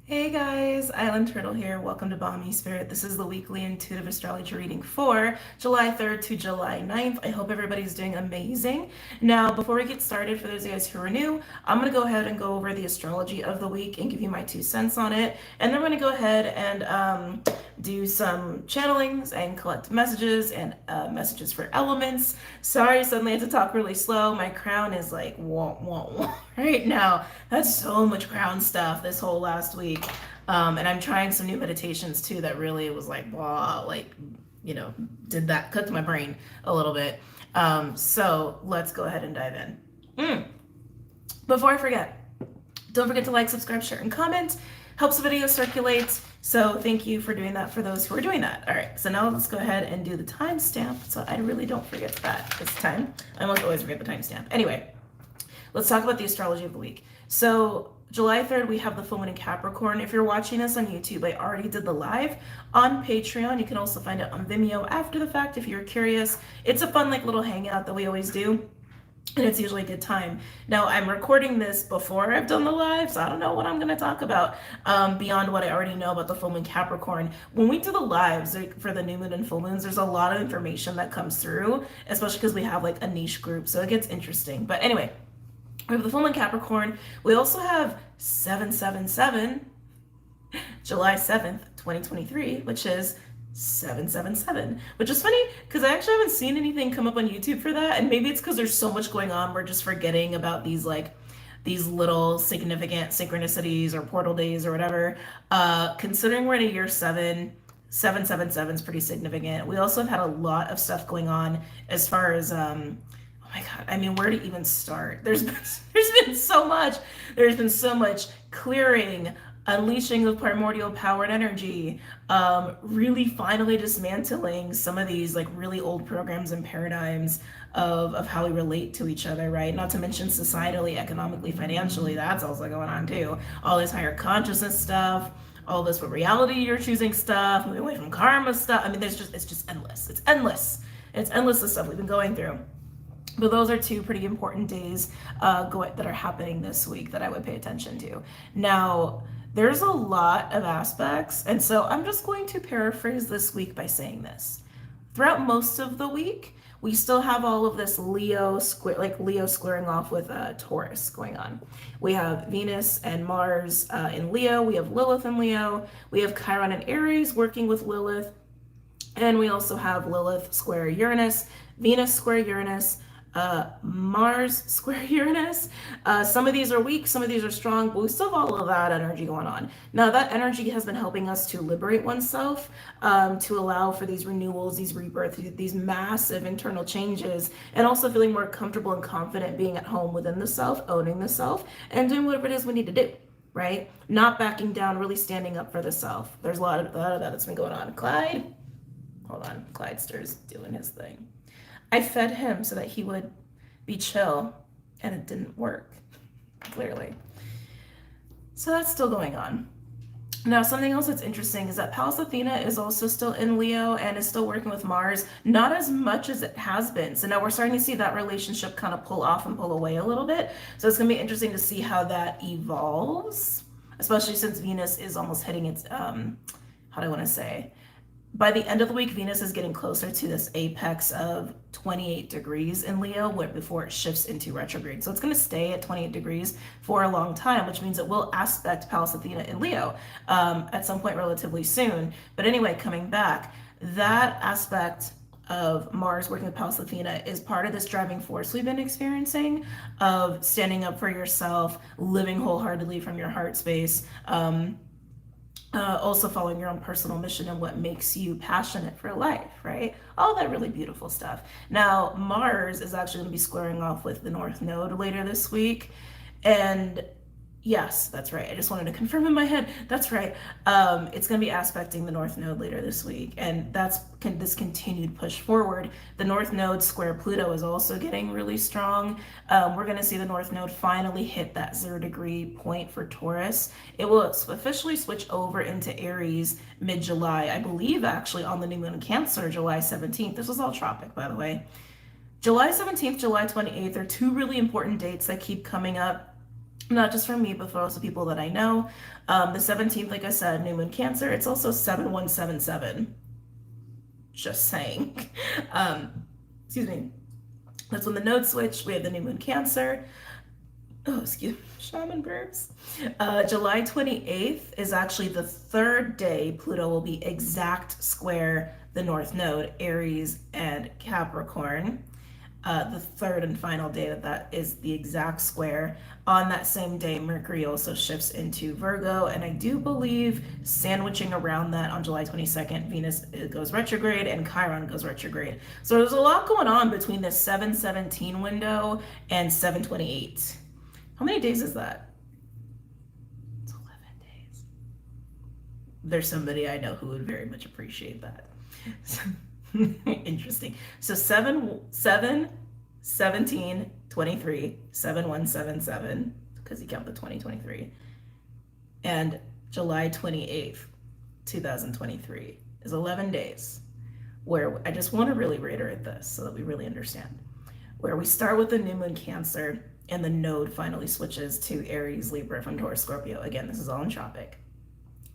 Hey guys, Island Turtle here. Welcome to BOMISpirit. This is the weekly intuitive astrology reading for July 3rd to July 9th. I hope everybody's doing amazing. Now, before we get started, for those of you guys who are new, I'm going to go ahead and go over the astrology of the week and give you my 2 cents on it. And then we're going to go ahead and do some channelings and collect messages and messages for elements. Sorry, suddenly I had to talk really slow. My crown is like wah, wah, wah right now. That's so much crown stuff this whole last week. And I'm trying some new meditations too that really was like, wow, like, did that, cooked my brain a little bit. So let's go ahead and dive in. Before I forget, don't forget to like, subscribe, share, and comment. Helps the video circulate. So thank you for doing that for those who are doing that. All right, so now let's go ahead and do the timestamp so I really don't forget that this time. I almost always forget the timestamp. Anyway, let's talk about the astrology of the week. So July 3rd, we have the full moon in Capricorn. If you're watching this on YouTube, I already did the live on Patreon. You can also find it on Vimeo after the fact if you're curious. It's a fun little hangout that we always do. And it's usually a good time. Now, I'm recording this before I've done the live, so I don't know what I'm going to talk about beyond what I already know about the full moon Capricorn. When we do the lives for the new moon and full moons, there's a lot of information that comes through, especially because we have like a niche group, so it gets interesting. But anyway, we have the full moon Capricorn. We also have 777, July 7th, 2023, which is 777, which is funny because I actually haven't seen anything come up on YouTube for that. And maybe it's because there's so much going on. We're just forgetting about these little significant synchronicities or portal days or whatever. Considering we're in a year 777 is pretty significant. We also have had a lot of stuff going on as far as oh my God, I mean, where to even start? There's been so much. There's been so much clearing, unleashing of primordial power and energy, really finally dismantling some of these like really old programs and paradigms of how we relate to each other, right? Not to mention societally, economically, financially, that's also going on too. All this higher consciousness stuff, all this what reality you're choosing stuff, moving away from karma stuff. I mean, it's just endless. It's endless. It's endless the stuff we've been going through. But those are two pretty important days that are happening this week that I would pay attention to. Now, there's a lot of aspects, and so I'm just going to paraphrase this week by saying this. Throughout most of the week, we still have all of this Leo squaring off with Taurus going on. We have Venus and Mars in Leo. We have Lilith in Leo. We have Chiron and Aries working with Lilith. And we also have Lilith square Uranus, Venus square Uranus, Mars square Uranus. Some of these are weak, some of these are strong, but we still have all of that energy going on. Now, that energy has been helping us to liberate oneself, to allow for these renewals, these rebirths, these massive internal changes, and also feeling more comfortable and confident being at home within the self, owning the self, and doing whatever it is we need to do, right? Not backing down, really standing up for the self. There's a lot of that that's been going on. Clyde, hold on, Clydster's doing his thing. I fed him so that he would be chill, and it didn't work, clearly. So that's still going on. Now, something else that's interesting is that Pallas Athena is also still in Leo and is still working with Mars, not as much as it has been. So now we're starting to see that relationship kind of pull off and pull away a little bit. So it's going to be interesting to see how that evolves, especially since Venus is almost hitting its, how do I want to say? By the end of the week, Venus is getting closer to this apex of 28 degrees in Leo before it shifts into retrograde. So it's going to stay at 28 degrees for a long time, which means it will aspect Pallas Athena in Leo at some point relatively soon. But anyway, coming back, that aspect of Mars working with Pallas Athena is part of this driving force we've been experiencing of standing up for yourself, living wholeheartedly from your heart space, also following your own personal mission and what makes you passionate for life, right? All that really beautiful stuff. Now, Mars is actually going to be squaring off with the North Node later this week. And yes, that's right. I just wanted to confirm in my head. That's right. It's going to be aspecting the North Node later this week. And that's this continued push forward. The North Node square Pluto is also getting really strong. We're going to see the North Node finally hit that 0-degree point for Taurus. It will officially switch over into Aries mid-July, I believe actually on the new moon in Cancer, July 17th. This was all tropic, by the way. July 17th, July 28th are two really important dates that keep coming up not just from me, but for also people that I know. The 17th, like I said, new moon Cancer. It's also 7177. Just saying. Excuse me. That's when the nodes switch. We have the new moon Cancer. Oh, excuse me, shaman burps. July 28th is actually the third day Pluto will be exact square the North Node, Aries and Capricorn. The third and final day that is the exact square. On that same day, Mercury also shifts into Virgo, and I do believe sandwiching around that on July 22nd, Venus goes retrograde and Chiron goes retrograde. So there's a lot going on between the 717 window and 728. How many days is that? It's 11 days. There's somebody I know who would very much appreciate that. Interesting. So 17, 23, 7177, because you count the 2023, and July 28th, 2023 is 11 days, where I just want to really reiterate this so that we really understand. Where we start with the new moon Cancer, and the node finally switches to Aries, Libra, from Taurus, Scorpio. Again, this is all in tropic.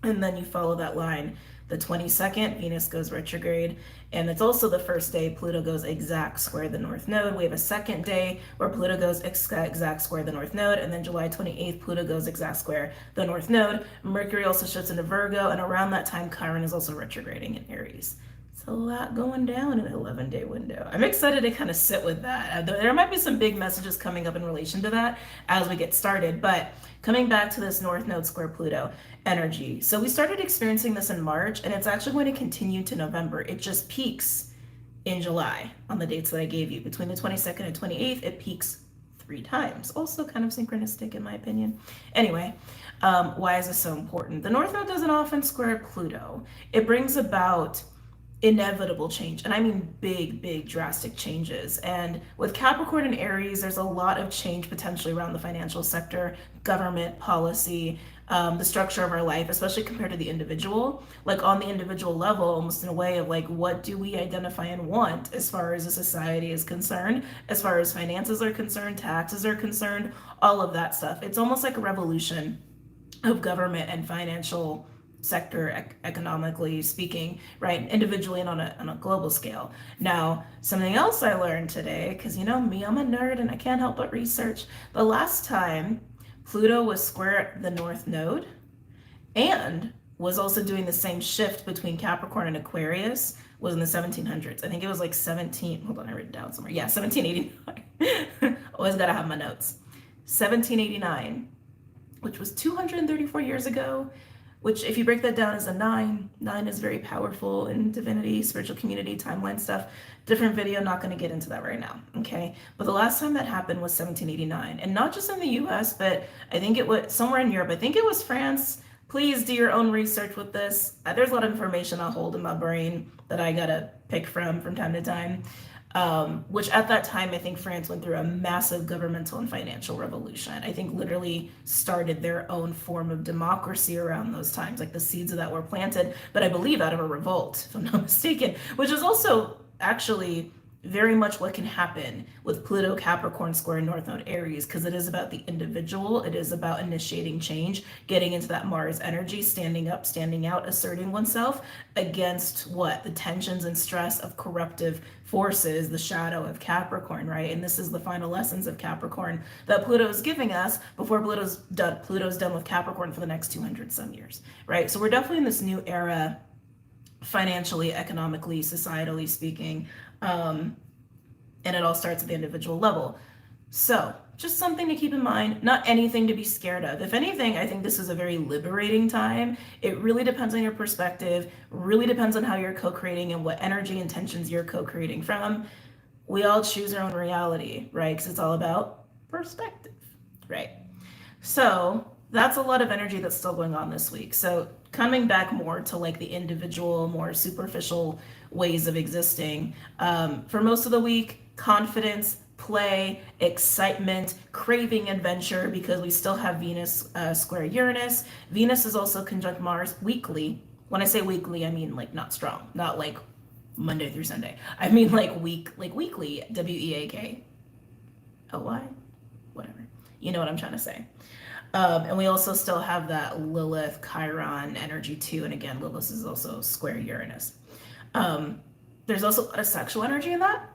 And then you follow that line. The 22nd, Venus goes retrograde, and it's also the first day Pluto goes exact square the North Node. We have a second day where Pluto goes exact square the North Node, and then July 28th, Pluto goes exact square the North Node. Mercury also shifts into Virgo, and around that time, Chiron is also retrograding in Aries. It's a lot going down in an 11-day window. I'm excited to kind of sit with that. There might be some big messages coming up in relation to that as we get started, but coming back to this North Node square Pluto energy. So we started experiencing this in March, and it's actually going to continue to November. It just peaks in July on the dates that I gave you. Between the 22nd and 28th, it peaks 3 times. Also kind of synchronistic in my opinion. Anyway, why is this so important? The North Node doesn't often square Pluto. It brings about inevitable change, and I mean big drastic changes. And with Capricorn and Aries, there's a lot of change potentially around the financial sector, government policy, the structure of our life, especially compared to the individual, like on the individual level, almost in a way of like, what do we identify and want as far as a society is concerned, as far as finances are concerned, taxes are concerned, all of that stuff. It's almost like a revolution of government and financial sector, economically speaking, right? Individually and on a global scale. Now, something else I learned today, because you know me, I'm a nerd and I can't help but research. The last time Pluto was square the North Node and was also doing the same shift between Capricorn and Aquarius was in the 1700s. I think it was like 17, hold on, I wrote it down somewhere. Yeah, 1789. Always gotta have my notes. 1789, which was 234 years ago, which if you break that down as a 9 is very powerful in divinity, spiritual community, timeline stuff. Different video, not going to get into that right now, okay? But the last time that happened was 1789, and not just in the US, but I think it was somewhere in Europe. I think it was France. Please do your own research with this. There's a lot of information I'll hold in my brain that I gotta pick from time to time. Which at that time, I think France went through a massive governmental and financial revolution. I think literally started their own form of democracy around those times, like the seeds of that were planted, but I believe out of a revolt, if I'm not mistaken, which is also actually very much what can happen with Pluto Capricorn square North Node Aries, because it is about the individual. It is about initiating change, getting into that Mars energy, standing up, standing out, asserting oneself against what? The tensions and stress of corruptive forces, the shadow of Capricorn, right? And this is the final lessons of Capricorn that Pluto is giving us before Pluto's done with Capricorn for the next 200 some years, right? So we're definitely in this new era, financially, economically, societally speaking, and it all starts at the individual level. So just something to keep in mind, not anything to be scared of. If anything, I think this is a very liberating time. It really depends on your perspective, really depends on how you're co-creating and what energy intentions you're co-creating from. We all choose our own reality, right? Because it's all about perspective, right? So that's a lot of energy that's still going on this week. So coming back more to like the individual, more superficial ways of existing. For most of the week, confidence, play, excitement, craving adventure, because we still have Venus square Uranus. Venus is also conjunct Mars weekly. When I say weekly, I mean like not strong, not like Monday through Sunday. I mean like weekly, WEAK. OY? Whatever. You know what I'm trying to say. And we also still have that Lilith Chiron energy too. And again, Lilith is also square Uranus. There's also a lot of sexual energy in that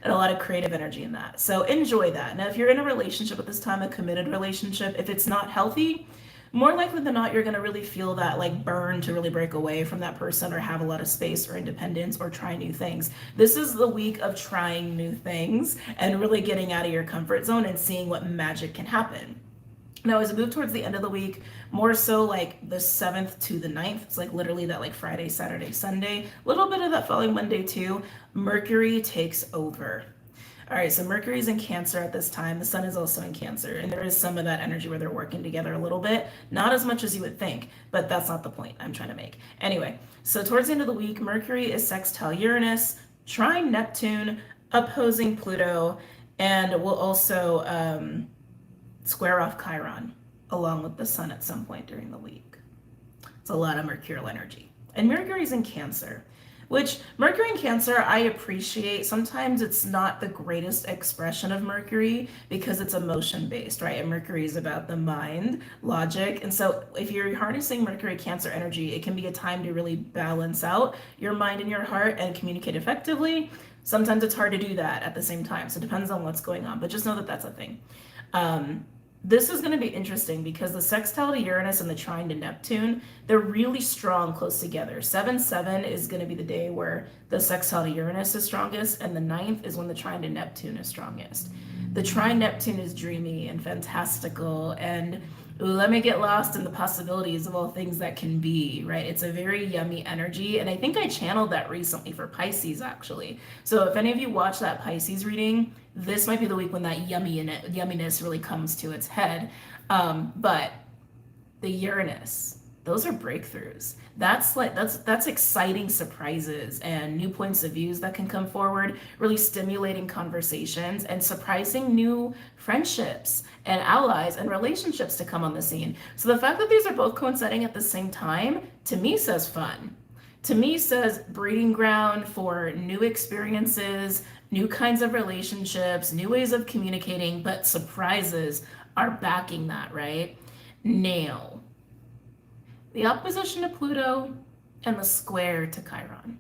and a lot of creative energy in that. So enjoy that. Now, if you're in a relationship at this time, a committed relationship, if it's not healthy, more likely than not, you're going to really feel that like burn to really break away from that person or have a lot of space or independence or try new things. This is the week of trying new things and really getting out of your comfort zone and seeing what magic can happen. Now, as we move towards the end of the week, more so like the 7th to the 9th, it's like literally that like Friday, Saturday, Sunday, a little bit of that following Monday too, Mercury takes over. All right, so Mercury's in Cancer at this time. The Sun is also in Cancer, and there is some of that energy where they're working together a little bit. Not as much as you would think, but that's not the point I'm trying to make. Anyway, so towards the end of the week, Mercury is sextile Uranus, trine Neptune, opposing Pluto, and will also square off Chiron along with the Sun at some point during the week. It's a lot of mercurial energy. And Mercury's in Cancer, which Mercury in Cancer, I appreciate. Sometimes it's not the greatest expression of Mercury because it's emotion based, right? And Mercury is about the mind, logic. And so if you're harnessing Mercury Cancer energy, it can be a time to really balance out your mind and your heart and communicate effectively. Sometimes it's hard to do that at the same time. So it depends on what's going on, but just know that that's a thing. This is going to be interesting because the sextile to Uranus and the trine to Neptune, they're really strong close together. 7/7 is going to be the day where the sextile to Uranus is strongest, and the 9th is when the trine to Neptune is strongest. The trine Neptune is dreamy and fantastical, and let me get lost in the possibilities of all things that can be, right? It's a very yummy energy, and I think I channeled that recently for Pisces, actually. So if any of you watch that Pisces reading, this might be the week when that yumminess really comes to its head. But the Uranus, those are breakthroughs. That's exciting surprises and new points of views that can come forward, really stimulating conversations and surprising new friendships and allies and relationships to come on the scene. So the fact that these are both coinciding at the same time, to me says fun. To me says breeding ground for new experiences, new kinds of relationships, new ways of communicating, but surprises are backing that, right? Now, the opposition to Pluto and the square to Chiron.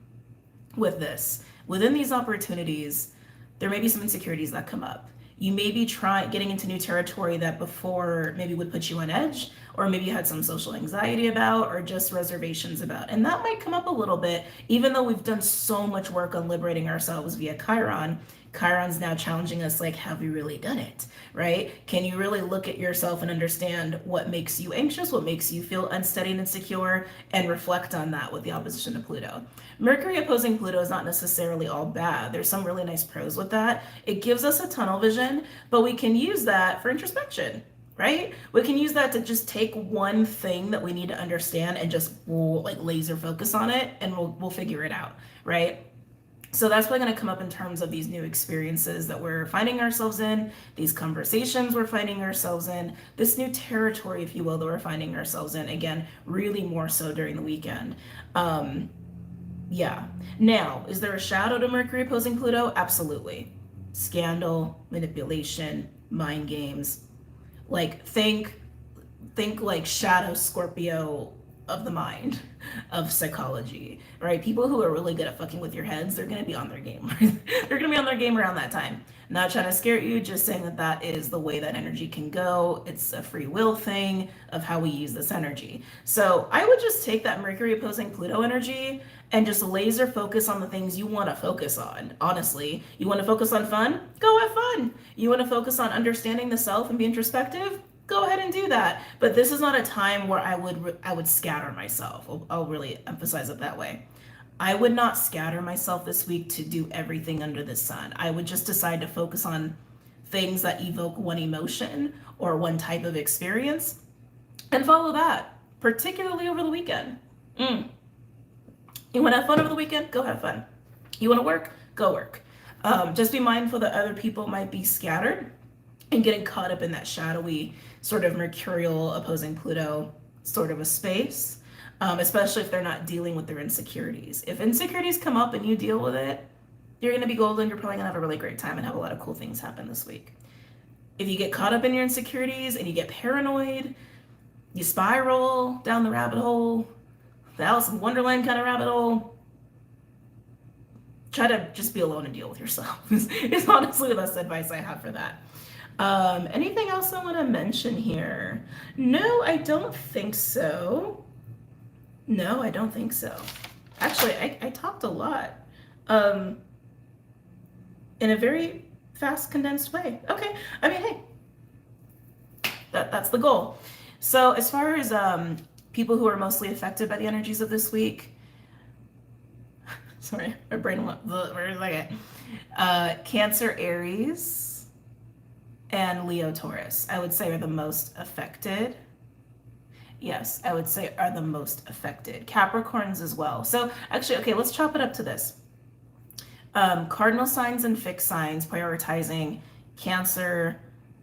With this, within these opportunities, there may be some insecurities that come up. You may be getting into new territory that before maybe would put you on edge, or maybe you had some social anxiety about, or just reservations about. And that might come up a little bit, even though we've done so much work on liberating ourselves via Chiron. Chiron's now challenging us, like, have you really done it, right? Can you really look at yourself and understand what makes you anxious, what makes you feel unsteady and insecure, and reflect on that with the opposition to Pluto. Mercury opposing Pluto is not necessarily all bad. There's some really nice pros with that. It gives us a tunnel vision, but we can use that for introspection, right? We can use that to just take one thing that we need to understand and just like laser focus on it, and we'll figure it out, right? So that's what's going to come up in terms of these new experiences that we're finding ourselves in, these conversations we're finding ourselves in, this new territory, if you will, that we're finding ourselves in. Again, really more so during the weekend. Yeah. Now, is there a shadow to Mercury opposing Pluto? Absolutely. Scandal, manipulation, mind games. Like think like shadow Scorpio of the mind, of psychology, right? People who are really good at fucking with your heads, they're going to be on their game. They're going to be on their game around that time. Not trying to scare you, just saying that that is the way that energy can go. It's a free will thing of how we use this energy. So I would just take that Mercury opposing Pluto energy and just laser focus on the things you want to focus on. Honestly, you want to focus on fun? Go have fun. You want to focus on understanding the self and be introspective? Go ahead and do that. But this is not a time where I would scatter myself. I'll really emphasize it that way. I would not scatter myself this week to do everything under the sun. I would just decide to focus on things that evoke one emotion or one type of experience and follow that, particularly over the weekend. You want to have fun over the weekend? Go have fun. You want to work? Go work. Just be mindful that other people might be scattered and getting caught up in that shadowy sort of mercurial opposing Pluto sort of a space, especially if they're not dealing with their insecurities. If insecurities come up and you deal with it, you're going to be golden. You're probably going to have a really great time and have a lot of cool things happen this week. if you get caught up in your insecurities and you get paranoid, you spiral down the rabbit hole, the Alice in Wonderland kind of rabbit hole, try to just be alone and deal with yourself is honestly the best advice I have for that. Anything else I want to mention here? No, I don't think so. No, I don't think so. Actually, I talked a lot in a very fast, condensed way. Okay, I mean, hey, that's the goal. So as far as people who are mostly affected by the energies of this week, sorry, my brain went, where is it? Cancer, Aries, and Leo, Taurus, I would say are the most affected. Yes, I would say are the most affected. Capricorns as well. So actually, okay, let's chop it up to this. Cardinal signs and fixed signs, prioritizing Cancer,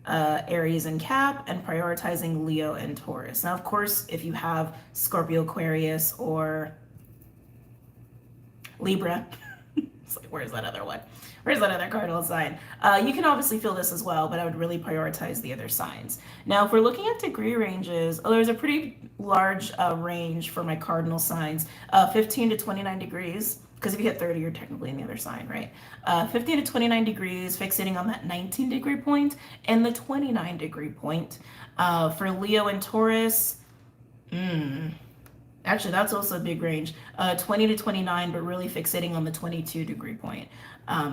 Aries, and Cap, and prioritizing Leo and Taurus. Now, of course, if you have Scorpio, Aquarius, or Libra, it's like, where's that other one? Where's that other cardinal sign? You can obviously feel this as well, but I would really prioritize the other signs. Now, if we're looking at degree ranges, there's a pretty large range for my cardinal signs, 15 to 29 degrees, because if you hit 30, you're technically in the other sign, right? 15 to 29 degrees, fixating on that 19 degree point and the 29 degree point. For Leo and Taurus, actually, that's also a big range, 20 to 29, but really fixating on the 22 degree point.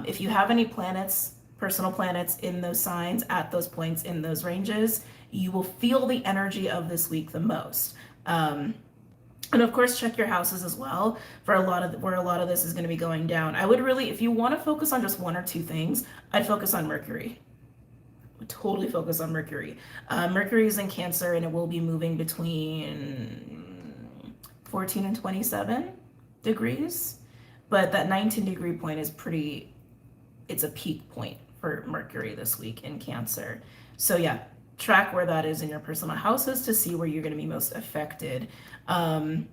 If you have any planets, personal planets in those signs at those points in those ranges, you will feel the energy of this week the most. And of course, check your houses as well for where a lot of this is going to be going down. I would really, if you want to focus on just one or two things, I'd focus on Mercury. I would totally focus on Mercury. Mercury is in Cancer, and it will be moving between 14 and 27 degrees. But that 19 degree point is it's a peak point for Mercury this week in Cancer. So yeah, track where that is in your personal houses to see where you're going to be most affected. If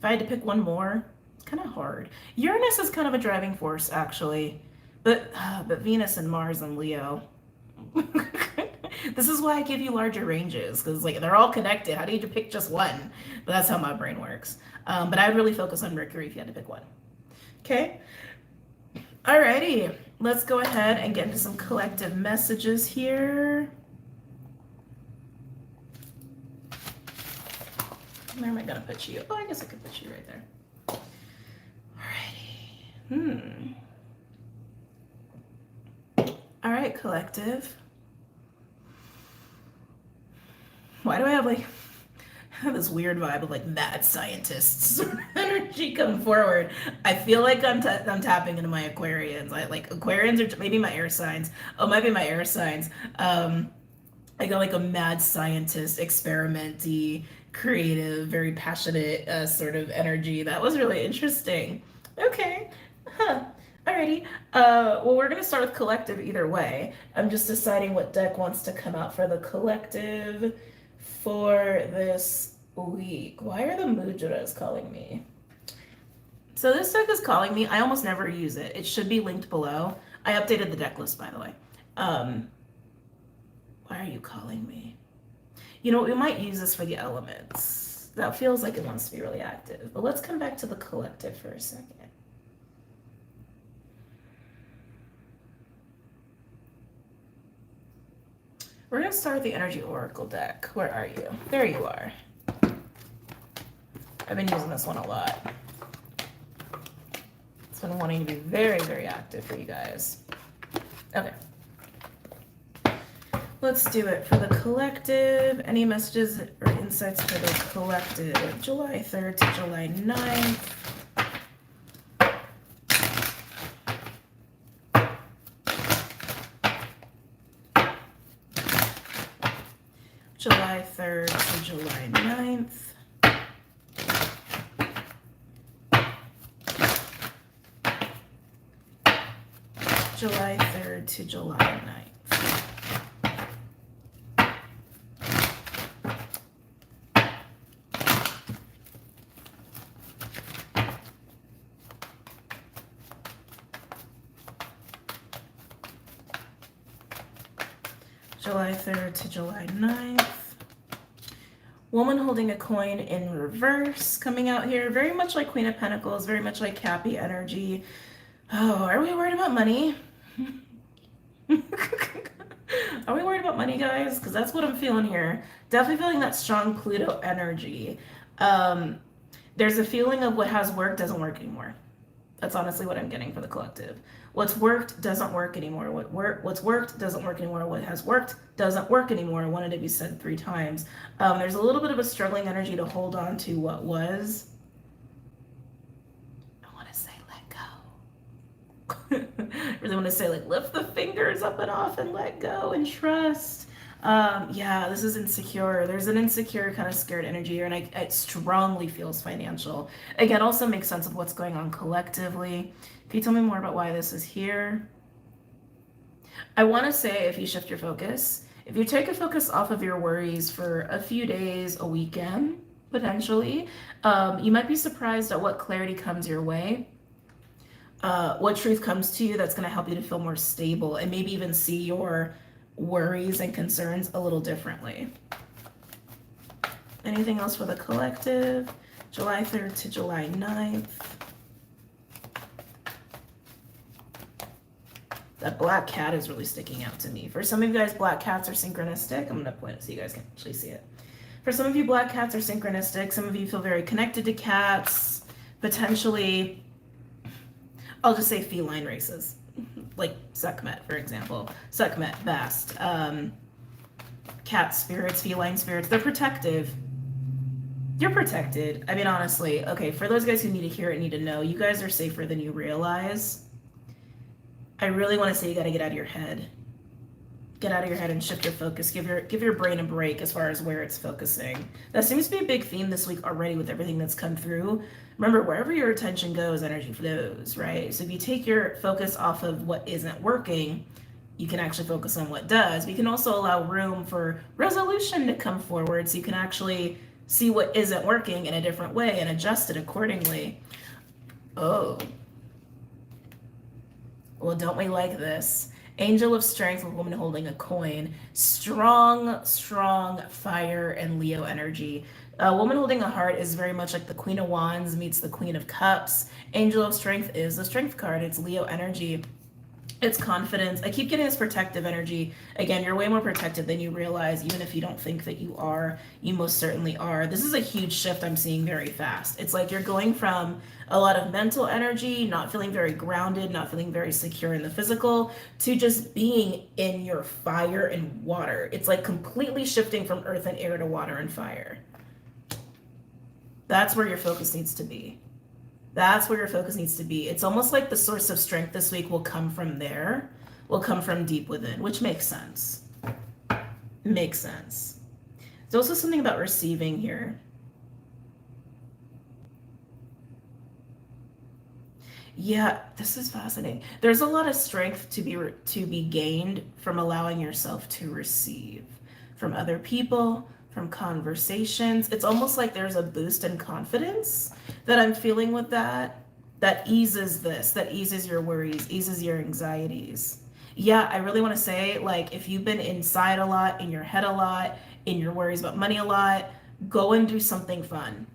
I had to pick one more, it's kind of hard. Uranus is kind of a driving force, actually, but Venus and Mars and Leo. This is why I give you larger ranges, because like they're all connected. How do you pick just one? But that's how my brain works. But I would really focus on Mercury if you had to pick one. Okay. Alrighty, let's go ahead and get into some collective messages here. Where am I gonna put you? Oh, I guess I could put you right there. Alrighty. All right, collective. Why do I have this weird vibe of like mad scientists energy come forward? I feel like I'm tapping into my Aquarians. Aquarians are maybe my air signs. Oh, might be my air signs. I got like a mad scientist, experimenty, creative, very passionate sort of energy. That was really interesting. Okay. Huh. Alrighty. Well, we're gonna start with collective either way. I'm just deciding what deck wants to come out for the collective for this week. Why are the Mudras calling me? So this deck is calling me. I almost never use it. It should be linked below. I updated the deck list, by the way. Why are you calling me? You know what? We might use this for the elements. That feels like it wants to be really active. But let's come back to the collective for a second. We're going to start with the Energy Oracle deck. Where are you? There you are. I've been using this one a lot. It's been wanting to be very, very active for you guys. Okay. Let's do it for the collective. Any messages or insights for the collective? July 3rd to July 9th. July 3rd to July 9th. July 3rd to July 9th. July 3rd to July 9th. Woman holding a coin in reverse coming out here. Very much like Queen of Pentacles, very much like Cappy energy. Oh, are we worried about money? Are we worried about money, guys? Because that's what I'm feeling here. Definitely feeling that strong Pluto energy. There's a feeling of what has worked doesn't work anymore. That's honestly what I'm getting for the collective. What's worked doesn't work anymore. What's worked doesn't work anymore. What has worked doesn't work anymore. I wanted to be said 3 times. There's a little bit of a struggling energy to hold on to what was. I want to say let go. I really want to say like lift the fingers up and off and let go and trust. Yeah, this is insecure. There's an insecure kind of scared energy here, and it strongly feels financial. Again, also makes sense of what's going on collectively. Can you tell me more about why this is here? I want to say if you shift your focus, if you take a focus off of your worries for a few days, a weekend, potentially, you might be surprised at what clarity comes your way. What truth comes to you that's going to help you to feel more stable and maybe even see your worries and concerns a little differently. Anything else for the collective? July 3rd to July 9th. That black cat is really sticking out to me. For some of you guys, black cats are synchronistic. I'm going to point it so you guys can actually see it. For some of you, black cats are synchronistic. Some of you feel very connected to cats. Potentially, I'll just say feline races. Like Sekhmet, for example. Sekhmet, Bast. Cat spirits, feline spirits. They're protective. You're protected. I mean, honestly. Okay, for those guys who need to hear it, need to know, you guys are safer than you realize. I really want to say you got to get out of your head. Get out of your head and shift your focus. Give your brain a break as far as where it's focusing. That seems to be a big theme this week already with everything that's come through. Remember, wherever your attention goes, energy flows, right? So if you take your focus off of what isn't working, you can actually focus on what does. We can also allow room for resolution to come forward so you can actually see what isn't working in a different way and adjust it accordingly. Oh. Well, don't we like this? Angel of Strength with woman holding a coin. Strong, strong fire and Leo energy. A woman holding a heart is very much like the Queen of Wands meets the Queen of Cups. Angel of Strength is the Strength card. It's Leo energy. It's confidence. I keep getting this protective energy. Again, you're way more protected than you realize. Even if you don't think that you are, you most certainly are. This is a huge shift I'm seeing very fast. It's like you're going from a lot of mental energy, not feeling very grounded, not feeling very secure in the physical, to just being in your fire and water. It's like completely shifting from earth and air to water and fire. That's where your focus needs to be. That's where your focus needs to be. It's almost like the source of strength this week will come from there, will come from deep within, which makes sense. Makes sense. There's also something about receiving here. Yeah, this is fascinating. There's a lot of strength to be gained from allowing yourself to receive from other people, from conversations. It's almost like there's a boost in confidence that I'm feeling with that eases this, that eases your worries, eases your anxieties. Yeah, I really want to say, like, if you've been inside a lot, in your head a lot, in your worries about money a lot, go and do something fun.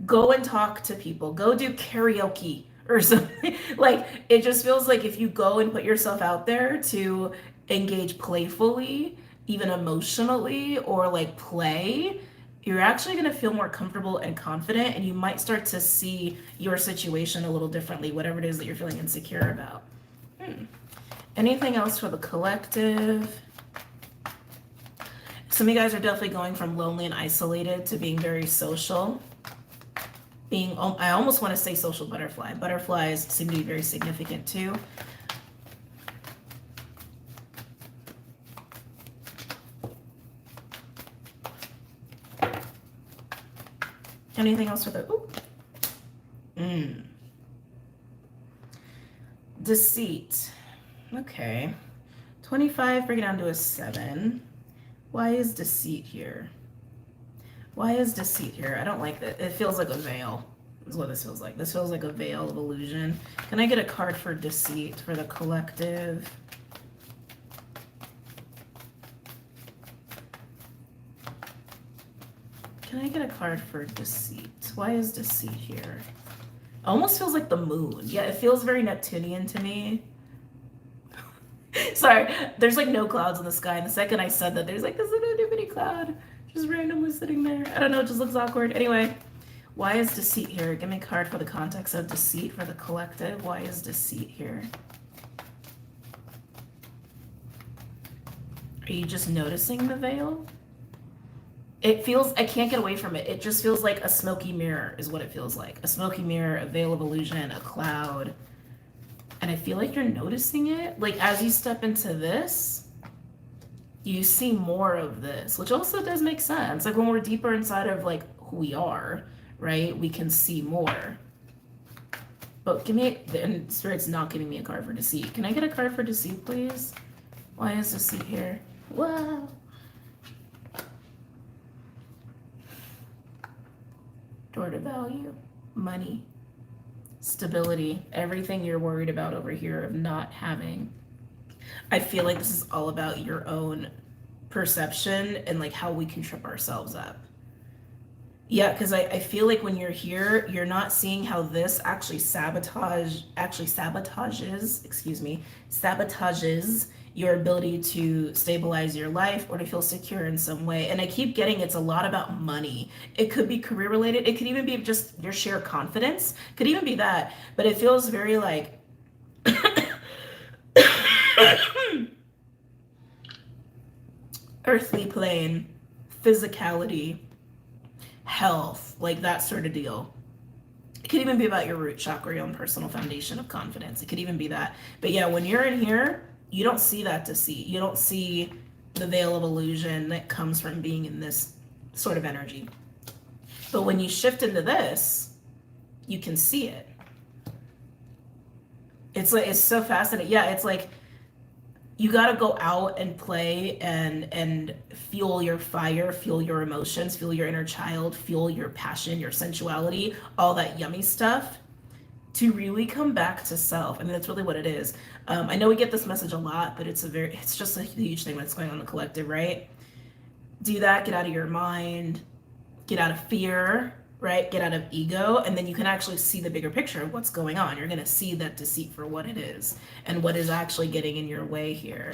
Go and talk to people. Go do karaoke or something. Like, it just feels like if you go and put yourself out there to engage playfully, even emotionally, or like play, you're actually going to feel more comfortable and confident, and you might start to see your situation a little differently, whatever it is that you're feeling insecure about. Anything else for the collective? Some of you guys are definitely going from lonely and isolated to being very social. I almost want to say social butterfly. Butterflies seem to be very significant too. Anything else with it? Deceit. Okay. 25, bring it down to a 7. Why is deceit here? Why is deceit here? I don't like that. It feels like a veil, is what this feels like. This feels like a veil of illusion. Can I get a card for deceit for the collective? Can I get a card for deceit? Why is deceit here? Almost feels like the moon. Yeah, it feels very Neptunian to me. Sorry, there's like no clouds in the sky. And the second I said that, there's like this little itty bitty cloud just randomly sitting there. I don't know, it just looks awkward. Anyway, why is deceit here? Give me a card for the context of deceit for the collective. Why is deceit here? Are you just noticing the veil? It feels, I can't get away from it. It just feels like a smoky mirror is what it feels like. A smoky mirror, a veil of illusion, a cloud. And I feel like you're noticing it. Like as you step into this, you see more of this, which also does make sense. Like when we're deeper inside of like who we are, right? We can see more. But give me, and Spirit's not giving me a card for deceit. Can I get a card for deceit, please? Why is deceit here? Wow. Door to value, money, stability, everything you're worried about over here of not having. I feel like this is all about your own perception and like how we can trip ourselves up. Yeah, because I feel like when you're here, you're not seeing how this actually sabotages your ability to stabilize your life or to feel secure in some way. And I keep getting it's a lot about money. It could be career related. It could even be just your sheer confidence. Could even be that. But it feels very like earthly plane, physicality, health, like that sort of deal. It could even be about your root chakra, your own personal foundation of confidence. It could even be that. But yeah, when you're in here, you don't see that deceit. You don't see the veil of illusion that comes from being in this sort of energy. But when you shift into this, you can see it. It's like, it's so fascinating. Yeah, it's like you got to go out and play and fuel your fire, fuel your emotions, fuel your inner child, fuel your passion, your sensuality, all that yummy stuff to really come back to self. I mean, that's really what it is. I know we get this message a lot, but it's just a huge thing when it's going on in the collective, right? Do that, get out of your mind, get out of fear, right? Get out of ego, and then you can actually see the bigger picture of what's going on. You're going to see that deceit for what it is and what is actually getting in your way here.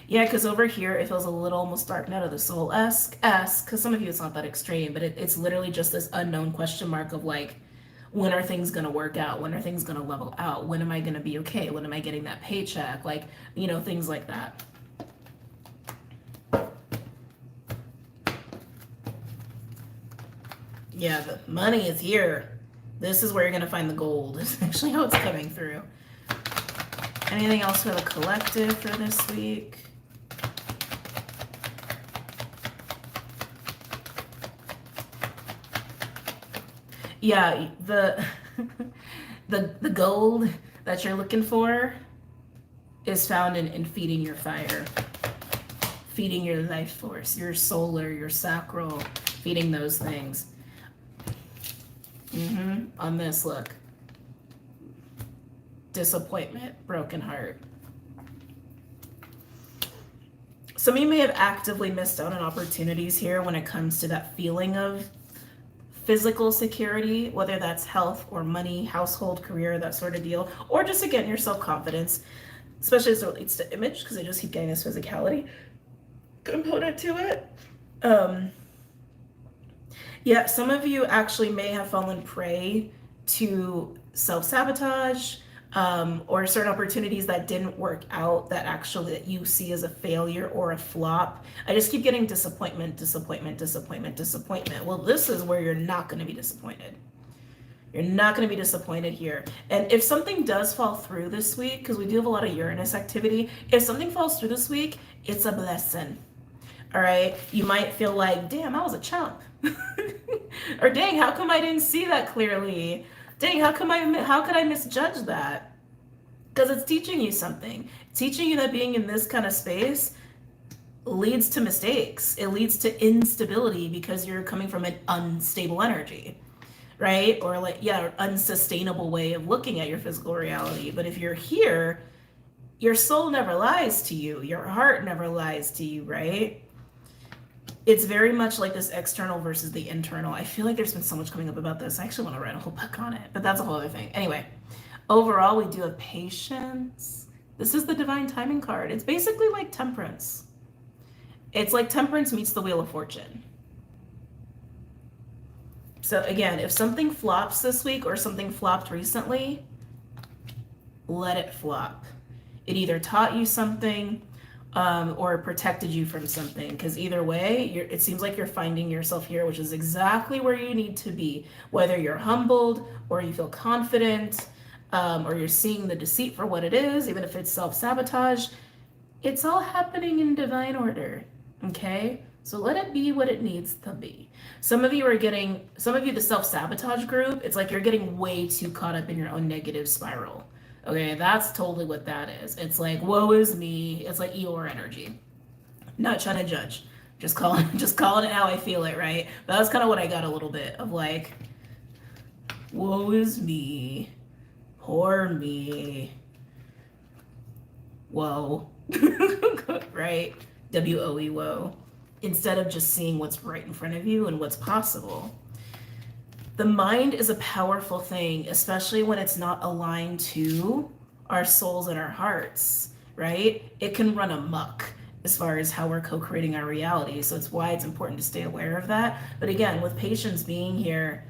Yeah, because over here, it feels a little almost dark night of the soul-esque, because some of you, it's not that extreme, but it's literally just this unknown question mark of like, when are things going to work out? When are things going to level out? When am I going to be okay? When am I getting that paycheck? Like, you know, things like that. Yeah, the money is here. This is where you're going to find the gold. It's actually how it's coming through. Anything else for the collective for this week? Yeah, the gold that you're looking for is found in feeding your fire, feeding your life force, your solar, your sacral, feeding those things. On this, look. Disappointment, broken heart. Some of you may have actively missed out on opportunities here when it comes to that feeling of physical security, whether that's health or money, household, career, that sort of deal, or just again, your self-confidence, especially as it relates to image, because I just keep getting this physicality component to it. Yeah, some of you actually may have fallen prey to self-sabotage, or certain opportunities that didn't work out that actually that you see as a failure or a flop. I just keep getting disappointment, disappointment, disappointment, disappointment. Well, this is where you're not going to be disappointed. You're not going to be disappointed here. And if something does fall through this week, because we do have a lot of Uranus activity, if something falls through this week, it's a blessing. All right. You might feel like, damn, I was a chump. Or dang, how come I didn't see that clearly? Dang, how could I misjudge that? Because it's teaching you something. Teaching you that being in this kind of space leads to mistakes. It leads to instability because you're coming from an unstable energy, right? Or like, yeah, an unsustainable way of looking at your physical reality. But if you're here, your soul never lies to you. Your heart never lies to you, right? it's very much like this external versus the internal. I feel like there's been so much coming up about this. I actually want to write a whole book on it, but that's a whole other thing. Anyway, overall, we do have patience. This is the divine timing card. It's basically like temperance. It's like temperance meets the Wheel of Fortune. So again, if something flops this week or something flopped recently, let it flop. It either taught you something or protected you from something, because either way, it seems like you're finding yourself here, which is exactly where you need to be, whether you're humbled or you feel confident or you're seeing the deceit for what it is, even if it's self-sabotage. It's all happening in divine order, okay? So let it be what it needs to be. Some of you, the self-sabotage group, it's like you're getting way too caught up in your own negative spiral. Okay, that's totally what that is. It's like, woe is me. It's like Eeyore energy. Not trying to judge. Just calling it how I feel it, right? But that's kind of what I got a little bit of, like, woe is me. Poor me. Whoa. Right? W-O-E, whoa. Instead of just seeing what's right in front of you and what's possible. The mind is a powerful thing, especially when it's not aligned to our souls and our hearts, right? It can run amok as far as how we're co-creating our reality. So it's why it's important to stay aware of that. But again, with patience being here,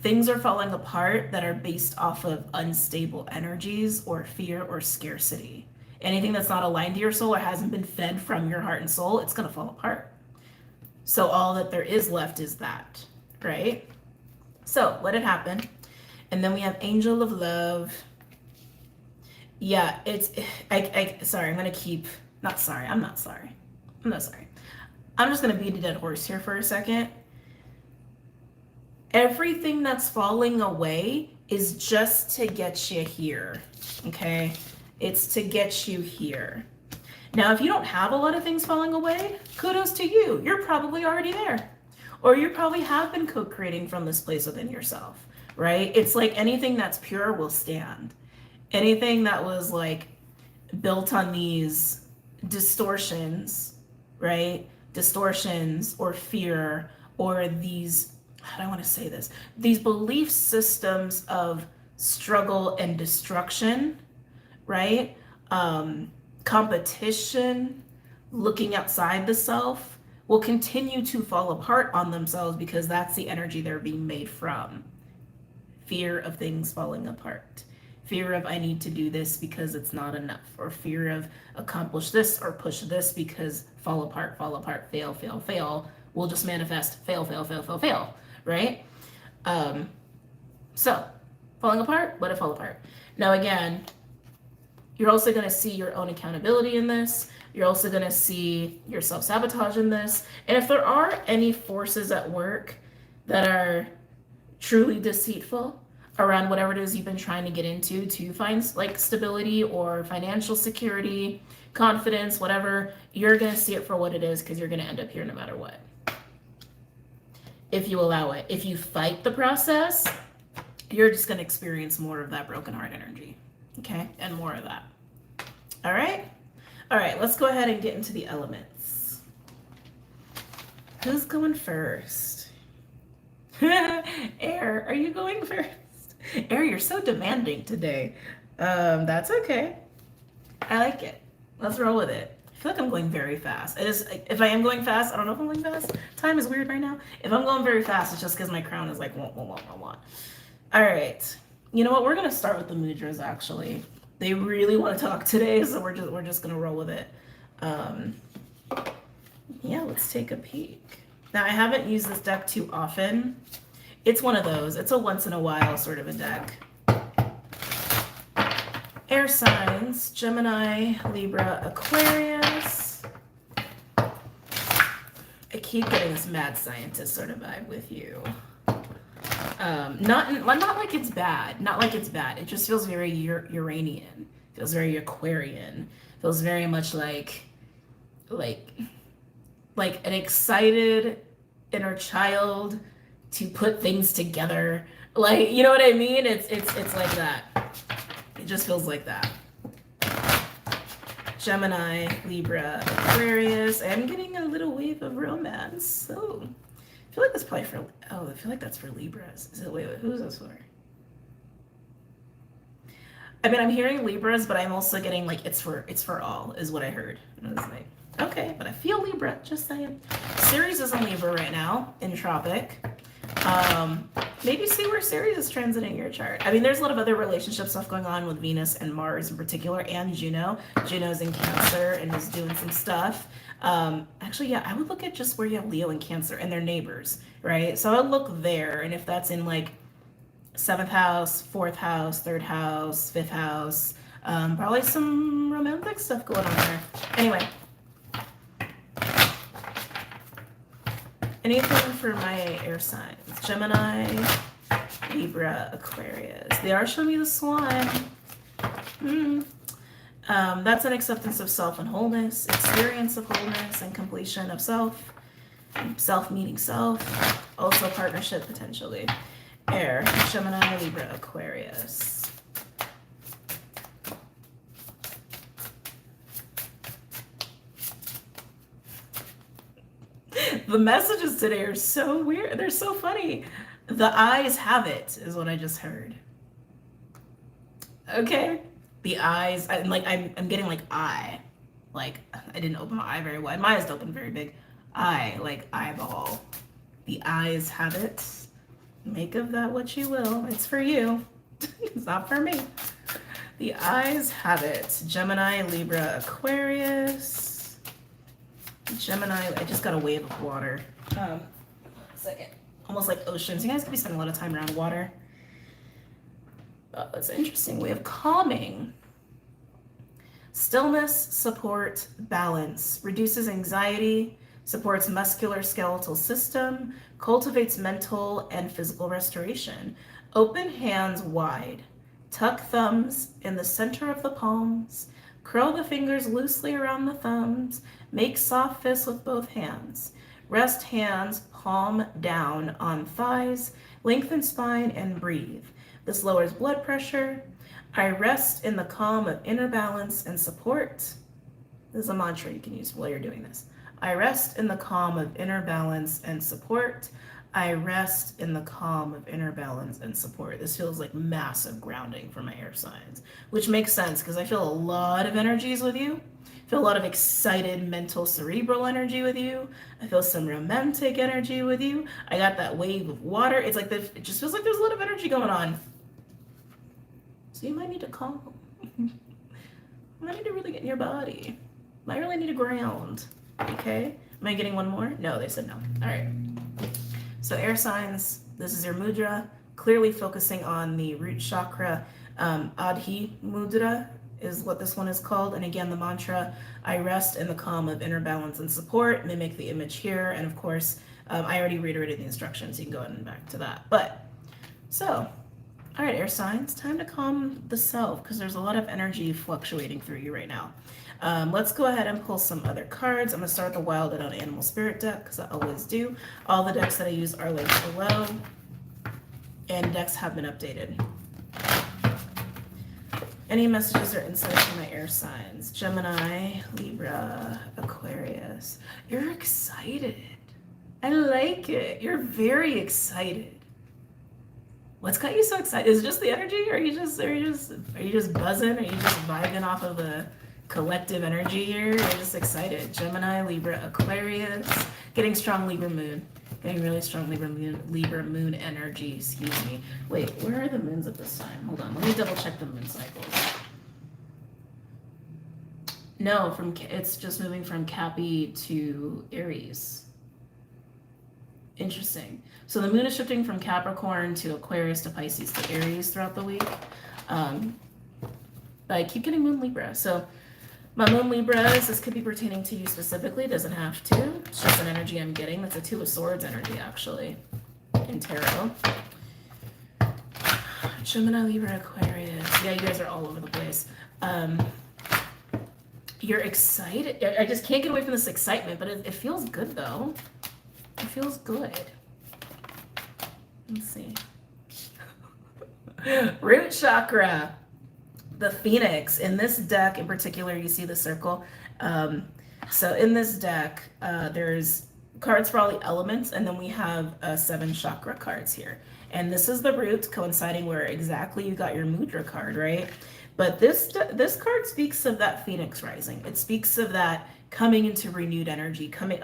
things are falling apart that are based off of unstable energies or fear or scarcity. Anything that's not aligned to your soul or hasn't been fed from your heart and soul, it's going to fall apart. So all that there is left is that, right? So let it happen. And then we have Angel of Love. Yeah, sorry, I'm not sorry. I'm not sorry. I'm just going to beat a dead horse here for a second. Everything that's falling away is just to get you here, okay? It's to get you here. Now, if you don't have a lot of things falling away, kudos to you. You're probably already there. Or you probably have been co-creating from this place within yourself, right? It's like anything that's pure will stand. Anything that was like built on these distortions, right? Distortions or fear or these, how do I want to say this? These belief systems of struggle and destruction, right? Competition, looking outside the self, will continue to fall apart on themselves because that's the energy they're being made from. Fear of things falling apart. Fear of I need to do this because it's not enough. Or fear of accomplish this or push this because fall apart, fail, fail, fail. We'll just manifest fail, fail, fail, fail, fail, right? So, falling apart, let it fall apart. Now again, you're also going to see your own accountability in this. You're also going to see your self-sabotage in this. And if there are any forces at work that are truly deceitful around whatever it is you've been trying to get into to find like stability or financial security, confidence, whatever, you're going to see it for what it is because you're going to end up here no matter what. If you allow it. If you fight the process, you're just going to experience more of that broken heart energy. Okay? And more of that. All right? All right, let's go ahead and get into the elements. Who's going first? Air, are you going first? Air, you're so demanding today. That's okay. I like it. Let's roll with it. I feel like I'm going very fast. It is, if I am going fast, I don't know if I'm going fast. Time is weird right now. If I'm going very fast, it's just because my crown is like, wah. All right. You know what? We're going to start with the mudras, actually. They really want to talk today, so we're just gonna roll with it. Yeah, let's take a peek. Now, I haven't used this deck too often. It's one of those. It's a once in a while sort of a deck. Air signs: Gemini, Libra, Aquarius. I keep getting this mad scientist sort of vibe with you. Not like it's bad. Not like it's bad. It just feels very Uranian. Feels very Aquarian. Feels very much like an excited inner child to put things together. Like, you know what I mean? It's like that. It just feels like that. Gemini, Libra, Aquarius. I'm getting a little wave of romance. Oh, I feel like that's probably for, oh, I feel like that's for Libras. Is it, wait, who's this for? I mean, I'm hearing Libras, but I'm also getting like it's for all, is what I heard. And I was like, okay, but I feel Libra, just saying. Ceres is in Libra right now, in Tropic. Maybe see where Ceres is transiting your chart. I mean, there's a lot of other relationship stuff going on with Venus and Mars in particular, and Juno. Juno's in Cancer and is doing some stuff. Actually, yeah, I would look at just where you have Leo and Cancer and their neighbors, right? So I would look there, and if that's in like 7th house, 4th house, 3rd house, 5th house, probably some romantic stuff going on there. Anyway. Anything for my air signs? Gemini, Libra, Aquarius. They are showing me the swan. That's an acceptance of self and wholeness, experience of wholeness and completion of self, self meeting self, also partnership potentially. Air, Gemini, Libra, Aquarius. The messages today are so weird. They're so funny. The eyes have it, is what I just heard. Okay. The eyes, I'm getting like eye. Like, I didn't open my eye very wide. My eyes open very big. Eye, like eyeball. The eyes have it. Make of that what you will. It's for you. It's not for me. The eyes have it. Gemini, Libra, Aquarius. Gemini, I just got a wave of water. One second. Almost like oceans. You guys could be spending a lot of time around water. Oh, that's interesting. We have calming. Stillness, support, balance. Reduces anxiety, supports musculoskeletal system, cultivates mental and physical restoration. Open hands wide. Tuck thumbs in the center of the palms. Curl the fingers loosely around the thumbs. Make soft fists with both hands. Rest hands palm down on thighs. Lengthen spine and breathe. This lowers blood pressure. I rest in the calm of inner balance and support. This is a mantra you can use while you're doing this. I rest in the calm of inner balance and support. I rest in the calm of inner balance and support. This feels like massive grounding for my air signs, which makes sense because I feel a lot of energies with you. I feel a lot of excited mental cerebral energy with you. I feel some romantic energy with you. I got that wave of water. It's like it just feels like there's a lot of energy going on. So you might need to calm. You might need to really get in your body. Might really need to ground. Okay? Am I getting one more? No, they said no. All right. So air signs, this is your mudra, clearly focusing on the root chakra. Adhi mudra is what this one is called. And again, the mantra, I rest in the calm of inner balance and support, mimic the image here. And of course, I already reiterated the instructions. You can go ahead and back to that. But, so, all right, air signs, time to calm the self because there's a lot of energy fluctuating through you right now. Let's go ahead and pull some other cards. I'm going to start the Wild and Animal Spirit deck because I always do. All the decks that I use are linked below, and decks have been updated. Any messages or insights from my air signs? Gemini, Libra, Aquarius. You're excited. I like it. You're very excited. What's got you so excited? Is it just the energy? Are you just buzzing? Are you just vibing off of a collective energy here? You're just excited. Gemini, Libra, Aquarius. Getting strong Libra moon. Getting really strong Libra moon energy. Excuse me. Wait, where are the moons at this time? Hold on. Let me double check the moon cycles. No, it's just moving from Cappy to Aries. Interesting. So the moon is shifting from Capricorn to Aquarius to Pisces to Aries throughout the week. But I keep getting moon Libra. So my moon Libras, this could be pertaining to you specifically. It doesn't have to. It's just an energy I'm getting. That's a Two of Swords energy, actually, in tarot. Gemini, Libra, Aquarius. Yeah, you guys are all over the place. You're excited. I just can't get away from this excitement, but it feels good, though. It feels good. Let's see. Root chakra. the Phoenix. In this deck in particular, you see the circle. So in this deck, there's cards for all the elements, and then we have 7 chakra cards here. And this is the root coinciding where exactly you got your mudra card, right? But this card speaks of that Phoenix rising. It speaks of that coming into renewed energy, coming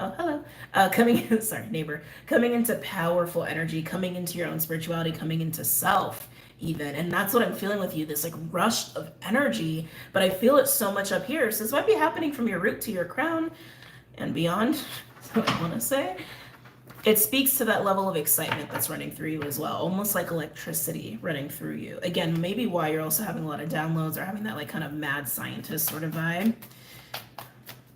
sorry, neighbor, coming into powerful energy, coming into your own spirituality, coming into self even. And that's what I'm feeling with you, this like rush of energy, but I feel it so much up here. So this might be happening from your root to your crown and beyond. That's what I want to say. It speaks to that level of excitement that's running through you as well, almost like electricity running through you. Again, maybe why you're also having a lot of downloads or having that like kind of mad scientist sort of vibe.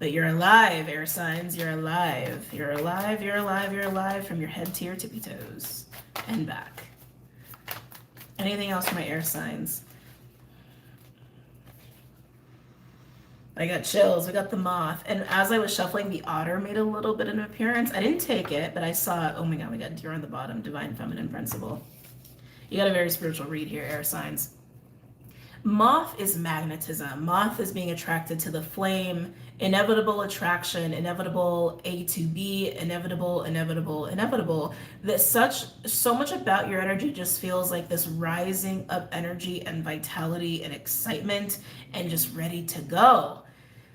But you're alive, air signs, you're alive. You're alive, you're alive, you're alive from your head to your tippy toes and back. Anything else for my air signs? I got chills. We got the moth. And as I was shuffling, the otter made a little bit of an appearance. I didn't take it, but I saw, oh my God, we got deer on the bottom, divine feminine principle. You got a very spiritual read here, air signs. Moth is magnetism. Moth is being attracted to the flame, inevitable attraction, inevitable A to B, inevitable, that so much about your energy just feels like this rising up energy and vitality and excitement and just ready to go.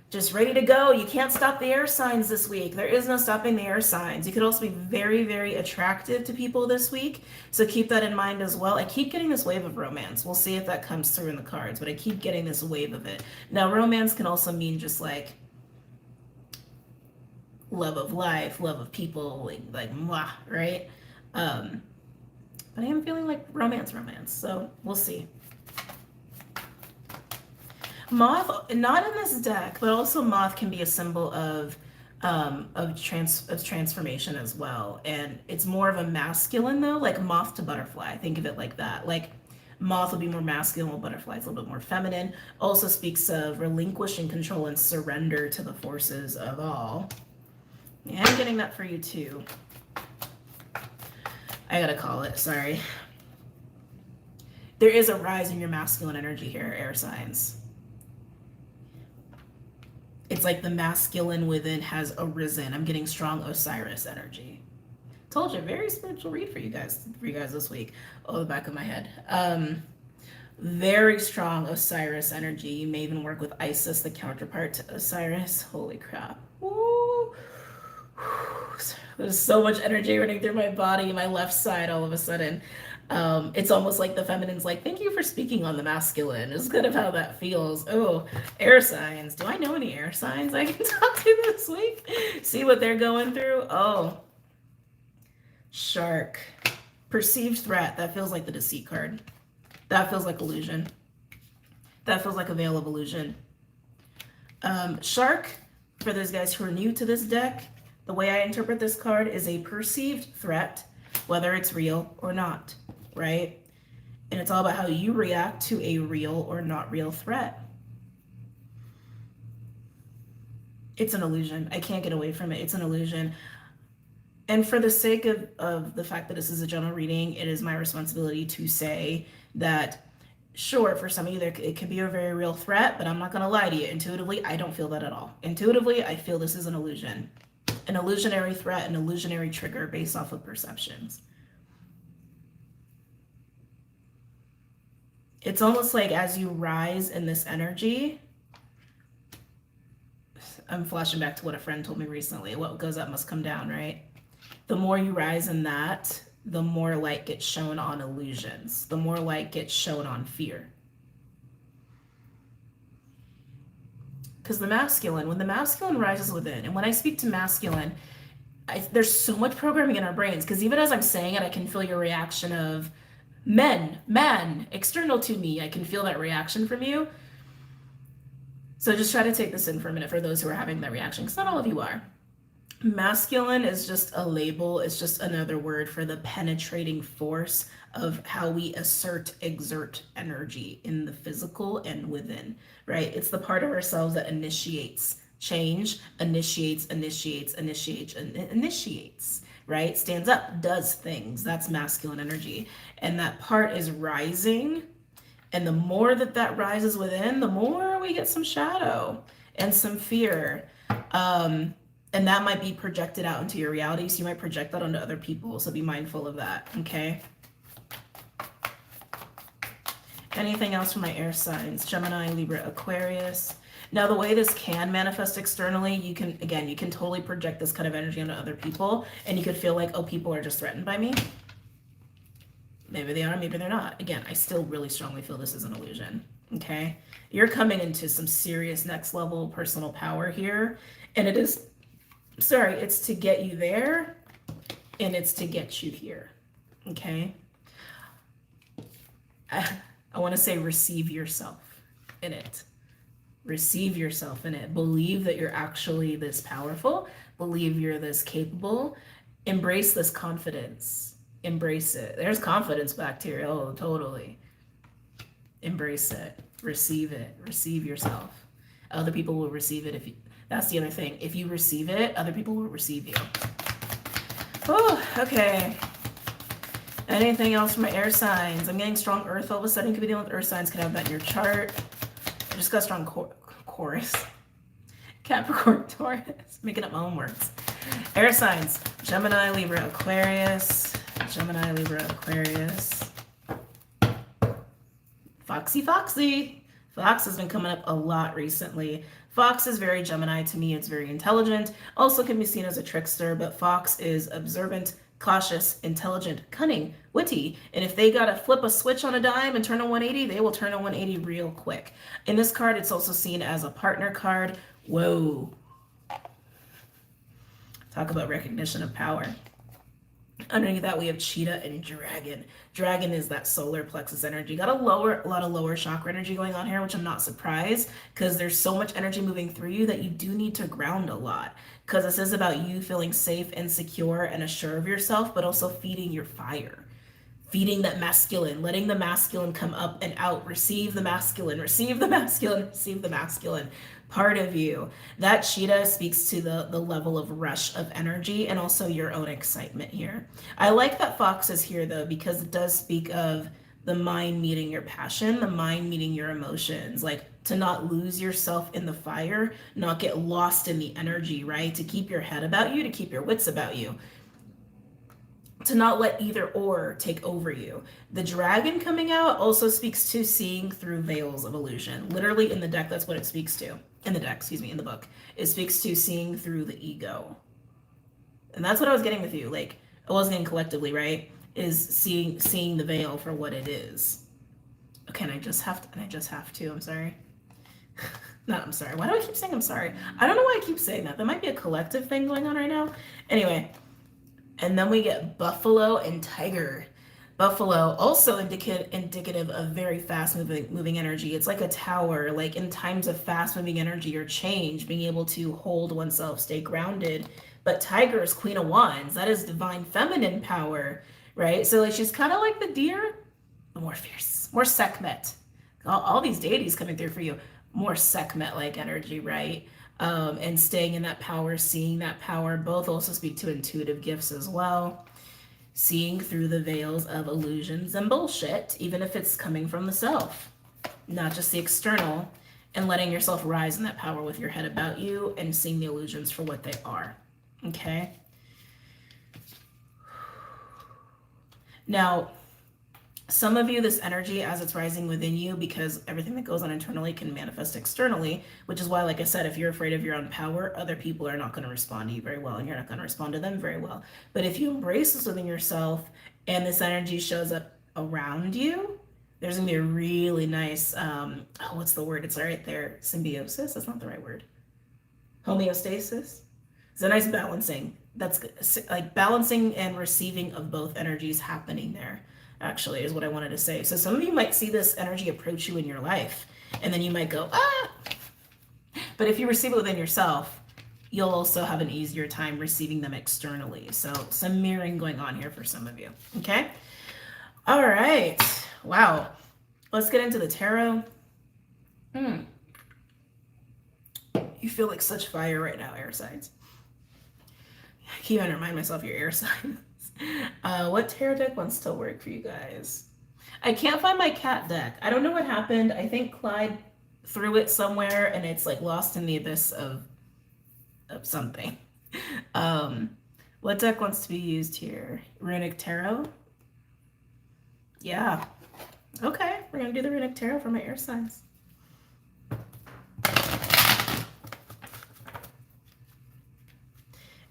Just ready to go. You can't stop the air signs this week. There is no stopping the air signs. You could also be very, very attractive to people this week. So keep that in mind as well. I keep getting this wave of romance. We'll see if that comes through in the cards, but I keep getting this wave of it. Now, romance can also mean just like love of life, love of people, like mwah, right? But I am feeling like romance. So we'll see. Moth, not in this deck, but also moth can be a symbol of transformation as well. And it's more of a masculine though, like moth to butterfly. Think of it like that. Like moth will be more masculine, while butterfly is a little bit more feminine. Also speaks of relinquishing control and surrender to the forces of all. Yeah, I'm getting that for you too. I gotta call it, sorry. There is a rise in your masculine energy here, air signs. It's like the masculine within has arisen. I'm getting strong Osiris energy. Told you, very spiritual read for you guys this week. Oh, the back of my head. Very strong Osiris energy. You may even work with Isis, the counterpart to Osiris. Holy crap. Woo. There's so much energy running through my body, my left side all of a sudden. It's almost like the feminine's like, thank you for speaking on the masculine. It's kind of how that feels. Oh, air signs. Do I know any air signs I can talk to this week? See what they're going through? Oh, shark. Perceived threat. That feels like the deceit card. That feels like illusion. That feels like a veil of illusion. Shark, for those guys who are new to this deck, the way I interpret this card is a perceived threat, whether it's real or not, right? And it's all about how you react to a real or not real threat. It's an illusion. I can't get away from it. It's an illusion. And for the sake of the fact that this is a general reading, it is my responsibility to say that, sure, for some of you, it can be a very real threat, but I'm not going to lie to you. Intuitively, I don't feel that at all. Intuitively, I feel this is an illusion. An illusionary threat, an illusionary trigger based off of perceptions. It's almost like as you rise in this energy, I'm flashing back to what a friend told me recently, what goes up must come down, right? The more you rise in that, the more light gets shown on illusions, the more light gets shown on fear. Because the masculine, when the masculine rises within, and when I speak to masculine, there's so much programming in our brains, because even as I'm saying it, I can feel your reaction of man, external to me. I can feel that reaction from you. So just try to take this in for a minute for those who are having that reaction, because not all of you are. Masculine is just a label. It's just another word for the penetrating force of how we exert energy in the physical and within, right? It's the part of ourselves that initiates change, initiates, right? Stands up, does things. That's masculine energy. And that part is rising And the more that rises within, the more we get some shadow and some fear. And that might be projected out into your reality. So you might project that onto other people. So be mindful of that, okay? Anything else from my air signs? Gemini, Libra, Aquarius. Now, the way this can manifest externally, you can totally project this kind of energy onto other people, and you could feel like, oh, people are just threatened by me. Maybe they are, maybe they're not. Again, I still really strongly feel this is an illusion, okay? You're coming into some serious next level personal power here, and it's to get you there, and it's to get you here, okay? I want to say receive yourself in it. Receive yourself in it. Believe that you're actually this powerful. Believe you're this capable. Embrace this confidence. Embrace it. There's confidence bacteria. Oh, totally. Embrace it. Receive it. Receive yourself. Other people will receive it. That's the other thing. If you receive it, other people will receive you. Oh, okay. Anything else from my air signs? I'm getting strong earth all of a sudden. Could be dealing with earth signs. Could have that in your chart. I just got strong chorus. Capricorn, Taurus. Making up my own words. Air signs. Gemini, Libra, Aquarius. Gemini, Libra, Aquarius. Foxy. Fox has been coming up a lot recently. Fox is very Gemini to me. It's very intelligent. Also can be seen as a trickster, but Fox is observant, cautious, intelligent, cunning, witty, and if they gotta flip a switch on a dime and turn a 180, they will turn a 180 real quick. In this card, it's also seen as a partner card. Whoa. Talk about recognition of power. Underneath that, we have cheetah and dragon. Dragon is that solar plexus energy. Got a lot of lower chakra energy going on here, which I'm not surprised, because there's so much energy moving through you that you do need to ground a lot. Because this is about you feeling safe and secure and assured of yourself, but also feeding your fire. Feeding that masculine, letting the masculine come up and out. Receive the masculine, receive the masculine, receive the masculine part of you. That cheetah speaks to the level of rush of energy and also your own excitement here. I like that Fox is here though, because it does speak of the mind meeting your passion, the mind meeting your emotions, like to not lose yourself in the fire, not get lost in the energy, right? To keep your head about you, to keep your wits about you. To not let either or take over you. The dragon coming out also speaks to seeing through veils of illusion. Literally in the deck, that's what it speaks to. In the book. It speaks to seeing through the ego. And that's what I was getting with you. Like, I was getting collectively, right? Is seeing the veil for what it is. Okay, and I just have to, I'm sorry. I'm sorry. Why do I keep saying I'm sorry? I don't know why I keep saying that. That might be a collective thing going on right now. Anyway. And then we get buffalo and tiger. Buffalo, also indicative of very fast moving energy. It's like a tower, like in times of fast moving energy or change, being able to hold oneself, stay grounded. But tiger is Queen of Wands. That is divine feminine power, right? So like she's kind of like the deer, but more fierce, more Sekhmet. All these deities coming through for you. More Sekhmet-like energy, right? And staying in that power, seeing that power, both also speak to intuitive gifts as well. Seeing through the veils of illusions and bullshit, even if it's coming from the self, not just the external, and letting yourself rise in that power with your head about you and seeing the illusions for what they are, okay? Now, some of you, this energy as it's rising within you, because everything that goes on internally can manifest externally, which is why, like I said, if you're afraid of your own power, other people are not going to respond to you very well, and you're not going to respond to them very well. But if you embrace this within yourself and this energy shows up around you, there's going to be a really nice, what's the word? It's right there. Symbiosis? That's not the right word. Homeostasis? It's a nice balancing. That's like balancing and receiving of both energies happening there. Actually, is what I wanted to say. So some of you might see this energy approach you in your life, and then you might go, ah! But if you receive it within yourself, you'll also have an easier time receiving them externally. So some mirroring going on here for some of you, okay? All right, wow. Let's get into the tarot. You feel like such fire right now, air signs. I keep on remind myself you're air signs. What tarot deck wants to work for you guys? I can't find my cat deck. I don't know what happened. I think Clyde threw it somewhere and it's like lost in the abyss of something. What deck wants to be used here? Runic Tarot? Yeah. Okay, we're gonna do the Runic Tarot for my air signs.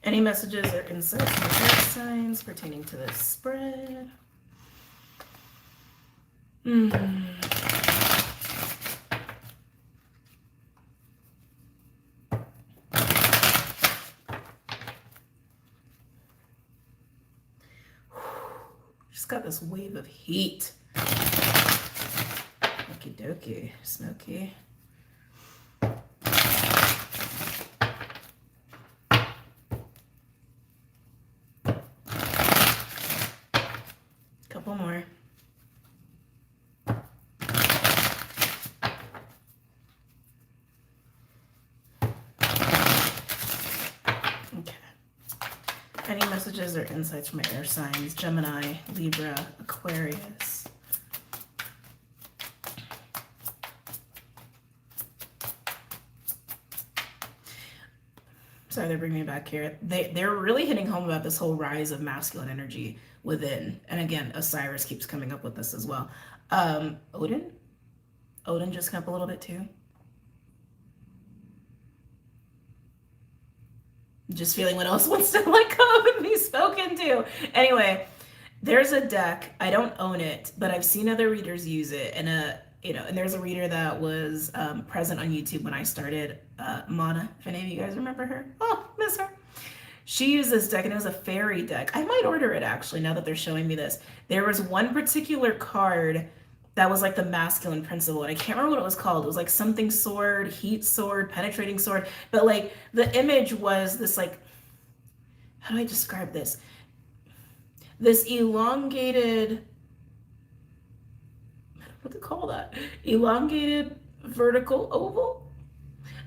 Any messages or insights from air signs pertaining to this spread? Just got this wave of heat. Okie dokie, smoky. Couple more. Okay. Any messages or insights from my air signs? Gemini, Libra, Aquarius. Sorry, they're bringing me back here. They're really hitting home about this whole rise of masculine energy within. And again, Osiris keeps coming up with this as well. Odin? Odin just came up a little bit too. Just feeling what else wants to like come and be spoken to. Anyway, there's a deck. I don't own it, but I've seen other readers use it. And and there's a reader that was present on YouTube when I started, Mana, if any of you guys remember her. Oh, miss her. She used this deck and it was a fairy deck. I might order it actually now that they're showing me this. There was one particular card that was like the masculine principle, and I can't remember what it was called. It was like something sword, heat sword, penetrating sword. But like the image was this like, how do I describe this? This elongated, I don't know what to call that. Elongated vertical oval.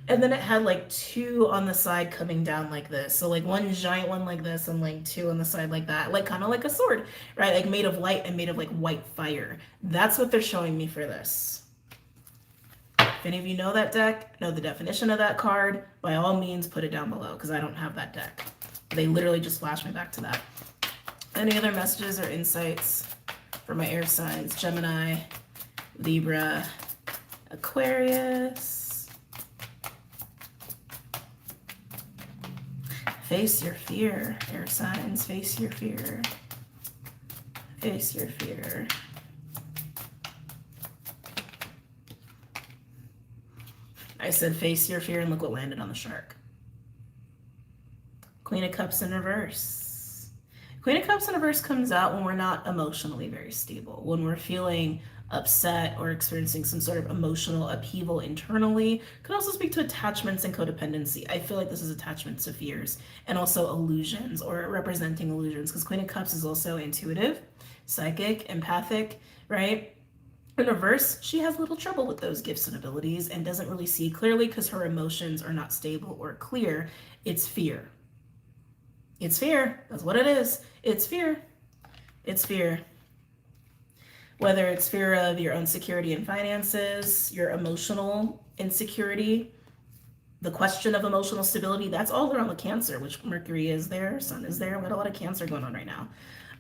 And then it had like two on the side coming down like this. So like one giant one like this and like two on the side like that. Like kind of like a sword, right? Like made of light and made of like white fire. That's what they're showing me for this. If any of you know that deck, know the definition of that card, by all means put it down below because I don't have that deck. They literally just flashed me back to that. Any other messages or insights for my air signs? Gemini, Libra, Aquarius. Face your fear, air signs. Face your fear. Face your fear. I said face your fear and look what landed on the shark. Queen of Cups in reverse. Queen of Cups in reverse comes out when we're not emotionally very stable, when we're feeling upset or experiencing some sort of emotional upheaval internally. Could also speak to attachments and codependency. I feel like this is attachments to fears and also illusions or representing illusions, because Queen of Cups is also intuitive, psychic, empathic, right? In reverse, she has little trouble with those gifts and abilities and doesn't really see clearly because her emotions are not stable or clear. It's fear. It's fear. That's what it is. It's fear. It's fear. Whether it's fear of your own security and finances, your emotional insecurity, the question of emotional stability, that's all around the Cancer, which Mercury is there, Sun is there. We've got a lot of Cancer going on right now.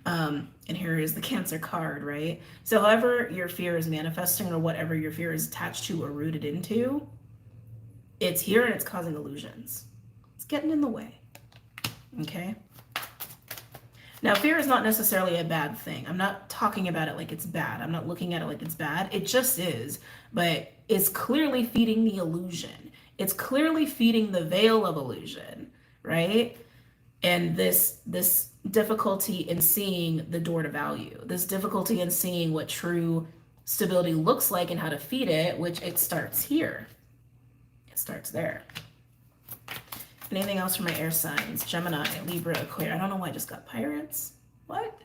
And here is the Cancer card, right? So however your fear is manifesting or whatever your fear is attached to or rooted into, it's here and it's causing illusions. It's getting in the way, okay? Now, fear is not necessarily a bad thing. I'm not talking about it like it's bad. I'm not looking at it like it's bad. It just is, but it's clearly feeding the illusion. It's clearly feeding the veil of illusion, right? And this difficulty in seeing the door to value, this difficulty in seeing what true stability looks like and how to feed it, which it starts here. It starts there. Anything else from my air signs? Gemini, Libra, Aquarius. I don't know why I just got pirates. What?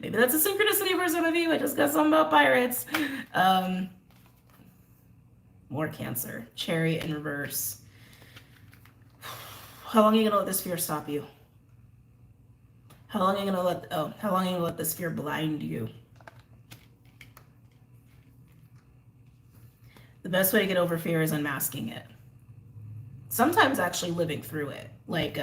Maybe that's a synchronicity for some of you. I just got something about pirates. More Cancer. Chariot in reverse. How long are you gonna let this fear stop you? How long are you gonna let this fear blind you? the best way to get over fear is unmasking it. Sometimes actually living through it. Like,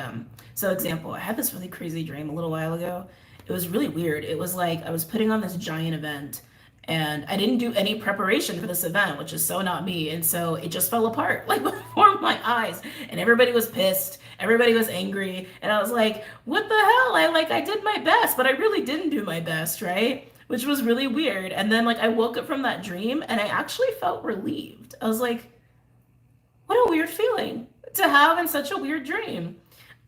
so example, I had this really crazy dream a little while ago. It was really weird. It was like I was putting on this giant event and I didn't do any preparation for this event, which is so not me. And so it just fell apart like before my eyes. And everybody was pissed. Everybody was angry. And I was like, what the hell? I did my best, but I really didn't do my best, right? Which was really weird. And then like I woke up from that dream and I actually felt relieved. I was like, what a weird feeling to have in such a weird dream.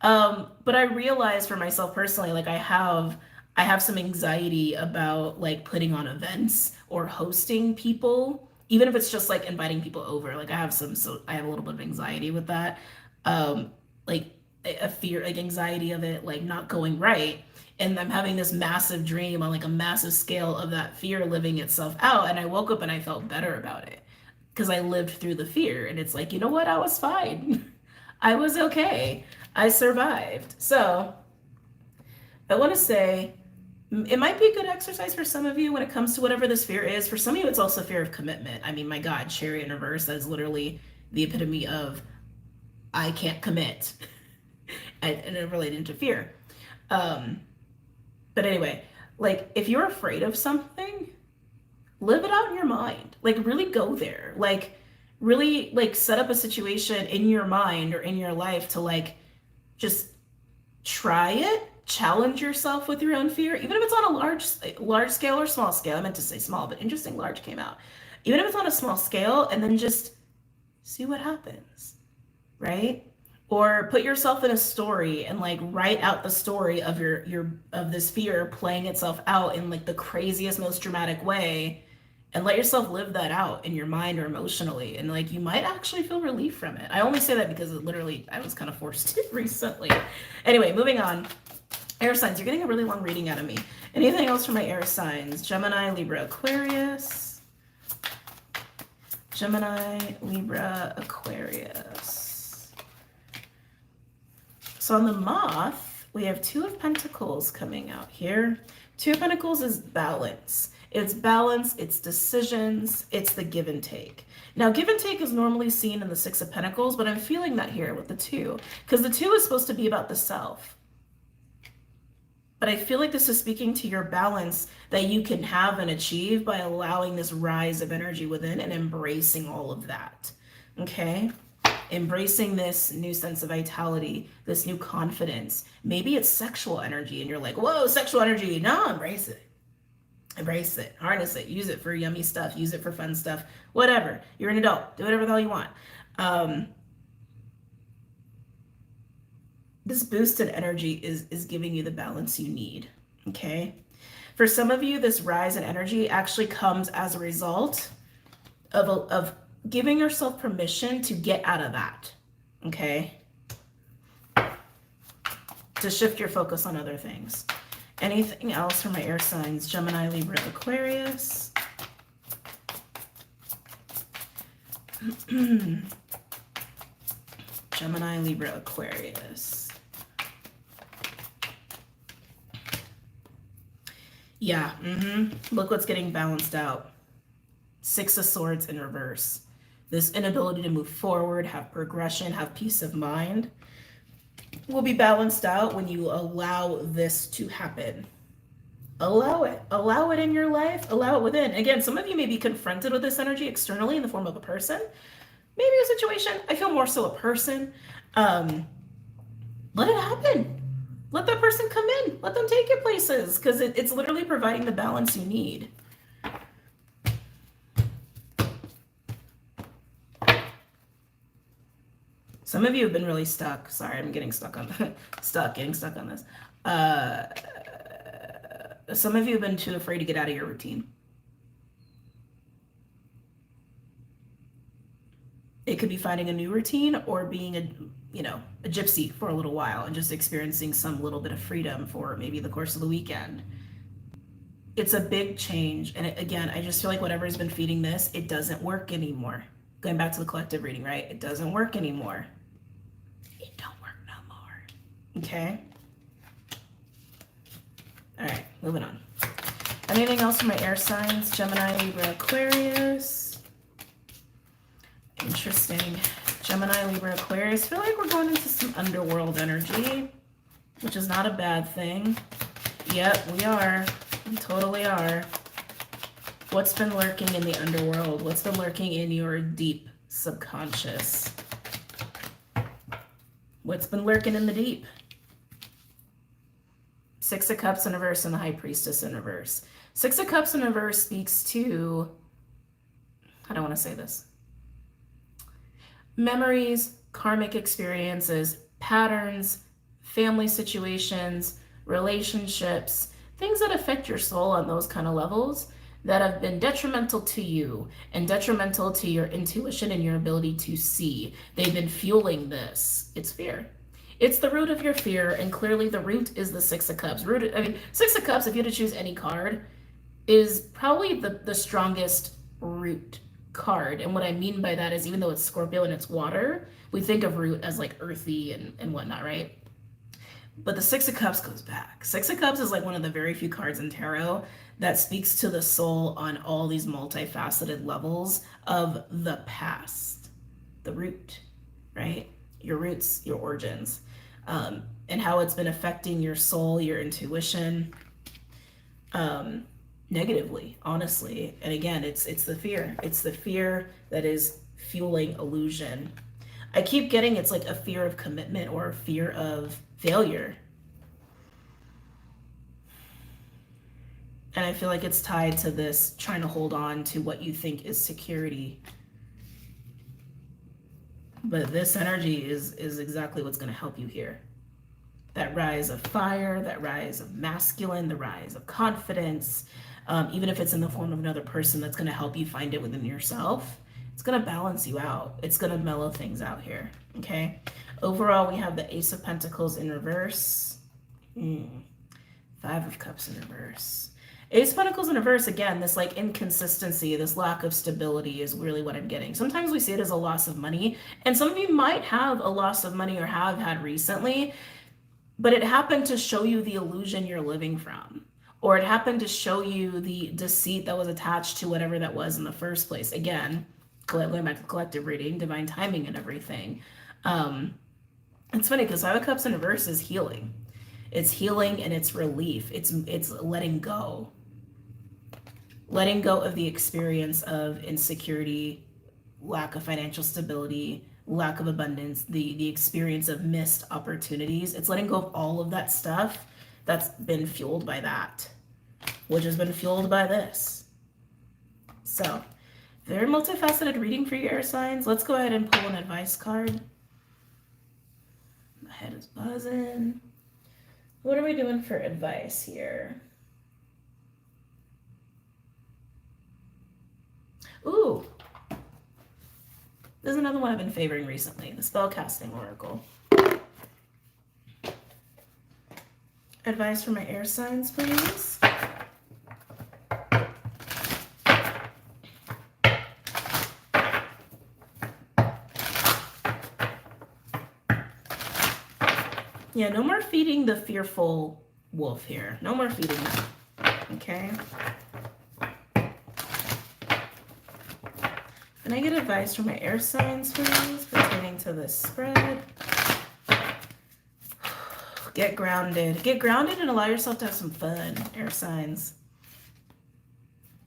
But I realized for myself personally, like I have some anxiety about like putting on events or hosting people, even if it's just like inviting people over. Like I have a little bit of anxiety with that. Like a fear, like anxiety of it, like not going right. And I'm having this massive dream on like a massive scale of that fear living itself out. And I woke up and I felt better about it because I lived through the fear. And it's like, you know what? I was fine. I was okay. I survived. So I want to say it might be a good exercise for some of you when it comes to whatever this fear is. For some of you, it's also fear of commitment. I mean, my God, Chariot in reverse, that is literally the epitome of I can't commit. and it related to fear. But anyway, like if you're afraid of something, live it out in your mind. Like really go there. Like really like set up a situation in your mind or in your life to like just try it, challenge yourself with your own fear, even if it's on a large scale or small scale. I meant to say small, but interesting, large came out. Even if it's on a small scale, and then just see what happens, right? Or put yourself in a story and like write out the story of your of this fear playing itself out in like the craziest, most dramatic way, and let yourself live that out in your mind or emotionally, and like you might actually feel relief from it. I only say that because it literally I was kind of forced to recently. Anyway, moving on. Air signs, you're getting a really long reading out of me. Anything else for my air signs? Gemini, Libra, Aquarius. Gemini, Libra, Aquarius. So on the moth, we have Two of Pentacles coming out here. Two of Pentacles is balance. It's balance, it's decisions, it's the give and take. Now, give and take is normally seen in the Six of Pentacles, but I'm feeling that here with the two, because the two is supposed to be about the self. But I feel like this is speaking to your balance that you can have and achieve by allowing this rise of energy within and embracing all of that, okay? Embracing this new sense of vitality, this new confidence. Maybe it's sexual energy and you're like, whoa, sexual energy. No, embrace it. Embrace it, harness it, use it for yummy stuff, use it for fun stuff, whatever. You're an adult, do whatever the hell you want. This boosted energy is giving you the balance you need, okay? For some of you, this rise in energy actually comes as a result of giving yourself permission to get out of that, okay? To shift your focus on other things. Anything else for my air signs? Gemini, Libra, Aquarius. Gemini, Libra, Aquarius. Yeah, look what's getting balanced out. Six of Swords in reverse. This inability to move forward, have progression, have peace of mind will be balanced out when you allow this to happen. Allow it. Allow it in your life. Allow it within. Again, some of you may be confronted with this energy externally in the form of a person. Maybe a situation. I feel more so a person. Let it happen. Let that person come in. Let them take you places, because it's literally providing the balance you need. Some of you have been really stuck. Sorry, I'm getting stuck on getting stuck on this. Some of you have been too afraid to get out of your routine. It could be finding a new routine or being a gypsy for a little while and just experiencing some little bit of freedom for maybe the course of the weekend. It's a big change. And again, I just feel like whatever has been feeding this, it doesn't work anymore. Going back to the collective reading, right? It doesn't work anymore. It don't work no more. Okay? All right, moving on. Anything else for my air signs? Gemini, Libra, Aquarius. interesting. Gemini, Libra, Aquarius. I feel like we're going into some underworld energy, which is not a bad thing. Yep, we are. We totally are. What's been lurking in the underworld? What's been lurking in your deep subconscious? What's been lurking in the deep? Six of Cups in reverse and the High Priestess in reverse. Six of Cups in reverse speaks to, I don't want to say this, memories, karmic experiences, patterns, family situations, relationships, things that affect your soul on those kind of levels that have been detrimental to you and detrimental to your intuition and your ability to see. They've been fueling this. It's fear. It's the root of your fear, and clearly the root is the Six of Cups. Six of Cups, if you had to choose any card, is probably the strongest root card. And what I mean by that is, even though it's Scorpio and it's water, we think of root as like earthy and whatnot, right? But the Six of Cups goes back. Six of Cups is like one of the very few cards in tarot that speaks to the soul on all these multifaceted levels of the past. The root, right? Your roots, your origins, and how it's been affecting your soul, your intuition, negatively, honestly. And again, it's the fear. It's the fear that is fueling illusion. I keep getting it's like a fear of commitment or a fear of failure. And I feel like it's tied to this trying to hold on to what you think is security. But this energy is exactly what's going to help you here. That rise of fire, that rise of masculine, the rise of confidence, even if it's in the form of another person, that's going to help you find it within yourself. It's going to balance you out. It's going to mellow things out here, okay? Overall, we have the Ace of Pentacles in reverse. Five of Cups in reverse. Ace of Pentacles in reverse, again, this like inconsistency, this lack of stability is really what I'm getting. Sometimes we see it as a loss of money, and some of you might have a loss of money or have had recently, but it happened to show you the illusion you're living from, or it happened to show you the deceit that was attached to whatever that was in the first place. Again, going back to collective reading, divine timing and everything. It's funny because Five of Cups in reverse is healing. It's healing and it's relief. It's letting go. Letting go of the experience of insecurity, lack of financial stability, lack of abundance, the experience of missed opportunities. It's letting go of all of that stuff that's been fueled by that, which has been fueled by this. So, very multifaceted reading for you air signs. Let's go ahead and pull an advice card. My head is buzzing. What are we doing for advice here? Ooh, there's another one I've been favoring recently, the Spellcasting Oracle. Advice for my air signs, please. Yeah, no more feeding the fearful wolf here. No more feeding that, okay? Can I get advice from my air signs, please, pertaining to this spread? Get grounded. Get grounded and allow yourself to have some fun, air signs.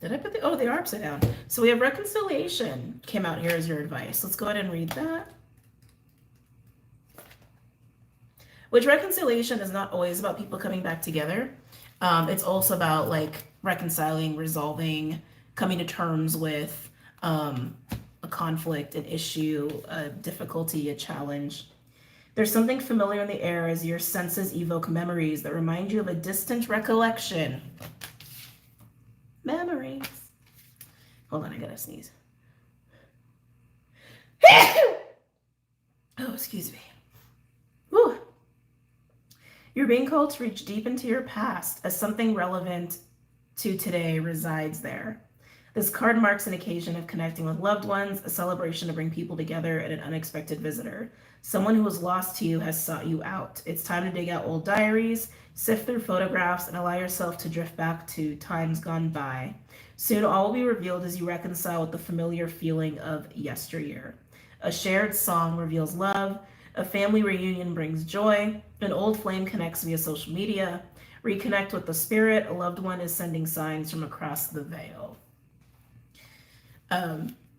Did I put the, oh, they are upside down. So we have reconciliation came out here as your advice. Let's go ahead and read that. Which reconciliation is not always about people coming back together. It's also about like reconciling, resolving, coming to terms with a conflict, an issue, a difficulty, a challenge. There's something familiar in the air as your senses evoke memories that remind you of a distant recollection. Memories. Hold on, I gotta sneeze. Oh, excuse me. Whew. You're being called to reach deep into your past as something relevant to today resides there. This card marks an occasion of connecting with loved ones, a celebration to bring people together, and an unexpected visitor. Someone who was lost to you has sought you out. It's time to dig out old diaries, sift through photographs, and allow yourself to drift back to times gone by. Soon all will be revealed as you reconcile with the familiar feeling of yesteryear. A shared song reveals love. A family reunion brings joy. An old flame connects via social media. Reconnect with the spirit. A loved one is sending signs from across the veil.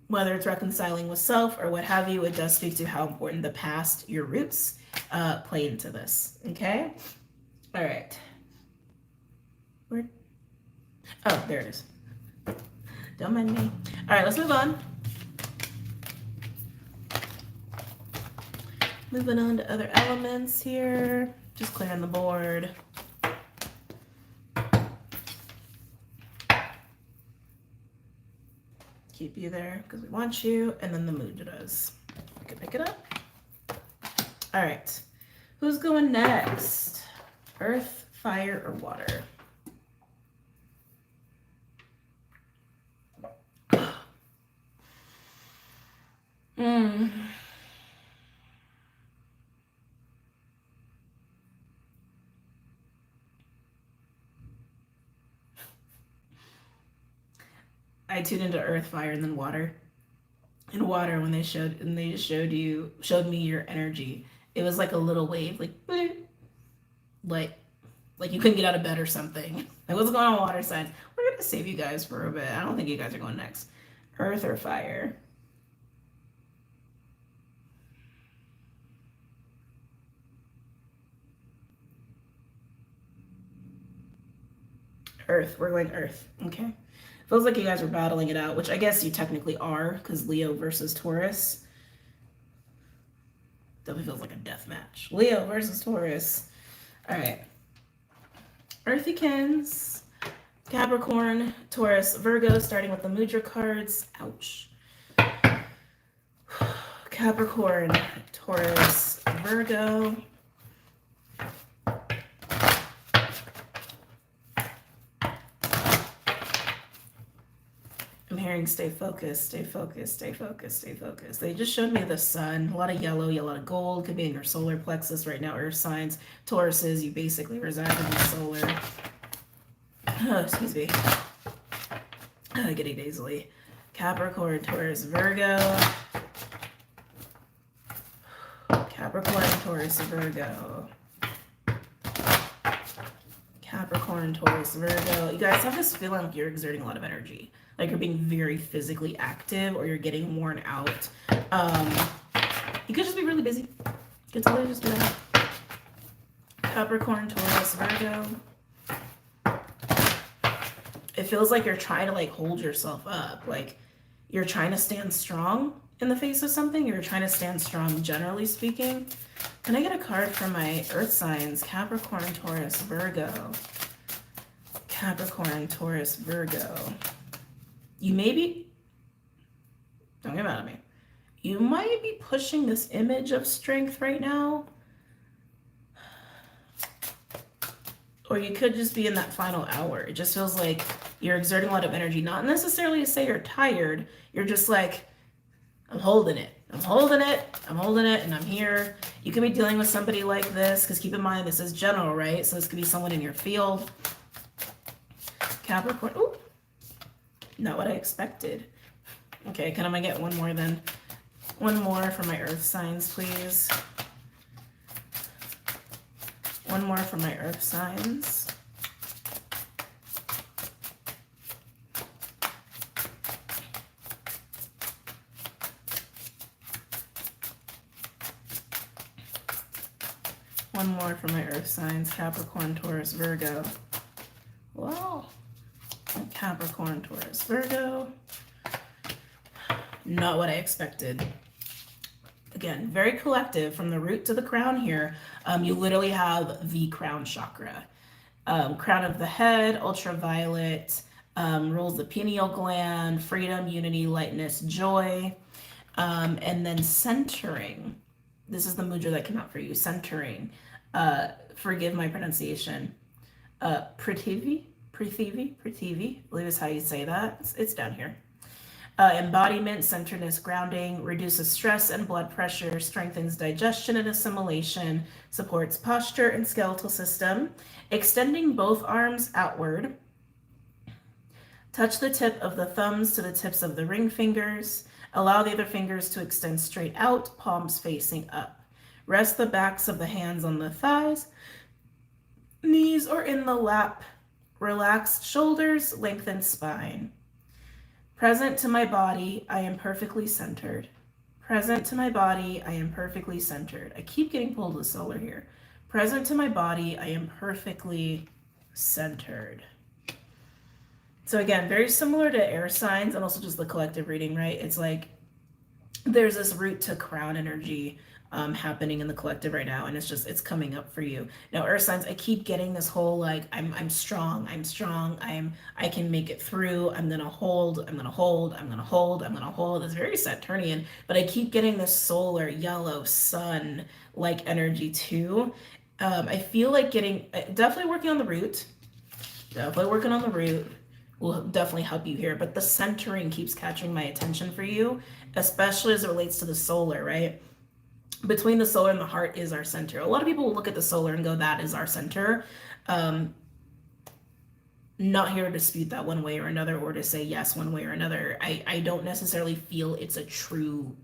Whether it's reconciling with self or what have you, it does speak to how important the past, your roots, play into this. Okay? All right. Where? Oh, there it is. Don't mind me. All right, let's move on. Moving on to other elements here. Just clearing the board. Keep you there because we want you, and then the mood does. We can pick it up. All right. Who's going next? Earth, fire, or water? I tuned into earth, fire, and then water. In water, when they showed me your energy, it was like a little wave, like you couldn't get out of bed or something. Like, what's going on, water signs? We're gonna save you guys for a bit. I don't think you guys are going next. Earth or fire? Earth. We're going earth. Okay. Feels like you guys are battling it out, which I guess you technically are, because Leo versus Taurus. Definitely feels like a death match. Leo versus Taurus. All right. Earthykins, Capricorn, Taurus, Virgo, starting with the Mudra cards. Ouch. Capricorn, Taurus, Virgo. I'm hearing stay focused, stay focused, stay focused, stay focused. They just showed me the sun. A lot of yellow, a lot of gold. Could be in your solar plexus right now. Earth signs. Tauruses, you basically reside in the solar. Excuse me. Getting nasally. Capricorn, Taurus, Virgo. Capricorn, Taurus, Virgo. Capricorn, Taurus, Virgo. You guys have this feeling like you're exerting a lot of energy. Like you're being very physically active or you're getting worn out. You could just be really busy. You could totally just do that. Capricorn, Taurus, Virgo. It feels like you're trying to like hold yourself up. Like you're trying to stand strong in the face of something. You're trying to stand strong, generally speaking. Can I get a card for my earth signs? Capricorn, Taurus, Virgo. Capricorn, Taurus, Virgo. You may be, don't get mad at me, you might be pushing this image of strength right now. Or you could just be in that final hour. It just feels like you're exerting a lot of energy. Not necessarily to say you're tired. You're just like, I'm holding it. I'm holding it. I'm holding it. And I'm here. You could be dealing with somebody like this. Because keep in mind, this is general, right? So this could be someone in your field. Capricorn. Ooh. Not what I expected. Okay, can I get one more then? One more for my earth signs, please. One more for my earth signs. One more for my earth signs. Capricorn, Taurus, Virgo. Wow. Capricorn, Taurus, Virgo. Not what I expected. Again, very collective from the root to the crown here. You literally have the crown chakra. Crown of the head, ultraviolet, rules the pineal gland, freedom, unity, lightness, joy. And then centering. This is the mudra that came out for you. Centering. Forgive my pronunciation. Prithivi, I believe is how you say that. It's down here. Embodiment, centeredness, grounding, reduces stress and blood pressure, strengthens digestion and assimilation, supports posture and skeletal system, extending both arms outward. Touch the tip of the thumbs to the tips of the ring fingers. Allow the other fingers to extend straight out, palms facing up. Rest the backs of the hands on the thighs, knees or in the lap. Relaxed shoulders, lengthened spine. Present to my body, I am perfectly centered. Present to my body, I am perfectly centered. I keep getting pulled with solar here. Present to my body, I am perfectly centered. So again, very similar to air signs and also just the collective reading, right? It's like there's this root to crown energy happening in the collective right now, and it's coming up for you now. Earth signs, I keep getting this whole like I'm strong, I can make it through, I'm gonna hold. It's very Saturnian, but I keep getting this solar yellow sun like energy too. I feel like definitely working on the root, will definitely help you here, but the centering keeps catching my attention for you, especially as it relates to the solar, right? Between the solar and the heart is our center. A lot of people will look at the solar and go, that is our center. Not here to dispute that one way or another, or to say yes one way or another. I don't necessarily feel it's a true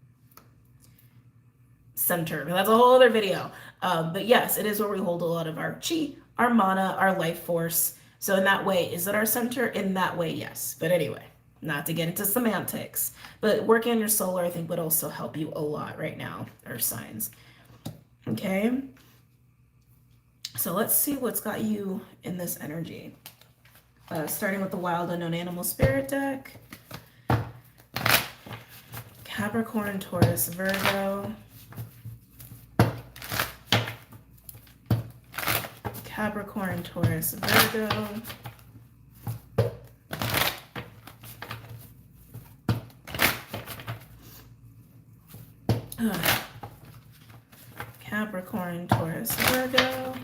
center. That's a whole other video. But yes, it is where we hold a lot of our chi, our mana, our life force. So in that way, is it our center? In that way, yes. But anyway, not to get into semantics, but working on your solar, I think, would also help you a lot right now, Earth signs. Okay. So let's see what's got you in this energy. Starting with the Wild Unknown Animal Spirit deck. Capricorn, Taurus, Virgo. Capricorn, Taurus, Virgo. Capricorn, Taurus, Virgo.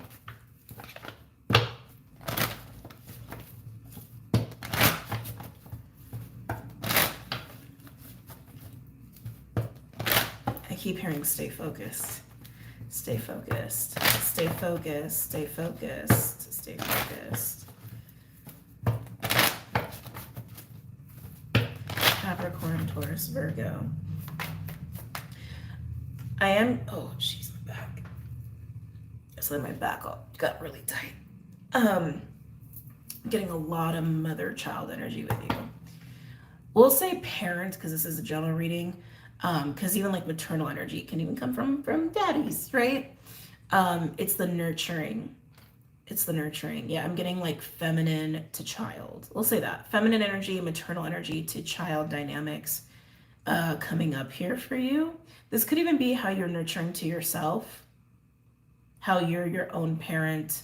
I keep hearing stay focused. Stay focused. Stay focused. Stay focused. Stay focused. Capricorn, Taurus, Virgo. I am, oh, jeez, my back. So my back got really tight. Getting a lot of mother-child energy with you. We'll say parent, because this is a general reading, because even like maternal energy can even come from daddies, right? It's the nurturing. It's the nurturing. Yeah, I'm getting like feminine to child. We'll say that. Feminine energy, maternal energy to child dynamics coming up here for you. This could even be how you're nurturing to yourself, how you're your own parent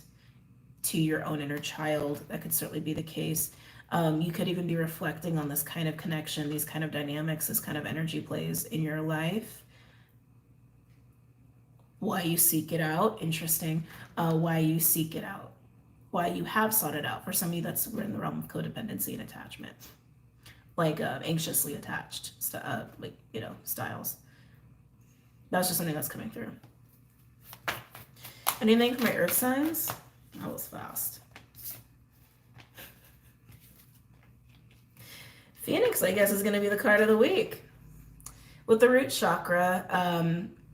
to your own inner child. That could certainly be the case. You could even be reflecting on this kind of connection, these kind of dynamics, this kind of energy plays in your life. Why you seek it out, interesting. Why you seek it out, why you have sought it out. For some of you, we're in the realm of codependency and attachment, like anxiously attached, styles. That's just something that's coming through. Anything for my earth signs? That was fast. Phoenix, I guess, is going to be the card of the week. With the root chakra,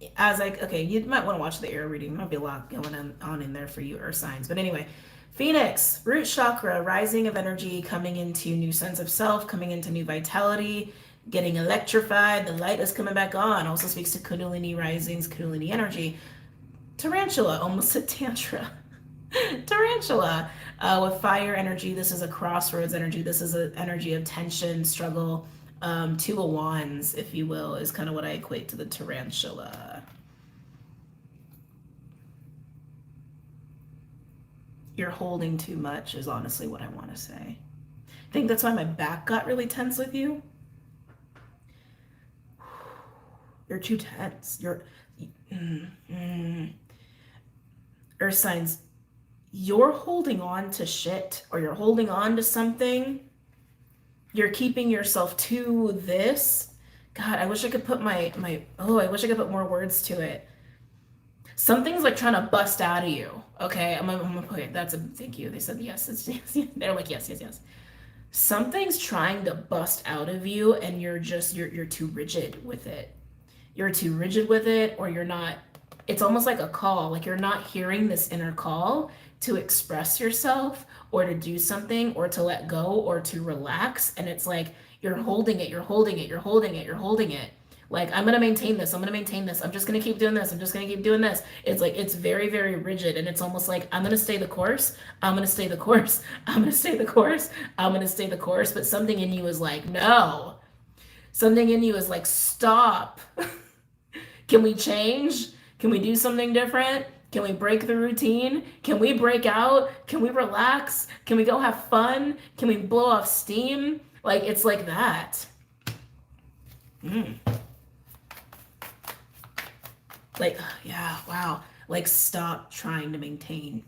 you might want to watch the air reading. There might be a lot going on in there for you, earth signs. But anyway, Phoenix, root chakra, rising of energy, coming into new sense of self, coming into new vitality, getting electrified. The light is coming back on. Also speaks to Kundalini risings, Kundalini energy. Tarantula, almost a tantra. Tarantula, with fire energy. This is a crossroads energy. This is an energy of tension, struggle. Two of Wands, if you will, is kind of what I equate to the tarantula. You're holding too much is honestly what I want to say. I think that's why my back got really tense with you. You're too tense. Earth signs, you're holding on to shit, or you're holding on to something. You're keeping yourself to this. God, I wish I could put I wish I could put more words to it. Something's like trying to bust out of you. Okay, I'm gonna put it. Thank you. They said yes. They're like yes. something's trying to bust out of you and you're too rigid with it. You're too rigid with it, or you're not, it's almost like a call, like you're not hearing this inner call to express yourself or to do something or to let go or to relax. And it's like you're holding it, you're holding it, you're holding it, you're holding it. Like, I'm going to maintain this. I'm going to maintain this. I'm just going to keep doing this. I'm just going to keep doing this. It's like, it's very, very rigid. And it's almost like, I'm going to stay the course. I'm going to stay the course. I'm going to stay the course. I'm going to stay the course. But something in you is like, no. Something in you is like, stop. Can we change? Can we do something different? Can we break the routine? Can we break out? Can we relax? Can we go have fun? Can we blow off steam? Like, it's like that. Like, yeah, wow. Like, stop trying to maintain.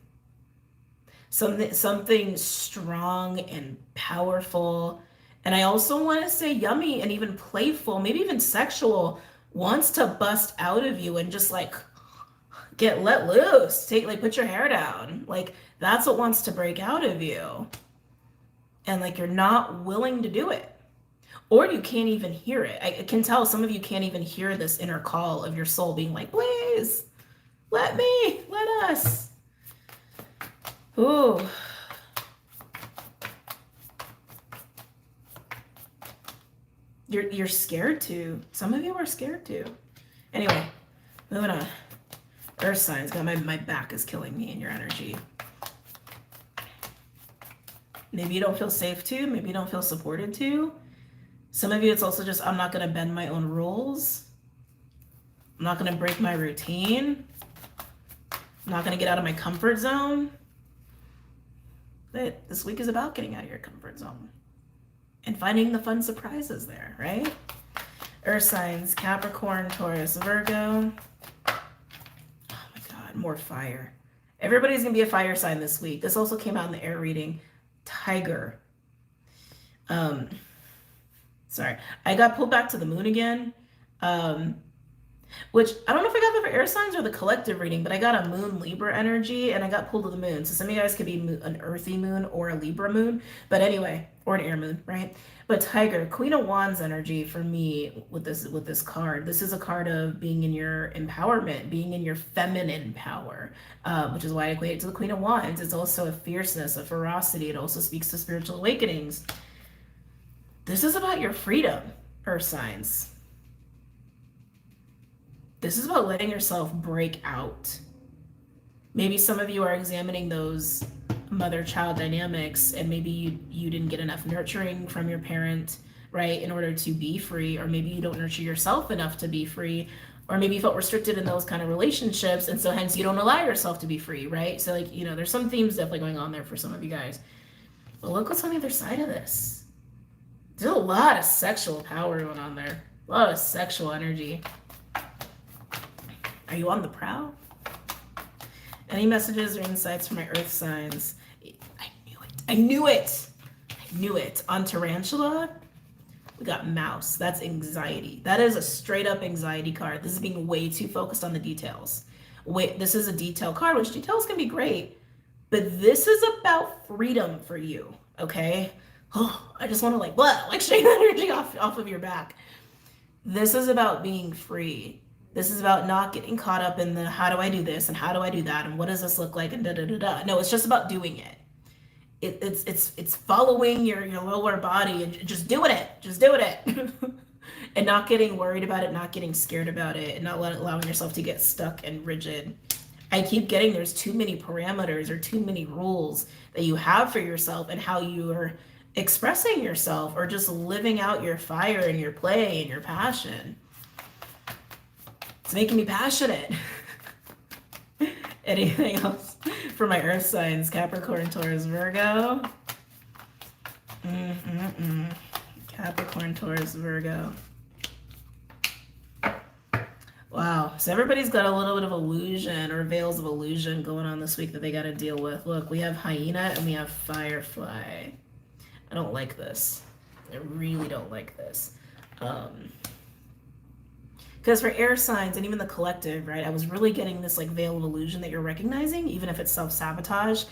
Something strong and powerful. And I also want to say yummy and even playful, maybe even sexual, wants to bust out of you and just like get let loose. Put your hair down. Like, that's what wants to break out of you. And like, you're not willing to do it. Or you can't even hear it. I can tell some of you can't even hear this inner call of your soul being like, please, let us. Ooh. You're scared to. Some of you are scared to. Anyway, moving on. Earth signs. God, my back is killing me in your energy. Maybe you don't feel safe to. Maybe you don't feel supported to. Some of you, it's also just, I'm not going to bend my own rules. I'm not going to break my routine. I'm not going to get out of my comfort zone. But this week is about getting out of your comfort zone and finding the fun surprises there, right? Earth signs, Capricorn, Taurus, Virgo. Oh my God, more fire. Everybody's going to be a fire sign this week. This also came out in the air reading. Tiger. Sorry, I got pulled back to the moon again, which I don't know if I got that for air signs or the collective reading, but I got a moon Libra energy and I got pulled to the moon. So some of you guys could be an earthy moon or a Libra moon, but anyway, or an air moon, right? But Tiger, Queen of Wands energy for me with this card. This is a card of being in your empowerment, being in your feminine power, which is why I equate it to the Queen of Wands. It's also a fierceness, a ferocity. It also speaks to spiritual awakenings. This is about your freedom, Earth signs. This is about letting yourself break out. Maybe some of you are examining those mother-child dynamics, and maybe you didn't get enough nurturing from your parent, right, in order to be free, or maybe you don't nurture yourself enough to be free, or maybe you felt restricted in those kind of relationships, and so hence you don't allow yourself to be free, right? So like, there's some themes definitely going on there for some of you guys. But look what's on the other side of this. There's a lot of sexual power going on there. A lot of sexual energy. Are you on the prowl? Any messages or insights from my earth signs? I knew it. I knew it. I knew it. On Tarantula, we got mouse. That's anxiety. That is a straight up anxiety card. This is being way too focused on the details. Wait, this is a detail card, which details can be great, but this is about freedom for you, okay? Oh, I just want to shake that energy off of your back. This is about being free. This is about not getting caught up in the how do I do this and how do I do that and what does this look like and da da da da. No, it's just about doing it. It's following your lower body and just doing it. Just doing it. And not getting worried about it, not getting scared about it, and not allowing yourself to get stuck and rigid. I keep getting there's too many parameters or too many rules that you have for yourself and how you are expressing yourself or just living out your fire and your play and your passion. It's making me passionate. Anything else for my earth signs? Capricorn, Taurus, Virgo. Capricorn, Taurus, Virgo. Wow. So everybody's got a little bit of illusion or veils of illusion going on this week that they got to deal with. Look, we have hyena and we have firefly. I don't like this. I really don't like this. Because for air signs and even the collective, right, I was really getting this like veil of illusion that you're recognizing, even if it's self-sabotage.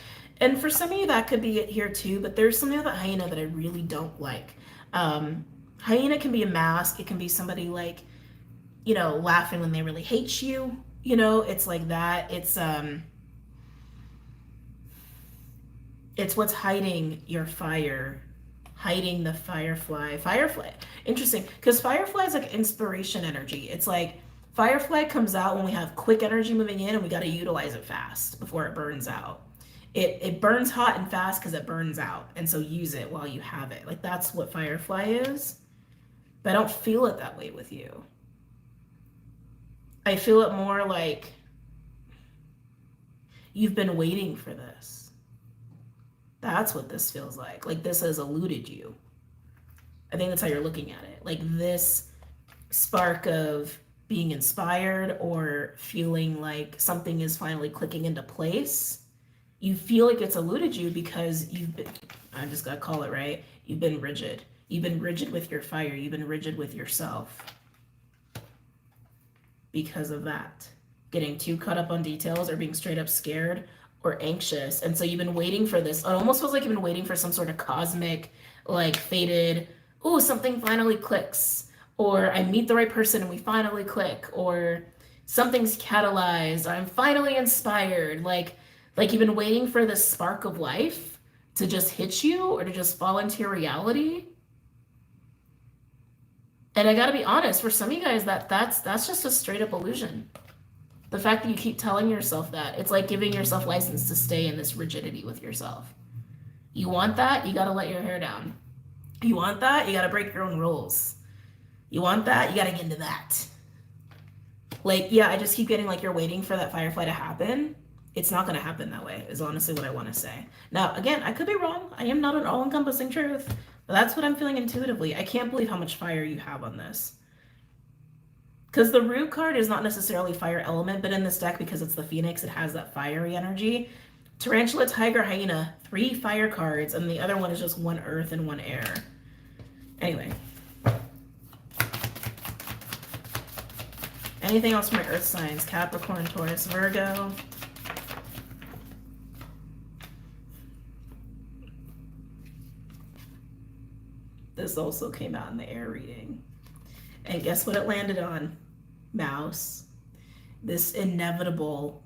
And for some of you, that could be it here too, but there's something about hyena that I really don't like. Hyena can be a mask. It can be somebody like, you know, laughing when they really hate you. You know, it's like that. It's what's hiding your fire, hiding the firefly. Firefly, interesting, because firefly is like inspiration energy. It's like firefly comes out when we have quick energy moving in and we got to utilize it fast before it burns out. It burns hot and fast because it burns out, and so use it while you have it. Like that's what firefly is, but I don't feel it that way with you. I feel it more like you've been waiting for this. That's what this feels like. Like this has eluded you. I think that's how you're looking at it. Like this spark of being inspired or feeling like something is finally clicking into place. You feel like it's eluded you because you've been, I just gotta call it right, you've been rigid. You've been rigid with your fire. You've been rigid with yourself because of that. Getting too caught up on details or being straight up scared or anxious. And so you've been waiting for this. It almost feels like you've been waiting for some sort of cosmic, like fated, oh, something finally clicks. Or I meet the right person and we finally click. Or something's catalyzed. Or I'm finally inspired. Like you've been waiting for this spark of life to just hit you or to just fall into your reality. And I gotta be honest, for some of you guys, that's just a straight up illusion. The fact that you keep telling yourself that, it's like giving yourself license to stay in this rigidity with yourself. You want that, you gotta let your hair down. You want that, you gotta break your own rules. You want that, you gotta get into that. Like, yeah, I just keep getting like you're waiting for that firefly to happen. It's not gonna happen that way, is honestly what I wanna say. Now, again, I could be wrong. I am not an all-encompassing truth, but that's what I'm feeling intuitively. I can't believe how much fire you have on this. Because the root card is not necessarily fire element, but in this deck, because it's the Phoenix, it has that fiery energy. Tarantula, Tiger, Hyena, 3 fire cards, and the other one is just 1 earth and 1 air. Anyway. Anything else from my earth signs? Capricorn, Taurus, Virgo. This also came out in the air reading. And guess what it landed on? Mouse. This inevitable.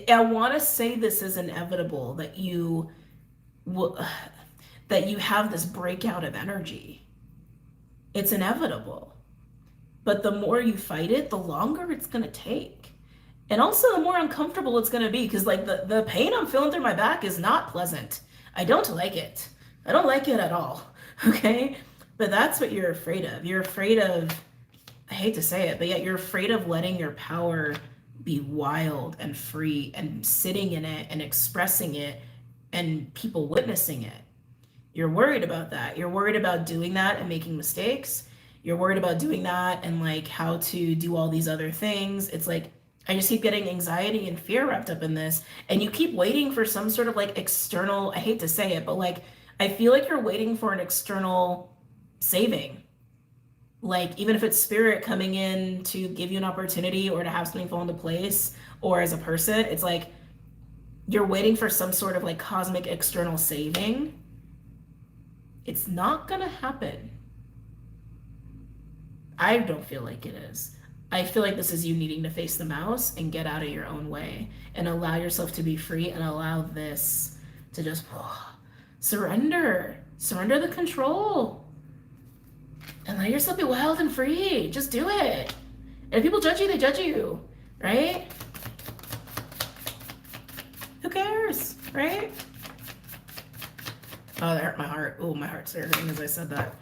I want to say this is inevitable that you have this breakout of energy. It's inevitable. But the more you fight it, the longer it's going to take. And also the more uncomfortable it's going to be, because like the pain I'm feeling through my back is not pleasant. I don't like it. I don't like it at all. Okay? But that's what you're afraid of. You're afraid of, I hate to say it, but yet you're afraid of letting your power be wild and free and sitting in it and expressing it and people witnessing it. You're worried about that. You're worried about doing that and making mistakes. You're worried about doing that and like how to do all these other things. It's like, I just keep getting anxiety and fear wrapped up in this. And you keep waiting for some sort of like external, I hate to say it, but like, I feel like you're waiting for an external saving. Like even if it's spirit coming in to give you an opportunity or to have something fall into place, or as a person, it's like you're waiting for some sort of like cosmic external saving. It's not gonna happen. I don't feel like it is. I feel like this is you needing to face the mouse and get out of your own way and allow yourself to be free and allow this to just surrender the control. And let yourself be wild and free. Just do it. And if people judge you, they judge you, right? Who cares, right? Oh, that hurt my heart. Oh, my heart's hurting as I said that.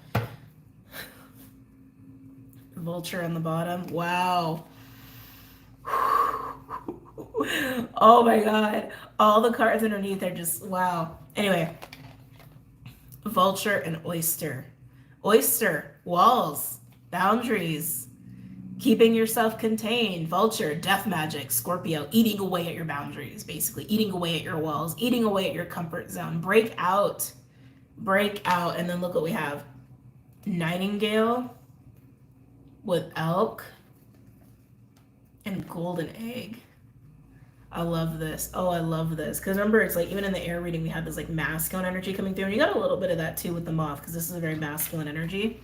Vulture on the bottom. Wow. Oh my God. All the cards underneath are just, wow. Anyway, vulture and oyster. Oyster, walls, boundaries, keeping yourself contained. Vulture, death magic, Scorpio, eating away at your boundaries, basically, eating away at your walls, eating away at your comfort zone. Break out. And then look what we have. Nightingale with elk and golden egg. I love this. Oh, I love this. Because remember, it's like even in the air reading, we had this like masculine energy coming through. And you got a little bit of that too with the moth, because this is a very masculine energy.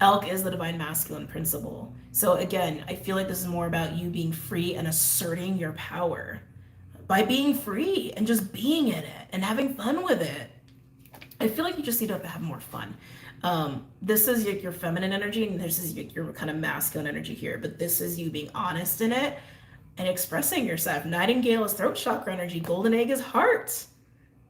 Elk is the divine masculine principle. So again, I feel like this is more about you being free and asserting your power by being free and just being in it and having fun with it. I feel like you just need to have more fun. This is your feminine energy, and this is your kind of masculine energy here. But this is you being honest in it and expressing yourself. Nightingale is throat chakra energy. Golden egg is heart.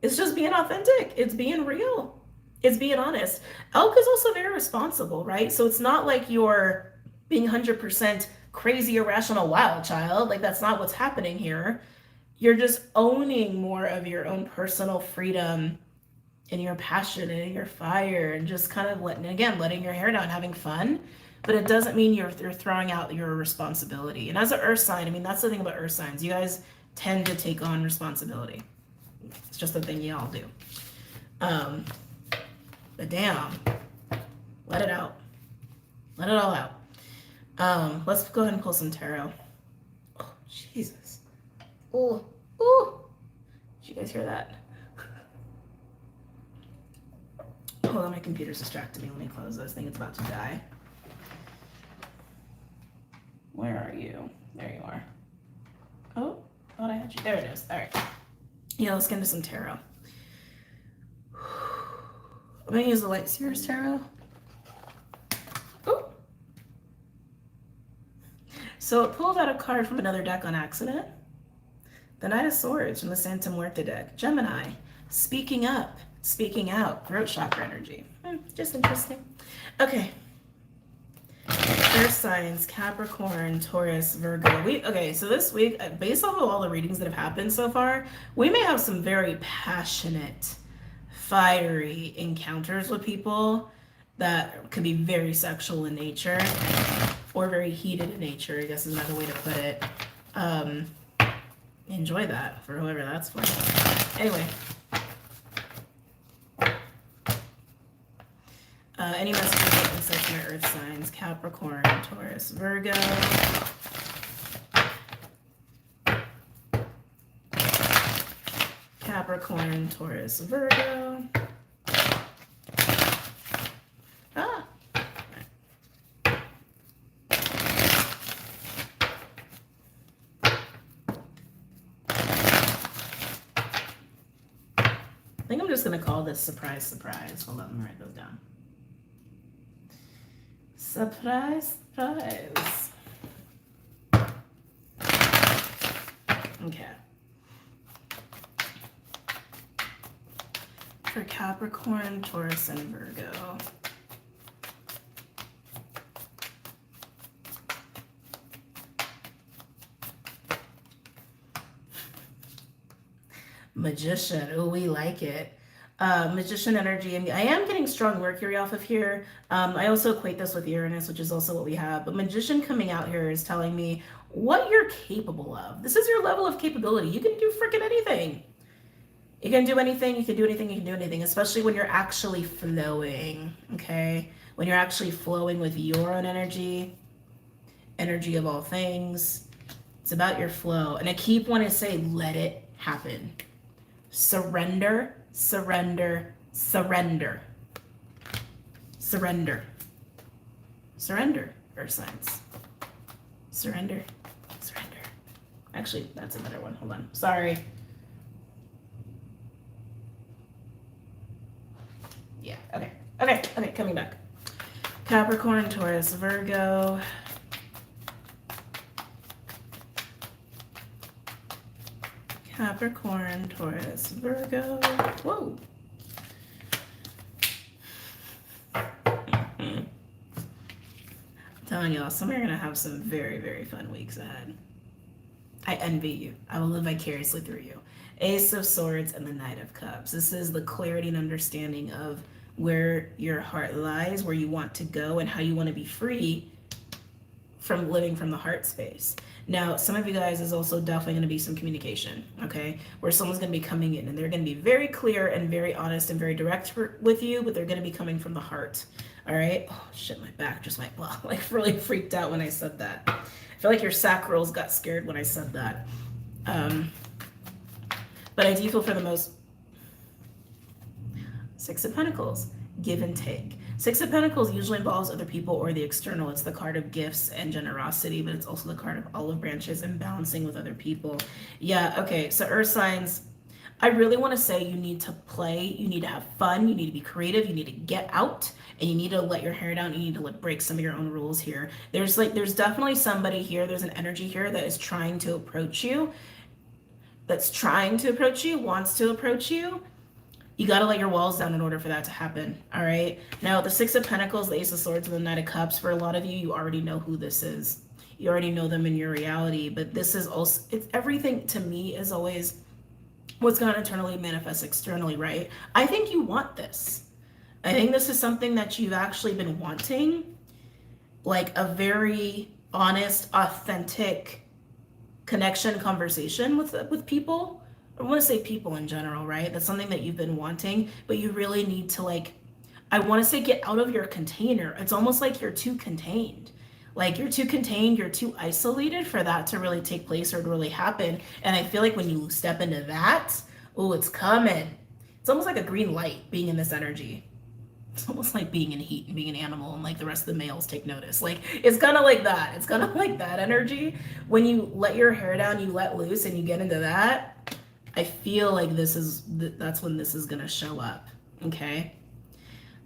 It's just being authentic. It's being real. It's being honest. Elk is also very responsible, right? So it's not like you're being 100% crazy, irrational, wild child. Like that's not what's happening here. You're just owning more of your own personal freedom and your passion and your fire, and just kind of letting your hair down, having fun. But it doesn't mean you're throwing out your responsibility. And as an earth sign, I mean, that's the thing about earth signs. You guys tend to take on responsibility. It's just a thing y'all do. But damn, let it out. Let it all out. Let's go ahead and pull some tarot. Oh, Jesus. Oh, oh. Did you guys hear that? Hold on, my computer's distracted me. Let me close this. I think it's about to die. Where are you? There you are. Oh, thought I had you. There it is. All right. Yeah, let's get into some tarot. I'm going to use the Light Seers Tarot. Oh. So it pulled out a card from another deck on accident. The Knight of Swords from the Santa Muerte deck. Gemini, speaking up, speaking out, throat chakra energy. Just interesting. Okay. Earth signs, Capricorn, Taurus, Virgo. Okay, so this week, based off of all the readings that have happened so far, we may have some very passionate, fiery encounters with people that could be very sexual in nature, or very heated in nature, I guess is another way to put it. Enjoy that for whoever that's for. Anyway. Any messages or insights from my earth signs? Capricorn, Taurus, Virgo. Capricorn, Taurus, Virgo. Ah. I think I'm just going to call this surprise, surprise. Hold on, let me write those down. Surprise, surprise. Okay. For Capricorn, Taurus, and Virgo. Magician. Oh, we like it. Magician energy. I am getting strong Mercury off of here. I also equate this with Uranus, which is also what we have. But Magician coming out here is telling me what you're capable of. This is your level of capability. You can do freaking anything. You can do anything. You can do anything. You can do anything, especially when you're actually flowing. Okay? When you're actually flowing with your own energy of all things. It's about your flow. And I keep wanting to say, let it happen. Surrender. Surrender, surrender, surrender, surrender, earth signs. Surrender, surrender. Actually, that's a better one. Hold on. Sorry. Yeah, okay. Okay, coming back. Capricorn, Taurus, Virgo. Capricorn, Taurus, Virgo. Whoa. I'm telling y'all, some are going to have some very, very fun weeks ahead. I envy you. I will live vicariously through you. Ace of Swords and the Knight of Cups. This is the clarity and understanding of where your heart lies, where you want to go, and how you want to be free from living from the heart space. Now, some of you guys is also definitely going to be some communication, okay? Where someone's going to be coming in and they're going to be very clear and very honest and very direct with you, but they're going to be coming from the heart, all right? Oh, shit, my back just went, like really freaked out when I said that. I feel like your sacrals got scared when I said that. But I do feel for the most, Six of Pentacles, give and take. Six of Pentacles usually involves other people or the external. It's the card of gifts and generosity, but it's also the card of olive branches and balancing with other people. Yeah, okay, so earth signs, I really want to say you need to play, you need to have fun, you need to be creative, you need to get out, and you need to let your hair down, you need to break some of your own rules here. There's definitely somebody here, there's an energy here that is trying to approach you, wants to approach you. You got to let your walls down in order for that to happen, all right? Now, the Six of Pentacles, the Ace of Swords, and the Knight of Cups, for a lot of you, you already know who this is. You already know them in your reality, but this is also, it's everything to me is always what's going to internally manifest externally, right? I think you want this. I think this is something that you've actually been wanting, like a very honest, authentic connection, conversation with people. I want to say people in general, right? That's something that you've been wanting, but you really need to I want to say get out of your container. It's almost like you're too contained. Like you're too contained, you're too isolated for that to really take place or to really happen. And I feel like when you step into that, oh, it's coming. It's almost like a green light being in this energy. It's almost like being in heat and being an animal and the rest of the males take notice. It's kind of like that. It's kind of like that energy. When you let your hair down, you let loose and you get into that, I feel like that's when this is going to show up, okay?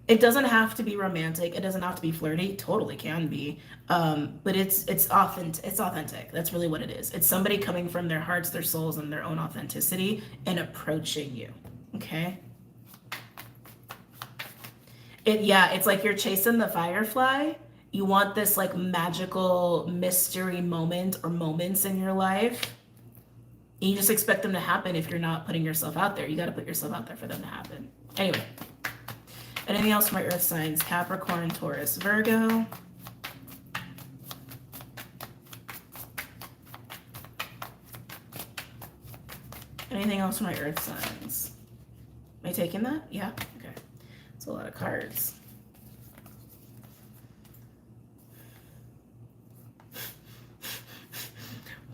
It doesn't have to be romantic. It doesn't have to be flirty. Totally can be. But it's authentic. That's really what it is. It's somebody coming from their hearts, their souls, and their own authenticity and approaching you, okay? It's like you're chasing the firefly. You want this magical mystery moment or moments in your life. And you just expect them to happen if you're not putting yourself out there. You got to put yourself out there for them to happen. Anyway, anything else for my earth signs? Capricorn, Taurus, Virgo. Anything else for my earth signs? Am I taking that? Yeah? Okay. It's a lot of cards.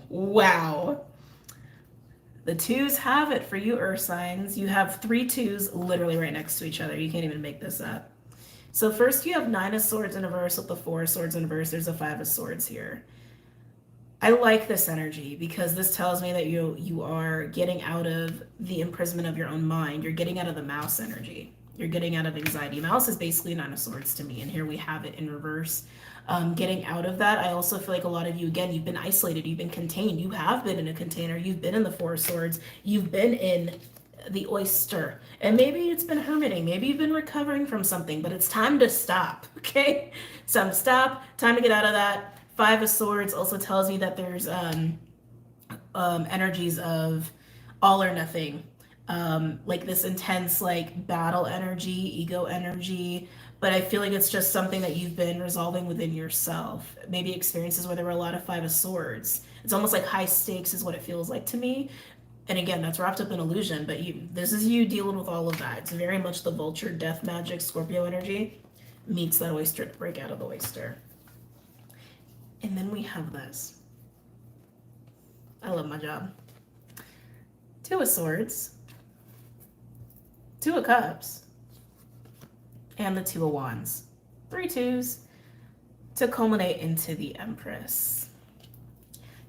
Wow. The twos have it for you, earth signs. You have 3 twos literally right next to each other. You can't even make this up. So first you have 9 of Swords in reverse with the 4 of Swords in reverse. There's a 5 of Swords here. I like this energy because this tells me that you are getting out of the imprisonment of your own mind. You're getting out of the mouse energy. You're getting out of anxiety. Mouse is basically 9 of Swords to me, and here we have it in reverse. Getting out of that, I also feel like a lot of you, again, you've been isolated, you've been contained, you have been in a container, you've been in the 4 of Swords, you've been in the oyster, and maybe it's been hermiting, maybe you've been recovering from something, but it's time to stop, okay? It's time to stop, time to get out of that. 5 of Swords also tells me that there's energies of all or nothing, like this intense battle energy, ego energy, but I feel like it's just something that you've been resolving within yourself. Maybe experiences where there were a lot of 5 of Swords. It's almost like high stakes is what it feels like to me. And again, that's wrapped up in illusion, but this is you dealing with all of that. It's very much the vulture, death magic, Scorpio energy meets that oyster to break out of the oyster. And then we have this. I love my job. 2 of Swords, 2 of Cups, and the 2 of Wands. 3 twos to culminate into the Empress.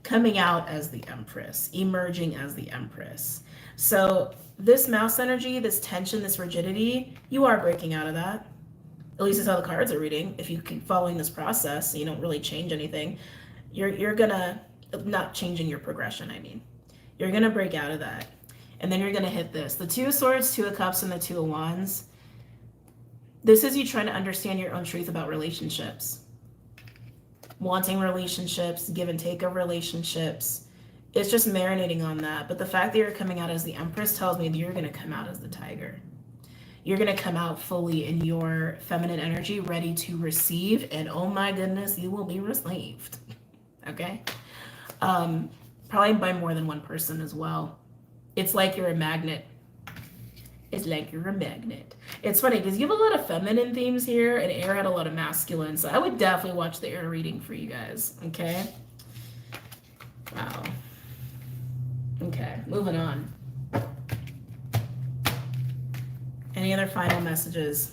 Coming out as the Empress, emerging as the Empress. So this mouse energy, this tension, this rigidity, you are breaking out of that. At least it's how the cards are reading. If you keep following this process, you don't really change anything. You're gonna, not changing your progression, I mean. You're gonna break out of that. And then you're gonna hit this. The 2 of Swords, 2 of Cups, and the 2 of Wands. This is you trying to understand your own truth about relationships. Wanting relationships, give and take of relationships. It's just marinating on that. But the fact that you're coming out as the Empress tells me that you're going to come out as the Tiger. You're going to come out fully in your feminine energy, ready to receive. And oh my goodness, you will be received. Okay? Probably by more than one person as well. It's like you're a magnet. It's like you're a magnet. It's funny because you have a lot of feminine themes here and air had a lot of masculine. So I would definitely watch the air reading for you guys. Okay. Wow. Okay, moving on. Any other final messages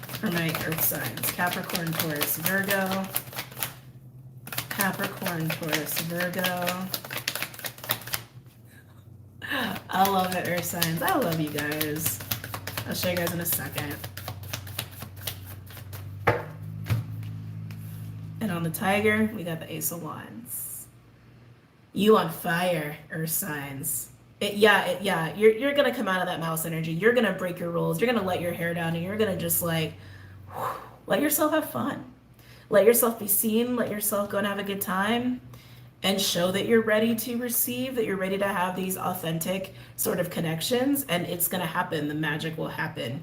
for my earth signs? Capricorn, Taurus, Virgo. Capricorn, Taurus, Virgo. I love it, earth signs. I love you guys. I'll show you guys in a second. And on the tiger, we got the Ace of Wands. You on fire, earth signs. You're gonna come out of that mouse energy. You're gonna break your rules. You're gonna let your hair down, and you're gonna just like let yourself have fun. Let yourself be seen. Let yourself go and have a good time, and show that you're ready to receive. That you're ready to have these authentic sort of connections, and it's gonna happen. The magic will happen.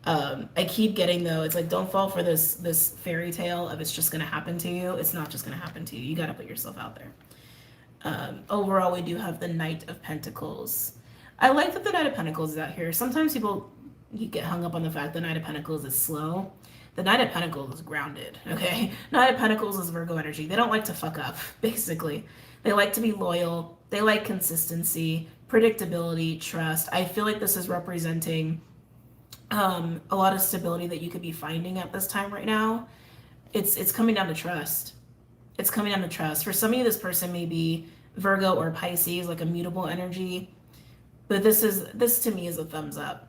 I keep getting though. It's like don't fall for this fairy tale of it's just gonna happen to you. It's not just gonna happen to you. You gotta put yourself out there. Overall, we do have the Knight of Pentacles. I like that the Knight of Pentacles is out here. Sometimes you get hung up on the fact the Knight of Pentacles is slow. The Knight of Pentacles is grounded, okay? Knight of Pentacles is Virgo energy. They don't like to fuck up, basically. They like to be loyal. They like consistency, predictability, trust. I feel like this is representing a lot of stability that you could be finding at this time right now. It's coming down to trust. It's coming down to trust. For some of you, this person may be Virgo or Pisces, like a mutable energy. But this to me is a thumbs up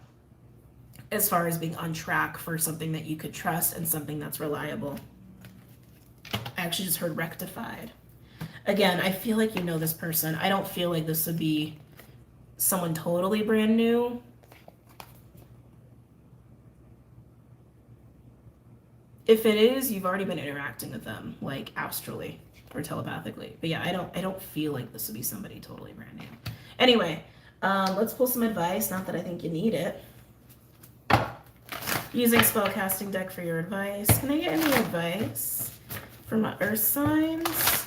as far as being on track for something that you could trust and something that's reliable. I actually just heard rectified. Again, I feel like you know this person. I don't feel like this would be someone totally brand new. If it is, you've already been interacting with them, like astrally or telepathically. But yeah, I don't feel like this would be somebody totally brand new. Anyway, let's pull some advice. Not that I think you need it. Using spellcasting deck for your advice. Can I get any advice for my earth signs?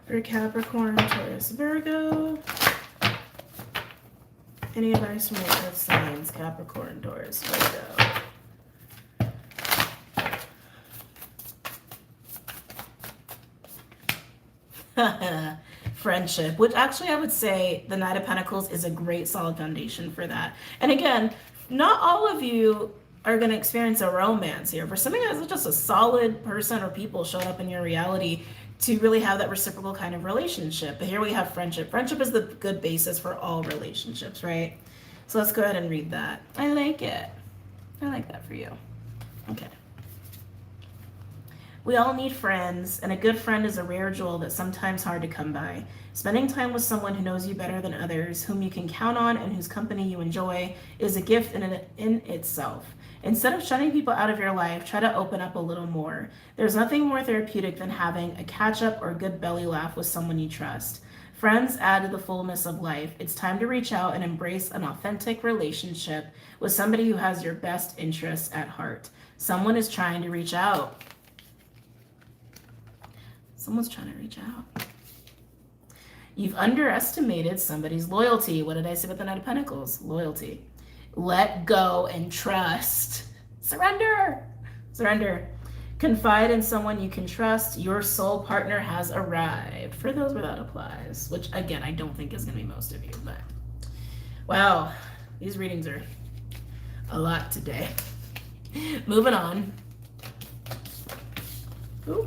For Capricorn, Taurus, Virgo. Any advice from your earth signs? Capricorn, Taurus, Virgo. Friendship, which actually I would say the Knight of Pentacles is a great solid foundation for that. And again, not all of you are going to experience a romance here. For some of you guys, it's just a solid person or people showing up in your reality to really have that reciprocal kind of relationship. But here we have friendship. Friendship is the good basis for all relationships, right? So let's go ahead and read that. I like it. I like that for you. Okay. We all need friends, and a good friend is a rare jewel that's sometimes hard to come by. Spending time with someone who knows you better than others, whom you can count on and whose company you enjoy, is a gift in itself. Instead of shutting people out of your life, try to open up a little more. There's nothing more therapeutic than having a catch-up or good belly laugh with someone you trust. Friends add to the fullness of life. It's time to reach out and embrace an authentic relationship with somebody who has your best interests at heart. Someone is trying to reach out. Someone's trying to reach out. You've underestimated somebody's loyalty. What did I say about the Knight of Pentacles? Loyalty. Let go and trust. Surrender. Surrender. Confide in someone you can trust. Your soul partner has arrived. For those where that applies, which again, I don't think is going to be most of you, but wow, these readings are a lot today. Moving on. Ooh.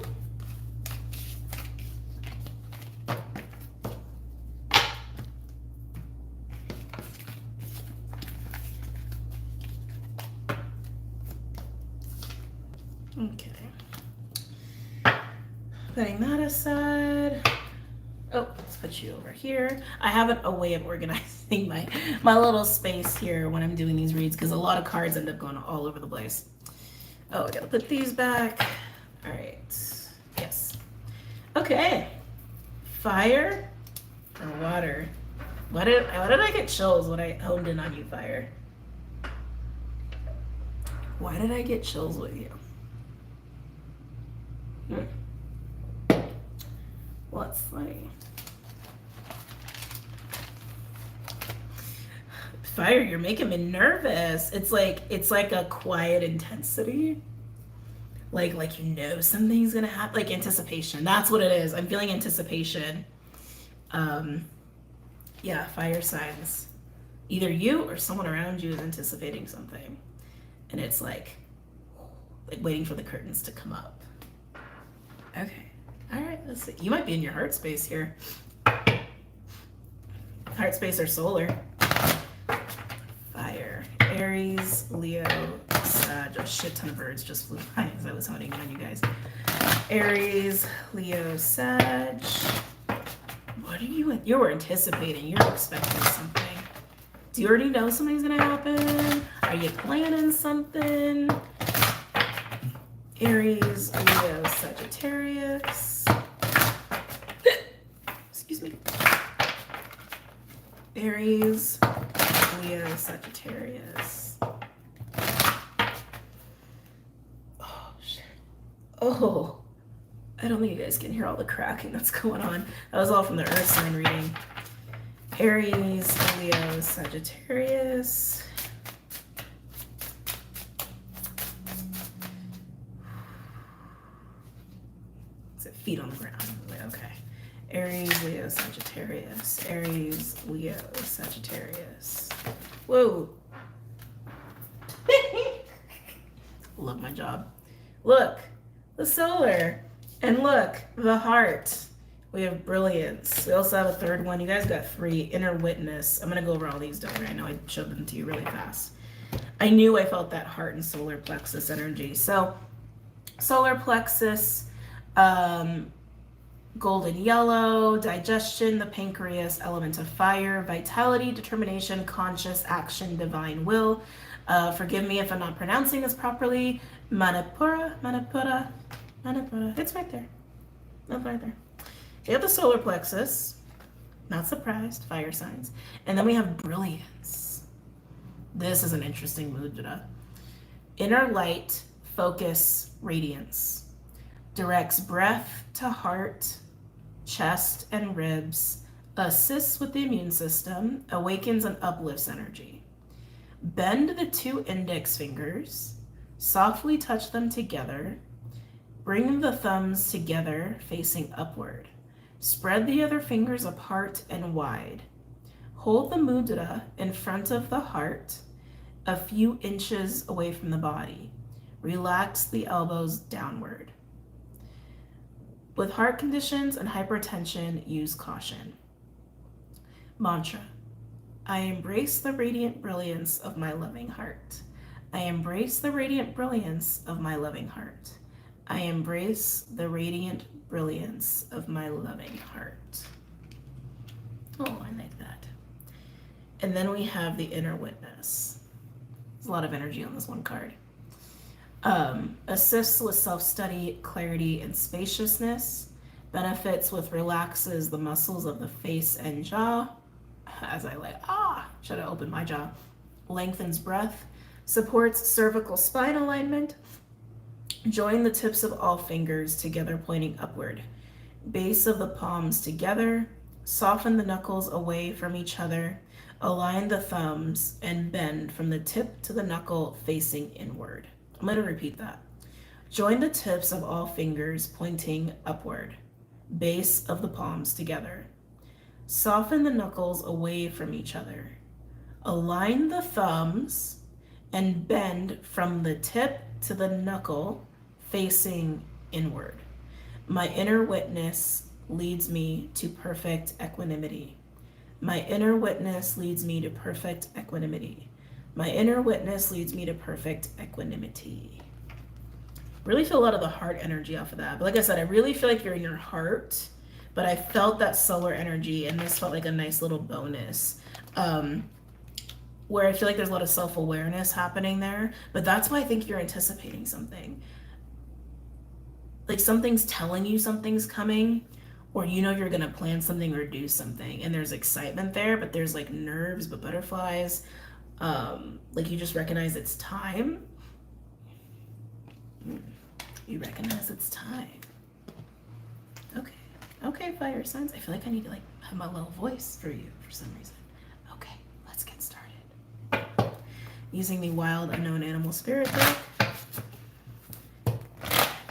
Okay. Putting that aside. Oh, let's put you over here. I have a way of organizing my little space here when I'm doing these reads because a lot of cards end up going all over the place. Oh, I gotta put these back. All right. Yes. Okay. Fire or water? Why did I get chills when I honed in on you, fire? Why did I get chills with you? Let's see. Fire, you're making me nervous. It's like a quiet intensity. Like you know something's gonna happen, like anticipation. That's what it is. I'm feeling anticipation. Yeah, fire signs. Either you or someone around you is anticipating something, and it's like waiting for the curtains to come up. Okay, all right, let's see. You might be in your heart space here. Heart space or solar. Fire. Aries, Leo, Sag. A shit ton of birds just flew by as I was honing in on you guys. Aries, Leo, Sag. What are you? You were anticipating. You're expecting something. Do you already know something's gonna happen? Are you planning something? Aries, Leo, Sagittarius. Excuse me. Aries, Leo, Sagittarius. Oh, shit. Oh, I don't think you guys can hear all the cracking that's going on. That was all from the Earth sign reading. Aries, Leo, Sagittarius. Is it feet on the ground? Okay. Aries, Leo, Sagittarius. Aries, Leo, Sagittarius. Whoa. Love my job. Look, the solar. And look, the heart. We have brilliance. We also have a third one. You guys got 3. Inner witness. I'm going to go over all these, don't worry. I know I showed them to you really fast. I knew I felt that heart and solar plexus energy. So, solar plexus, golden yellow, digestion, the pancreas, element of fire, vitality, determination, conscious action, divine will. Forgive me if I'm not pronouncing this properly. Manipura. It's right there. That's right there. We have the solar plexus. Not surprised. Fire signs. And then we have brilliance. This is an interesting mudra. Inner light, focus, radiance. Directs breath to heart, chest, and ribs. Assists with the immune system. Awakens and uplifts energy. Bend the 2 index fingers. Softly touch them together. Bring the thumbs together, facing upward. Spread the other fingers apart and wide. Hold the mudra in front of the heart, a few inches away from the body. Relax the elbows downward. With heart conditions and hypertension, use caution. Mantra. I embrace the radiant brilliance of my loving heart. I embrace the radiant brilliance of my loving heart. I embrace the radiant brilliance of my loving heart. Oh, I like that. And then we have the inner witness. There's a lot of energy on this one card. Assists with self-study, clarity, and spaciousness. Benefits with relaxes the muscles of the face and jaw. As I like, should have opened my jaw. Lengthens breath. Supports cervical spine alignment. Join the tips of all fingers together, pointing upward. Base of the palms together. Soften the knuckles away from each other. Align the thumbs and bend from the tip to the knuckle facing inward. I'm going to repeat that. Join the tips of all fingers pointing upward. Base of the palms together. Soften the knuckles away from each other. Align the thumbs and bend from the tip to the knuckle facing inward. My inner witness leads me to perfect equanimity. My inner witness leads me to perfect equanimity. My inner witness leads me to perfect equanimity. Really feel a lot of the heart energy off of that. But like I said, I really feel like you're in your heart, but I felt that solar energy, and this felt like a nice little bonus. Where I feel like there's a lot of self-awareness happening there, but that's why I think you're anticipating something. Like something's telling you something's coming, or you know you're gonna plan something or do something, and there's excitement there, but there's like nerves, but butterflies. Like you just recognize it's time. You recognize it's time. Okay, fire signs. I feel like I need to like have my little voice for you for some reason. Okay, let's get started. Using the Wild Unknown Animal Spirit deck.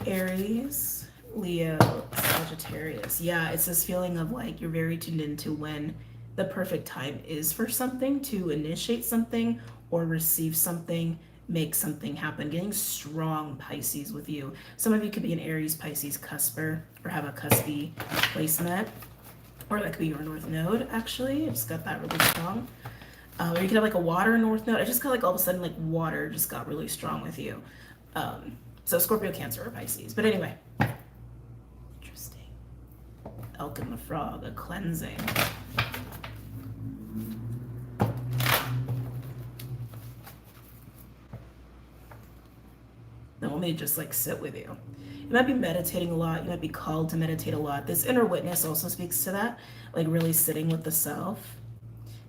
Aries, Leo, Sagittarius. Yeah, it's this feeling of like you're very tuned into when the perfect time is for something, to initiate something or receive something, make something happen. Getting strong Pisces with you. Some of you could be an Aries Pisces cusper or have a cuspy placement, or that could be your North Node actually. I just got that really strong. Or you could have like a water North Node. I just got like all of a sudden like water just got really strong with you. So Scorpio, Cancer, or Pisces. But anyway, interesting. Elk and the Frog, a cleansing. Now let me just like sit with you. You might be meditating a lot. You might be called to meditate a lot. This inner witness also speaks to that, like really sitting with the self.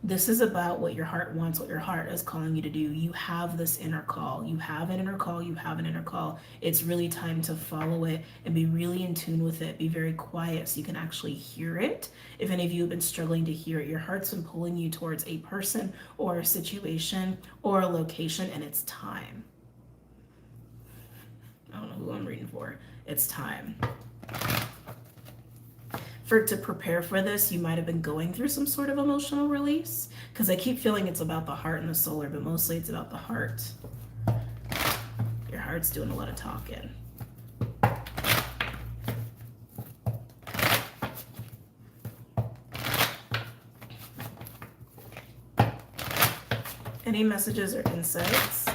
This is about what your heart wants, what your heart is calling you to do. You have this inner call. You have an inner call. You have an inner call. It's really time to follow it and be really in tune with it. Be very quiet so you can actually hear it. If any of you have been struggling to hear it, your heart's been pulling you towards a person or a situation or a location, and it's time. I don't know who I'm reading for. It's time. To prepare for this, you might have been going through some sort of emotional release, because I keep feeling it's about the heart and the solar, but mostly it's about the heart. Your heart's doing a lot of talking. Any messages or insights?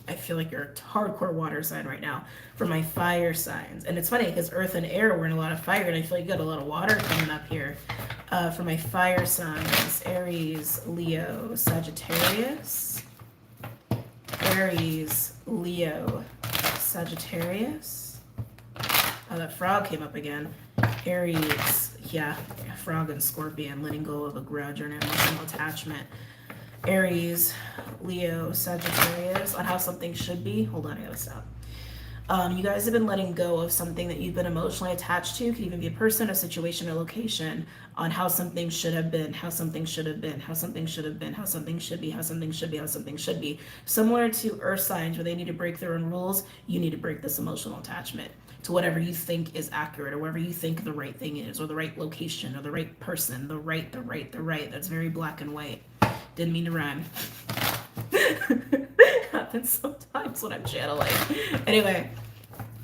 I feel like you're a hardcore water sign right now. For my fire signs, and it's funny because earth and air were in a lot of fire, and I feel like you got a lot of water coming up here. For my fire signs, Aries, Leo, Sagittarius. Aries, Leo, Sagittarius. Oh, that frog came up again. Aries, yeah, frog and scorpion, letting go of a grudge or an emotional attachment. Aries, Leo, Sagittarius, on how something should be. Hold on, I gotta stop. You guys have been letting go of something that you've been emotionally attached to. It could even be a person, a situation, a location, on how something should have been, how something should have been, how something should have been, how something should be, how something should be, how something should be. Similar to earth signs where they need to break their own rules, you need to break this emotional attachment to whatever you think is accurate, or whatever you think the right thing is, or the right location, or the right person, the right. That's very black and white. Didn't mean to rhyme. Happens sometimes when I'm channeling. Anyway,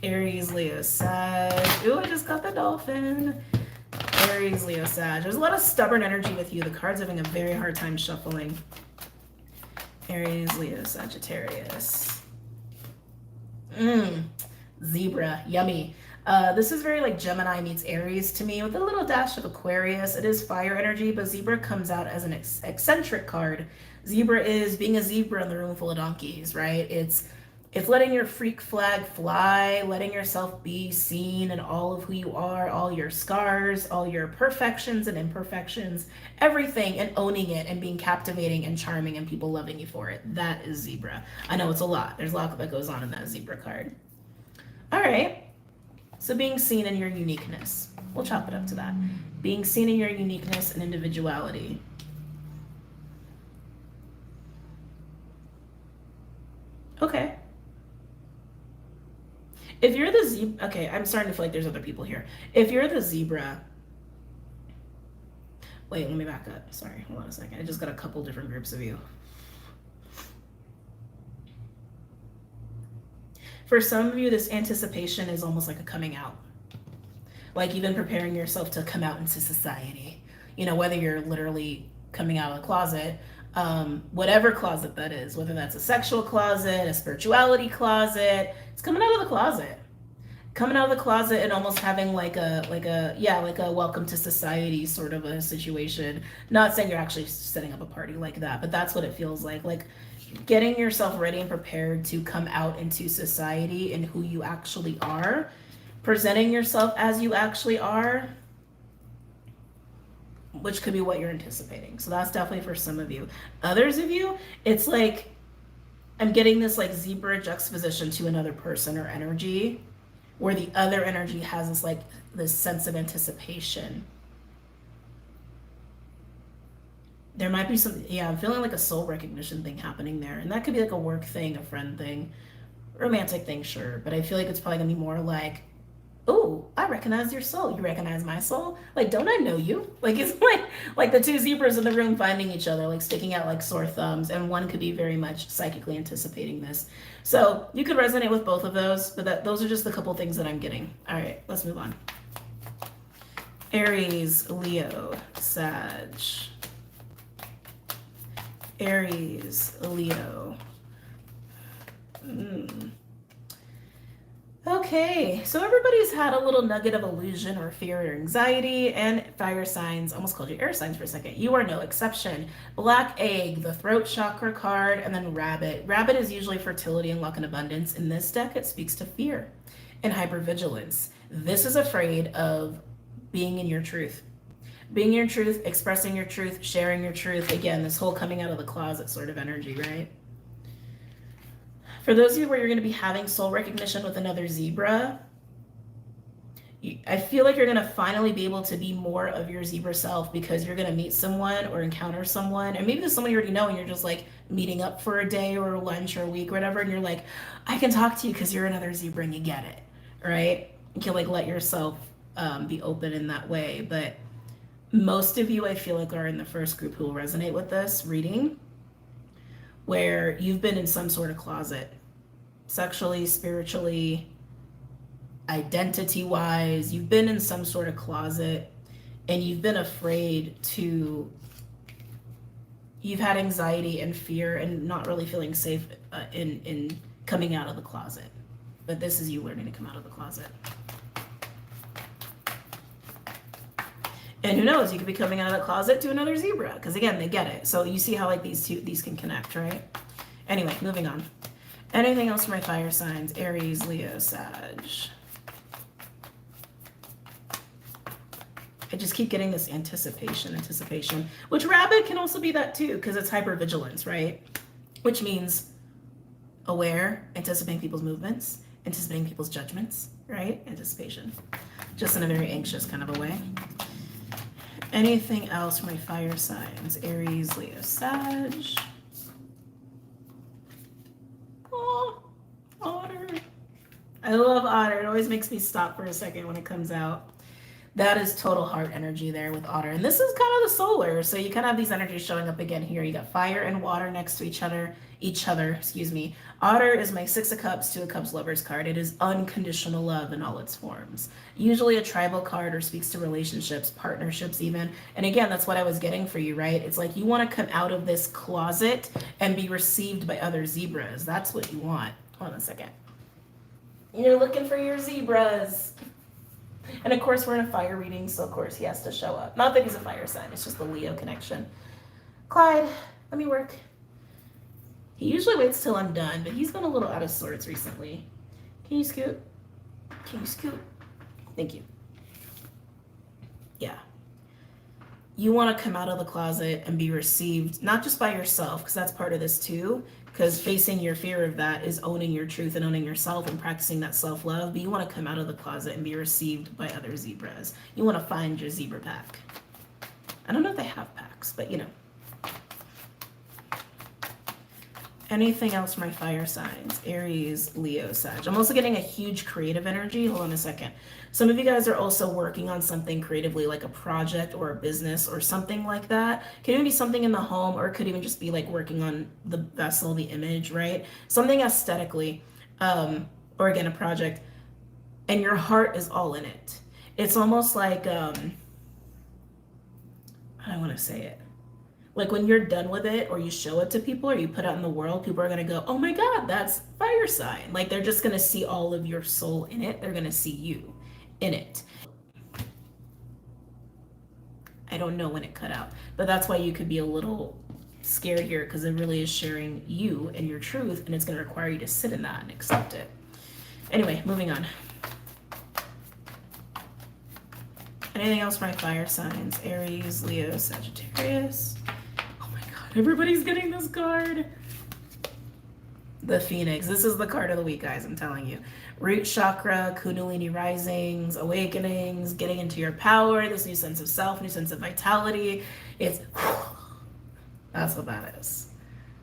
Aries, Leo, Sag. Ooh, I just got the dolphin. Aries, Leo, Sag. There's a lot of stubborn energy with you. The card's having a very hard time shuffling. Aries, Leo, Sagittarius. Zebra, yummy. This is very like Gemini meets Aries to me, with a little dash of Aquarius. It is fire energy, but Zebra comes out as an eccentric card. Zebra is being a zebra in the room full of donkeys, right? It's letting your freak flag fly, letting yourself be seen in all of who you are, all your scars, all your perfections and imperfections, everything, and owning it and being captivating and charming and people loving you for it. That is Zebra. I know it's a lot. There's a lot that goes on in that Zebra card. All right. So being seen in your uniqueness. We'll chop it up to that. Being seen in your uniqueness and individuality. Okay. If you're the zebra, okay, I'm starting to feel like there's other people here. If you're the zebra, wait, let me back up. Sorry, hold on a second. I just got a couple different groups of you. For some of you, this anticipation is almost like a coming out. Like you've been preparing yourself to come out into society. You know, whether you're literally coming out of the closet, whatever closet that is, whether that's a sexual closet, a spirituality closet, it's coming out of the closet. Coming out of the closet and almost having like a welcome to society sort of a situation. Not saying you're actually setting up a party like that, but that's what it feels like. Like getting yourself ready and prepared to come out into society and who you actually are, presenting yourself as you actually are, which could be what you're anticipating. So that's definitely for some of you. Others of you, it's like I'm getting this like zebra juxtaposition to another person or energy, where the other energy has this like this sense of anticipation. There might be some, I'm feeling like a soul recognition thing happening there. And that could be like a work thing, a friend thing. romantic thing, sure, but I feel like it's probably gonna be more like, oh, I recognize your soul. You recognize my soul? Like, don't I know you? Like, it's like the two zebras in the room finding each other, like sticking out like sore thumbs, and one could be very much psychically anticipating this. So you could resonate with both of those, but those are just the couple things that I'm getting. All right, let's move on. Aries, Leo, Sag. Aries, Leo. Okay, so everybody's had a little nugget of illusion or fear or anxiety, and fire signs, almost called you air signs for a second. You are no exception. Black egg, the throat chakra card, and then rabbit. Rabbit is usually fertility and luck and abundance. In this deck, it speaks to fear and hypervigilance. This is afraid of being in your truth. Being in your truth, expressing your truth, sharing your truth. Again, this whole coming out of the closet sort of energy, right? For those of you where you're going to be having soul recognition with another zebra, I feel like you're going to finally be able to be more of your zebra self because you're going to meet someone or encounter someone, and maybe there's someone you already know and you're just like meeting up for a day or a lunch or a week or whatever, and you're like, I can talk to you because you're another zebra and you get it, right? You can like let yourself be open in that way. But most of you, I feel like, are in the first group who will resonate with this reading, where you've been in some sort of closet, sexually, spiritually, identity-wise. You've been in some sort of closet, and you've been afraid to, you've had anxiety and fear and not really feeling safe in coming out of the closet. But this is you learning to come out of the closet. And who knows, you could be coming out of the closet to another zebra, because again, they get it. So you see how like these can connect, right? Anyway, moving on. Anything else for my fire signs? Aries, Leo, Sag. I just keep getting this anticipation, which rabbit can also be that too, because it's hypervigilance, right? Which means aware, anticipating people's movements, anticipating people's judgments, right? Anticipation, just in a very anxious kind of a way. Anything else for my fire signs? Aries, Leo, Sag. Oh, otter. I love otter. It always makes me stop for a second when it comes out. That is total heart energy there with otter. And this is kind of the solar. So you kind of have these energies showing up again here. You got fire and water next to each other, excuse me. Otter is my 6 of Cups, 2 of Cups lovers card. It is unconditional love in all its forms. Usually a tribal card or speaks to relationships, partnerships even. And again, that's what I was getting for you, right? It's like you want to come out of this closet and be received by other zebras. That's what you want. Hold on a second. You're looking for your zebras. And of course, we're in a fire reading, so of course he has to show up. Not that he's a fire sign, it's just the Leo connection. Clyde, let me work. He usually waits till I'm done, but he's been a little out of sorts recently. Can you scoot? Can you scoot? Thank you. Yeah. You want to come out of the closet and be received, not just by yourself, because that's part of this too, because facing your fear of that is owning your truth and owning yourself and practicing that self-love. But you want to come out of the closet and be received by other zebras. You want to find your zebra pack. I don't know if they have packs, but you know. Anything else for my fire signs? Aries, Leo, Sag. I'm also getting a huge creative energy. Hold on a second. Some of you guys are also working on something creatively, like a project or a business or something like that. It could even be something in the home, or it could even just be like working on the vessel, the image, right? Something aesthetically, or again, a project, and your heart is all in it. It's almost like, I don't want to say it. Like when you're done with it, or you show it to people, or you put it out in the world, people are going to go, oh my God, that's fire sign. Like they're just going to see all of your soul in it. They're going to see you in it. I don't know when it cut out, but that's why you could be a little scared here, because it really is sharing you and your truth, and it's going to require you to sit in that and accept it. Anyway, moving on. Anything else for my fire signs? Aries, Leo, Sagittarius. Everybody's getting this card. The Phoenix. This is the card of the week, guys, I'm telling you. Root chakra, Kundalini risings, awakenings, getting into your power, this new sense of self, new sense of vitality. It's, that's what that is.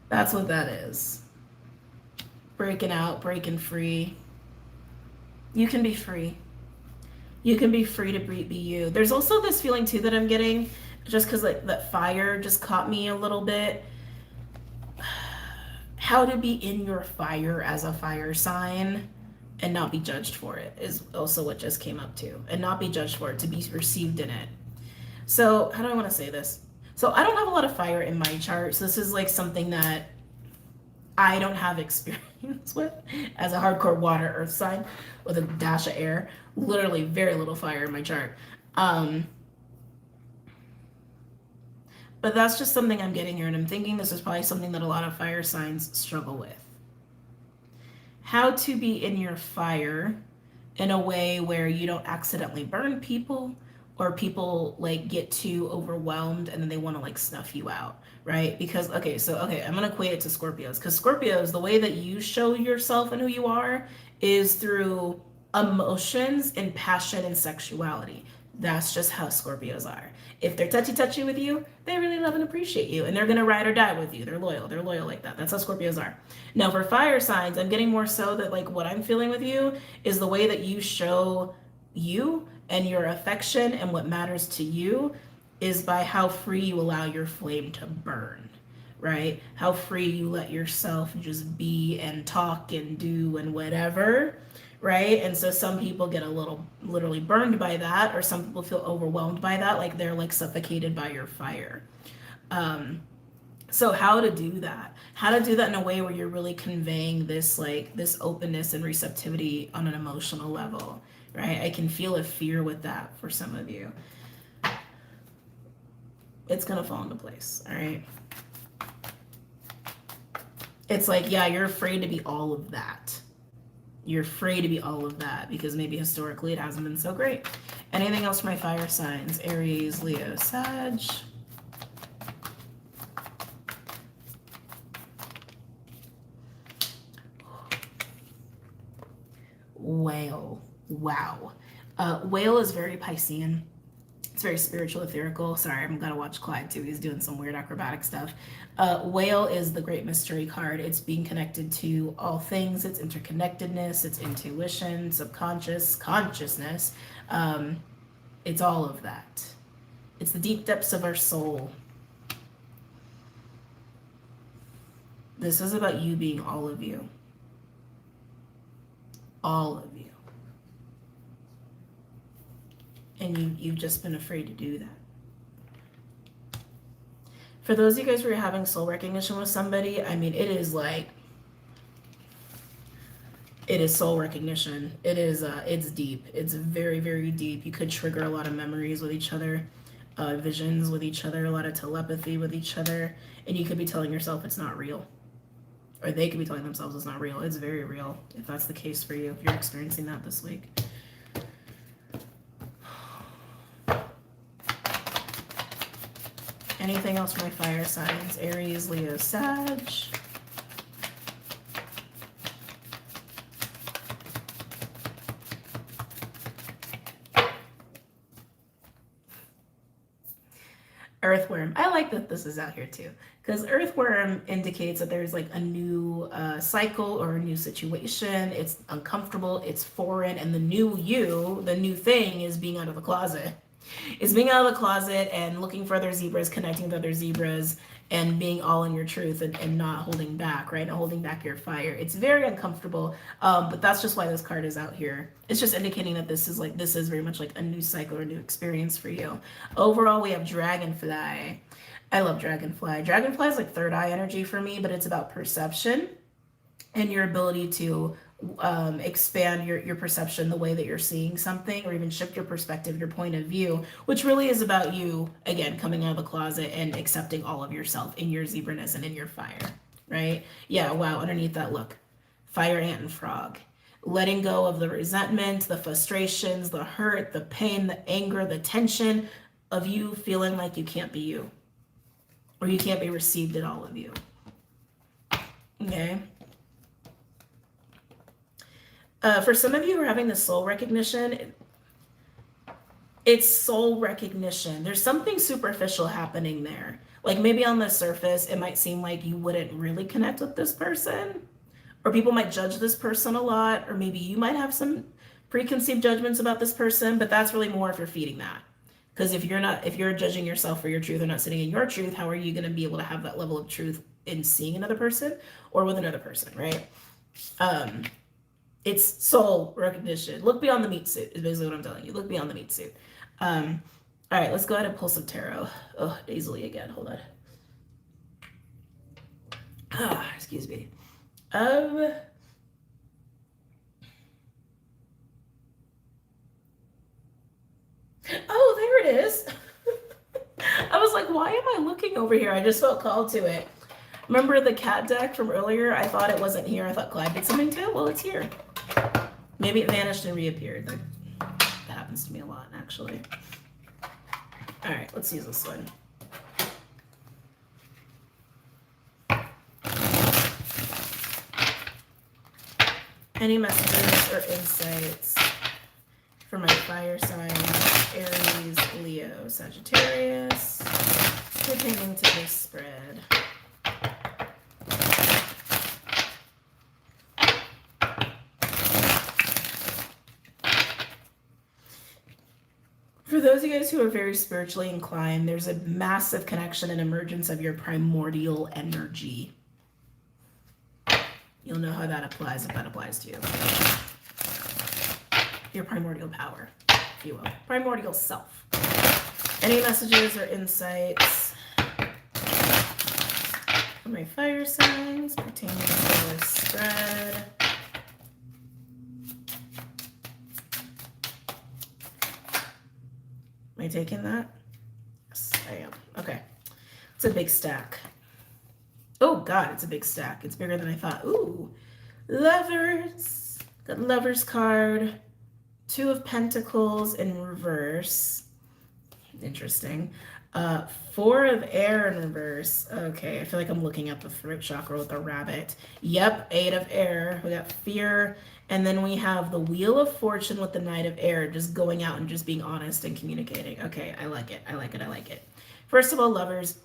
That's what that is. breaking out, breaking free. You can be free. You can be free to be you. There's also this feeling too that I'm getting, just because like that fire just caught me a little bit. How to be in your fire as a fire sign and not be judged for it is also what just came up too. And not be judged for it, to be received in it. So how do I want to say this? So I don't have a lot of fire in my chart. So this is like something that I don't have experience with as a hardcore water earth sign with a dash of air. Literally very little fire in my chart. But that's just something I'm getting here, and I'm thinking this is probably something that a lot of fire signs struggle with. How to be in your fire in a way where you don't accidentally burn people, or people like get too overwhelmed and then they want to like snuff you out, right? Because okay, I'm gonna equate it to Scorpios, because Scorpios, the way that you show yourself and who you are is through emotions and passion and sexuality. That's just how Scorpios are. If they're touchy with you, they really love and appreciate you, and they're gonna ride or die with you. They're loyal like that. That's how Scorpios are. Now for fire signs, I'm getting more so that like what I'm feeling with you is the way that you show you and your affection and what matters to you is by how free you allow your flame to burn, right? How free you let yourself just be and talk and do and whatever, right? And so some people get a little literally burned by that, or some people feel overwhelmed by that, like they're like suffocated by your fire. So how to do that? How to do that in a way where you're really conveying this like this openness and receptivity on an emotional level, right? I can feel a fear with that for some of you. It's gonna fall into place, all right? It's like, yeah, you're afraid to be all of that. You're afraid to be all of that because maybe historically it hasn't been so great. Anything else for my fire signs? Aries, Leo, Sag. Whale. Wow. Whale is very Piscean. It's very spiritual, etherical. Sorry, I'm gonna watch Clyde too. He's doing some weird acrobatic stuff. Whale is the great mystery card. It's being connected to all things. It's interconnectedness. It's intuition, subconscious, consciousness. It's all of that. It's the deep depths of our soul. This is about you being all of you. All of you. And you've just been afraid to do that. For those of you guys who are having soul recognition with somebody, I mean, it is soul recognition. It is, it's deep. It's very, very deep. You could trigger a lot of memories with each other, visions with each other, a lot of telepathy with each other, and you could be telling yourself it's not real. Or they could be telling themselves it's not real. It's very real, if that's the case for you, if you're experiencing that this week. Anything else for my fire signs? Aries, Leo, Sag. Earthworm. I like that this is out here too, because earthworm indicates that there's like a new cycle or a new situation. It's uncomfortable, it's foreign, and the new you, the new thing, is being out of the closet. It's being out of the closet and looking for other zebras, connecting with other zebras, and being all in your truth and not holding back, right? Not holding back your fire. It's very uncomfortable, but that's just why this card is out here. It's just indicating that this is very much like a new cycle or a new experience for you. Overall, we have Dragonfly. I love Dragonfly. Dragonfly is like third eye energy for me, but it's about perception and your ability to expand your perception, the way that you're seeing something, or even shift your perspective, your point of view, which really is about you, again, coming out of the closet and accepting all of yourself in your zebraness and in your fire, right? Yeah, wow, underneath that, look, fire, ant, and frog. Letting go of the resentment, the frustrations, the hurt, the pain, the anger, the tension of you feeling like you can't be you, or you can't be received in all of you, okay? For some of you who are having the soul recognition, it's soul recognition. There's something superficial happening there. Like maybe on the surface, it might seem like you wouldn't really connect with this person, or people might judge this person a lot, or maybe you might have some preconceived judgments about this person, but that's really more if you're feeding that. Because if you're judging yourself for your truth or not sitting in your truth, how are you going to be able to have that level of truth in seeing another person or with another person, right? It's soul recognition. Look beyond the meat suit is basically what I'm telling you. Look beyond the meat suit. All right, let's go ahead and pull some tarot. Oh, nasally again. Hold on. Excuse me. Oh, there it is. I was like, why am I looking over here? I just felt called to it. Remember the cat deck from earlier? I thought it wasn't here. I thought Clyde did something to it. Well, it's here. Maybe it vanished and reappeared. That happens to me a lot, actually. All right, let's use this one. Any messages or insights for my fire signs, Aries, Leo, Sagittarius, pertaining to this spread? For those of you guys who are very spiritually inclined, there's a massive connection and emergence of your primordial energy. You'll know how that applies if that applies to you. Your primordial power, if you will. Primordial self. Any messages or insights for my fire signs pertaining to this spread? Am I taking that? Yes, I am. Okay. It's a big stack. Oh, God, it's a big stack. It's bigger than I thought. Ooh, Lovers. Got Lovers card. 2 of Pentacles in reverse. Interesting. 4 of Air in reverse. Okay, I feel like I'm looking at the throat chakra with a rabbit. Yep, 8 of Air. We got Fear. And then we have the Wheel of Fortune with the Knight of Air, just going out and just being honest and communicating. Okay, I like it. I like it. I like it. First of all, Lovers,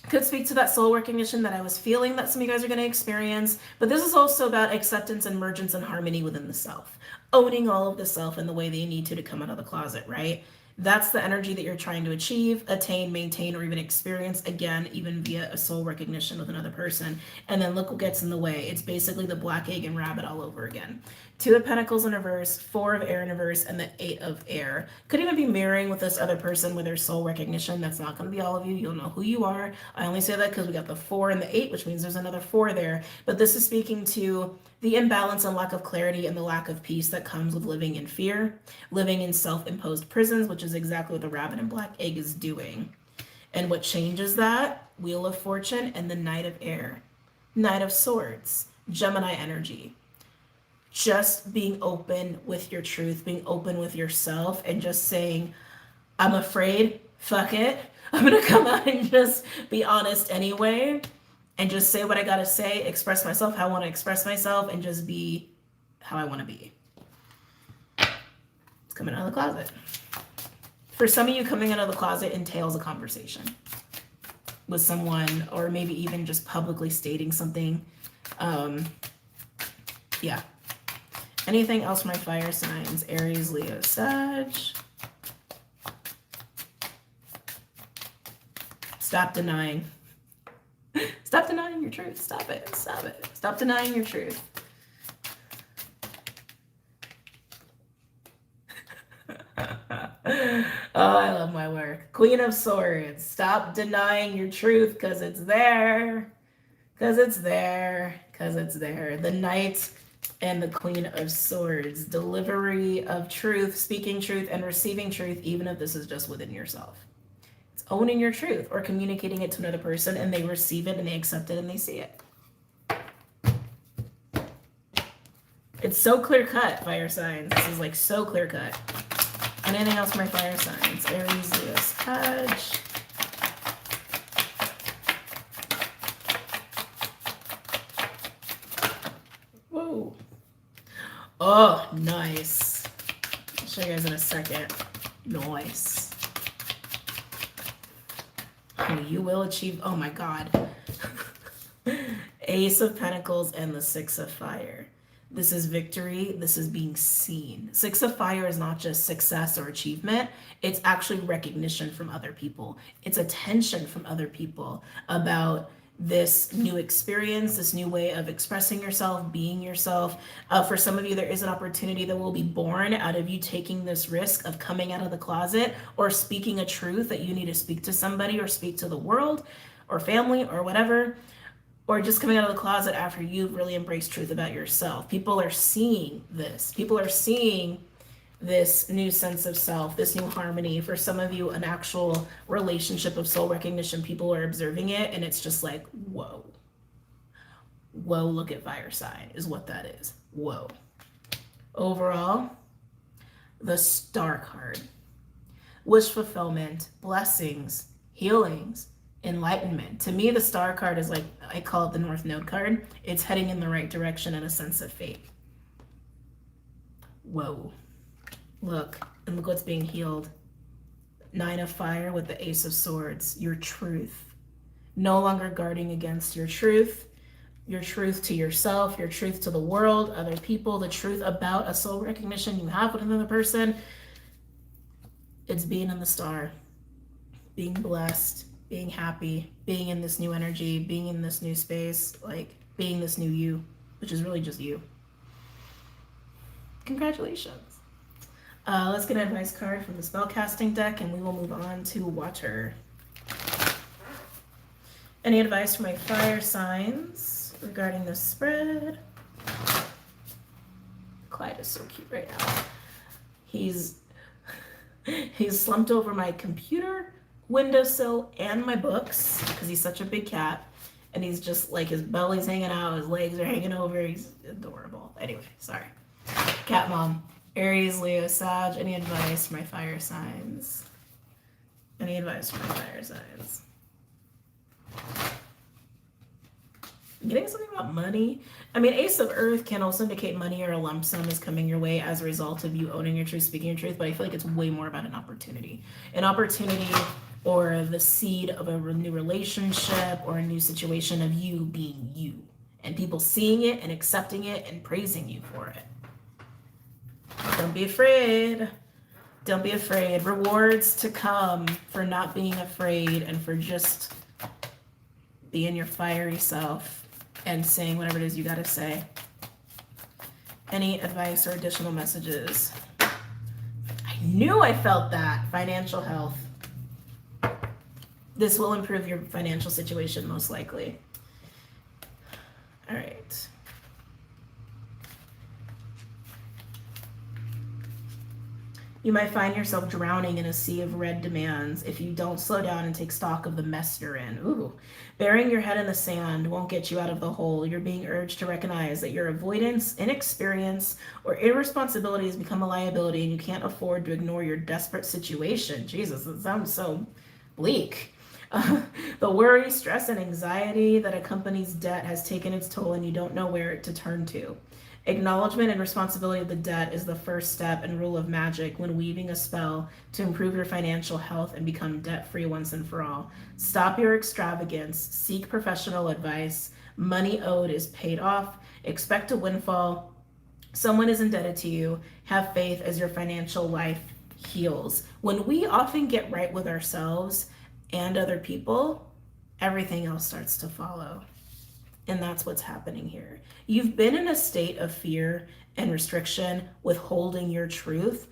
could speak to that soul recognition that I was feeling that some of you guys are going to experience. But this is also about acceptance, emergence, and harmony within the self. Owning all of the self in the way that you need to come out of the closet, right? That's the energy that you're trying to achieve, attain, maintain, or even experience, again, even via a soul recognition with another person. And then look what gets in the way. It's basically the black egg and rabbit all over again. 2 of Pentacles in reverse, 4 of Air in reverse, and the 8 of Air. Could even be mirroring with this other person with their soul recognition. That's not going to be all of you. You'll know who you are. I only say that because we got the 4 and the 8, which means there's another 4 there. But this is speaking to the imbalance and lack of clarity and the lack of peace that comes with living in fear, living in self-imposed prisons, which is exactly what the rabbit and black egg is doing. And what changes that? Wheel of Fortune and the Knight of Air. Knight of Swords, Gemini energy. Just being open with your truth, being open with yourself, and just saying, I'm afraid, fuck it. I'm going to come out and just be honest anyway. And just say what I gotta say, express myself how I want to express myself, and just be how I want to be. It's coming out of the closet. For some of you, coming out of the closet entails a conversation with someone, or maybe even just publicly stating something. Yeah. Anything else for my fire signs? Aries, Leo, Sag. Stop denying. Stop denying your truth. Stop it. Stop it. Stop denying your truth. Oh, I love my work. Queen of Swords. Stop denying your truth because it's there. Because it's there. Because it's there. The Knight and the Queen of Swords. Delivery of truth, speaking truth, and receiving truth, even if this is just within yourself. Owning your truth or communicating it to another person, and they receive it and they accept it and they see it. It's so clear cut, fire signs. This is like so clear cut. Anything else for my fire signs? Aries, Leo, Sag. Whoa. Oh, nice. I'll show you guys in a second. Nice. You will achieve, oh my God. Ace of Pentacles and the Six of Fire. This is victory. This is being seen. Six of Fire is not just success or achievement. It's actually recognition from other people. It's attention from other people about this new experience, this new way of expressing yourself, being yourself. For some of you, there is an opportunity that will be born out of you taking this risk of coming out of the closet or speaking a truth that you need to speak to somebody or speak to the world or family or whatever, or just coming out of the closet after you've really embraced truth about yourself. People are seeing this. People are seeing this new sense of self, this new harmony. For some of you, an actual relationship of soul recognition. People are observing it, and it's just like, whoa. Whoa, look at fire sign is what that is. Whoa. Overall, the Star card. Wish fulfillment, blessings, healings, enlightenment. To me, the Star card is like, I call it the North Node card. It's heading in the right direction and a sense of fate. Whoa. Look, and look what's being healed. Nine of Fire with the Ace of Swords. Your truth. No longer guarding against your truth to yourself, your truth to the world, other people, the truth about a soul recognition you have with another person. It's being in the Star, being blessed, being happy, being in this new energy, being in this new space, like being this new you, which is really just you. Congratulations. Let's get an advice card from the spellcasting deck, and we will move on to water. Any advice for my fire signs regarding this spread? Clyde is so cute right now. He's slumped over my computer, windowsill, and my books because he's such a big cat, and he's just like, his belly's hanging out, his legs are hanging over. He's adorable. Anyway, sorry. Cat mom. Aries, Leo, Sag. Any advice for my fire signs? Any advice for my fire signs? I'm getting something about money. I mean, Ace of Earth can also indicate money or a lump sum is coming your way as a result of you owning your truth, speaking your truth, but I feel like it's way more about an opportunity. An opportunity or the seed of a new relationship or a new situation of you being you. And people seeing it and accepting it and praising you for it. Don't be afraid. Don't be afraid. Rewards to come for not being afraid and for just being your fiery self and saying whatever it is you gotta say. Any advice or additional messages? I knew I felt that. Financial health. This will improve your financial situation most likely. All right. You might find yourself drowning in a sea of red demands if you don't slow down and take stock of the mess you're in. Ooh. Burying your head in the sand won't get you out of the hole. You're being urged to recognize that your avoidance, inexperience, or irresponsibility has become a liability, and you can't afford to ignore your desperate situation. Jesus, that sounds so bleak. The worry, stress, and anxiety that accompanies debt has taken its toll, and you don't know where to turn to. Acknowledgement and responsibility of the debt is the first step and rule of magic when weaving a spell to improve your financial health and become debt-free once and for all. Stop your extravagance. Seek professional advice. Money owed is paid off. Expect a windfall. Someone is indebted to you. Have faith as your financial life heals. When we often get right with ourselves and other people, everything else starts to follow. And that's what's happening here. You've been in a state of fear and restriction, withholding your truth.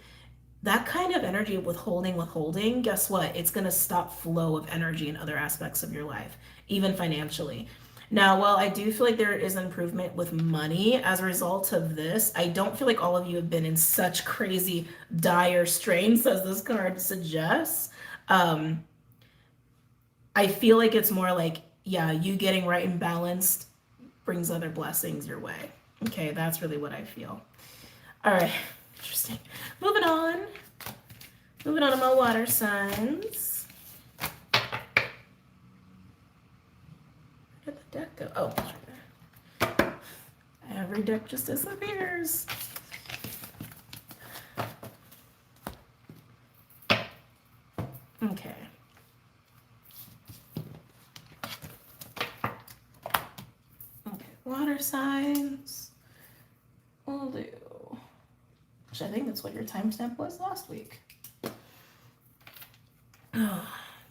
That kind of energy of withholding, guess what? It's going to stop flow of energy in other aspects of your life, even financially. Now, while I do feel like there is improvement with money as a result of this, I don't feel like all of you have been in such crazy, dire strains as this card suggests. I feel like it's more like, yeah, you getting right and balanced brings other blessings your way. Okay, that's really what I feel. All right, interesting. Moving on to my water signs. Where did the deck go? Oh, it's right there. Every deck just disappears. Okay. water signs. We'll do. Which I think that's what your timestamp was last week.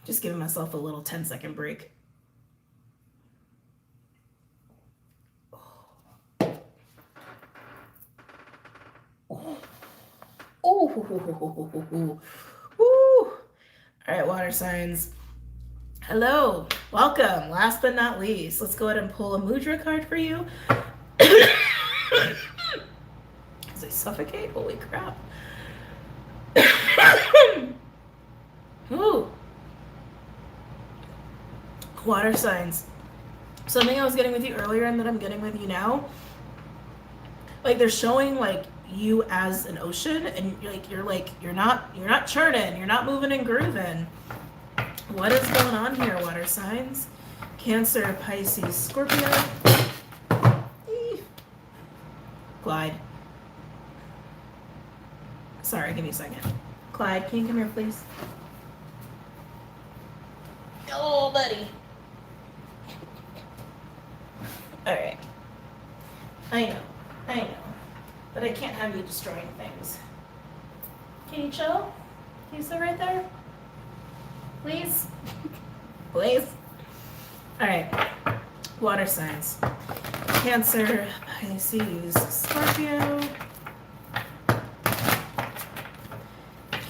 Just giving myself a little 10-second break. Ooh. All right, water signs. Hello, welcome. Last but not least, let's go ahead and pull a mudra card for you. As I suffocate, holy crap. Ooh. Water signs. Something I was getting with you earlier and that I'm getting with you now. Like they're showing like you as an ocean, and you're not churning, you're not moving and grooving. What is going on here, water signs? Cancer, Pisces, Scorpio. Clyde. Sorry, give me a second. Clyde, can you come here, please? Oh, buddy. All right. I know. But I can't have you destroying things. Can you chill? Can you sit right there? Please? Please? All right. Water signs. Cancer, Pisces, Scorpio.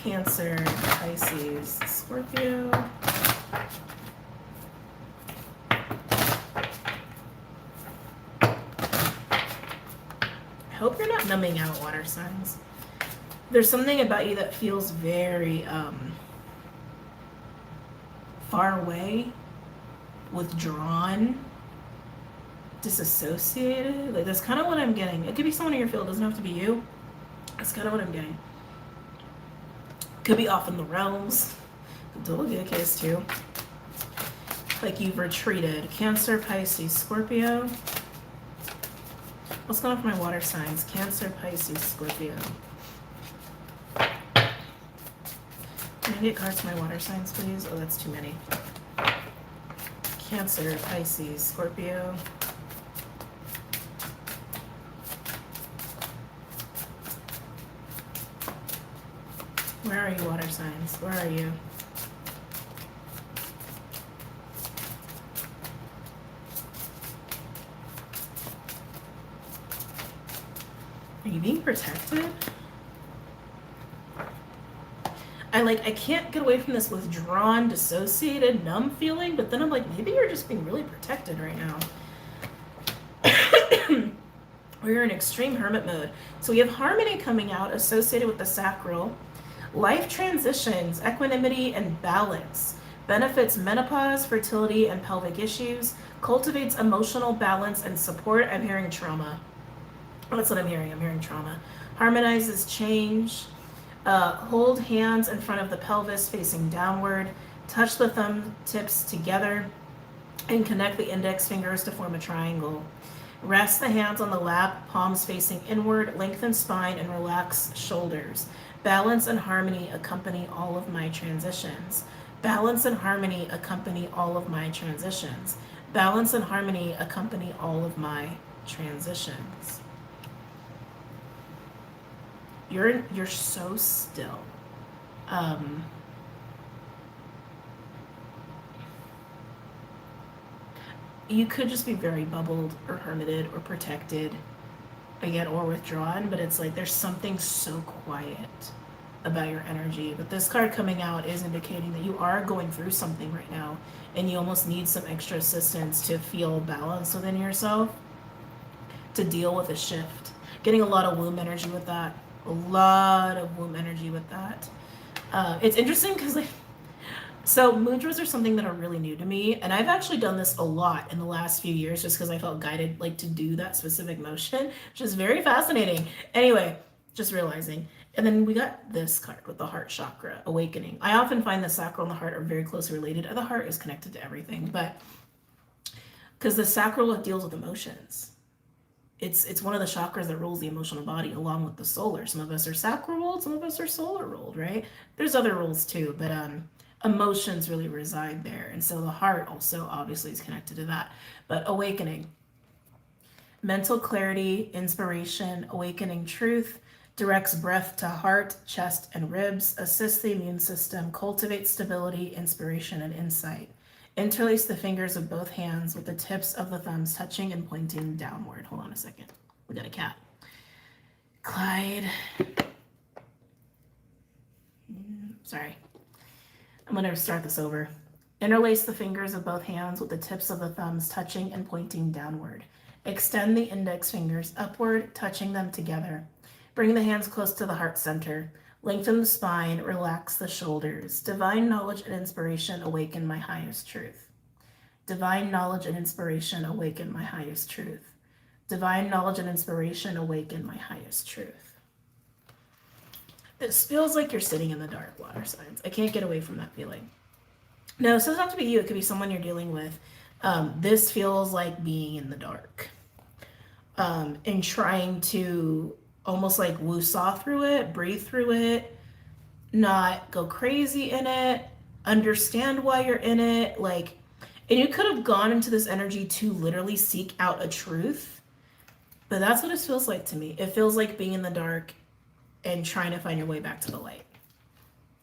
Cancer, Pisces, Scorpio. I hope you're not numbing out, water signs. There's something about you that feels very far away, withdrawn, disassociated. Like that's kind of what I'm getting. It could be someone in your field, it doesn't have to be you. That's kind of what I'm getting. Could be off in the realms. Could totally be a case too. Like you've retreated. Cancer, Pisces, Scorpio. What's going on for my water signs? Cancer, Pisces, Scorpio. Can I get cards for my water signs, please? Oh, that's too many. Cancer, Pisces, Scorpio. Where are you, water signs? Where are you? Are you being protected? I can't get away from this withdrawn, dissociated, numb feeling, but then I'm like, maybe you're just being really protected right now. Or you're in extreme hermit mode. So we have harmony coming out associated with the sacral. Life transitions, equanimity, and balance. Benefits menopause, fertility, and pelvic issues. Cultivates emotional balance and support. I'm hearing trauma. That's what I'm hearing. I'm hearing trauma. Harmonizes change. Hold hands in front of the pelvis facing downward. Touch the thumb tips together and connect the index fingers to form a triangle. Rest the hands on the lap, palms facing inward. Lengthen spine and relax shoulders. Balance and harmony accompany all of my transitions. Balance and harmony accompany all of my transitions. Balance and harmony accompany all of my transitions. You're so still. You could just be very bubbled or hermited or protected, again, or withdrawn, but it's like there's something so quiet about your energy. But this card coming out is indicating that you are going through something right now and you almost need some extra assistance to feel balance within yourself, to deal with a shift. Getting a lot of womb energy with that. It's interesting because so mudras are something that are really new to me, and I've actually done this a lot in the last few years just because I felt guided to do that specific motion, which is very fascinating. Anyway, just realizing. And then we got this card with the heart chakra, awakening. I often find the sacral and the heart are very closely related. The heart is connected to everything, but because the sacral deals with emotions. It's one of the chakras that rules the emotional body along with the solar. Some of us are sacral ruled, some of us are solar ruled, right? There's other rules too, but emotions really reside there. And so the heart also obviously is connected to that. But awakening. mental clarity, inspiration, awakening truth, directs breath to heart, chest, and ribs, assists the immune system, cultivates stability, inspiration, and insight. Interlace the fingers of both hands with the tips of the thumbs touching and pointing downward. Hold on a second. We got a cat. Clyde. Sorry. I'm going to start this over. Interlace the fingers of both hands with the tips of the thumbs touching and pointing downward. Extend the index fingers upward, touching them together. Bring the hands close to the heart center. Lengthen the spine, relax the shoulders. Divine knowledge and inspiration awaken my highest truth. Divine knowledge and inspiration awaken my highest truth. Divine knowledge and inspiration awaken my highest truth. This feels like you're sitting in the dark, water signs. I can't get away from that feeling. No, so it doesn't have to be you. It could be someone you're dealing with. This feels like being in the dark and trying to almost like woo-saw through it, breathe through it, not go crazy in it, understand why you're in it. Like, and you could have gone into this energy to literally seek out a truth, but that's what it feels like to me. It feels like being in the dark and trying to find your way back to the light,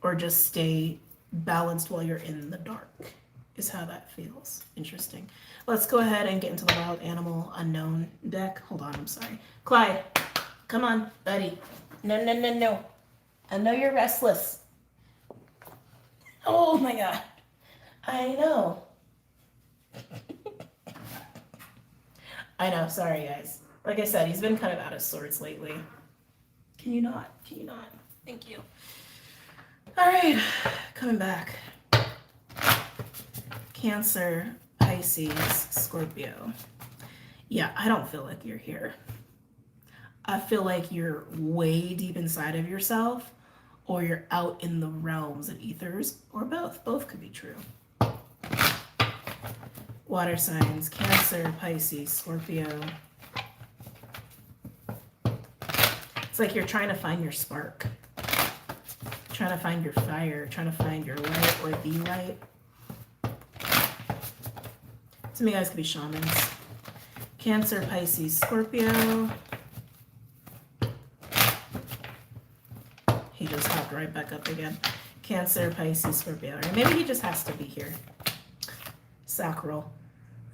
or just stay balanced while you're in the dark is how that feels. Interesting. Let's go ahead and get into the wild animal unknown deck. Hold on, I'm sorry. Clyde, come on, buddy. No. I know you're restless. Oh my God. I know. I know, sorry guys. Like I said, he's been kind of out of sorts lately. Can you not? Thank you. All right, coming back. Cancer, Pisces, Scorpio. Yeah, I don't feel like you're here. I feel like you're way deep inside of yourself, or you're out in the realms of ethers, or both. Both could be true. Water signs, Cancer, Pisces, Scorpio. It's like you're trying to find your spark. Trying to find your fire, trying to find your light or the light. Some of you guys could be shamans. Cancer, Pisces, Scorpio. He just hopped right back up again. Cancer, Pisces, Scorpio. Or maybe he just has to be here. Sacral,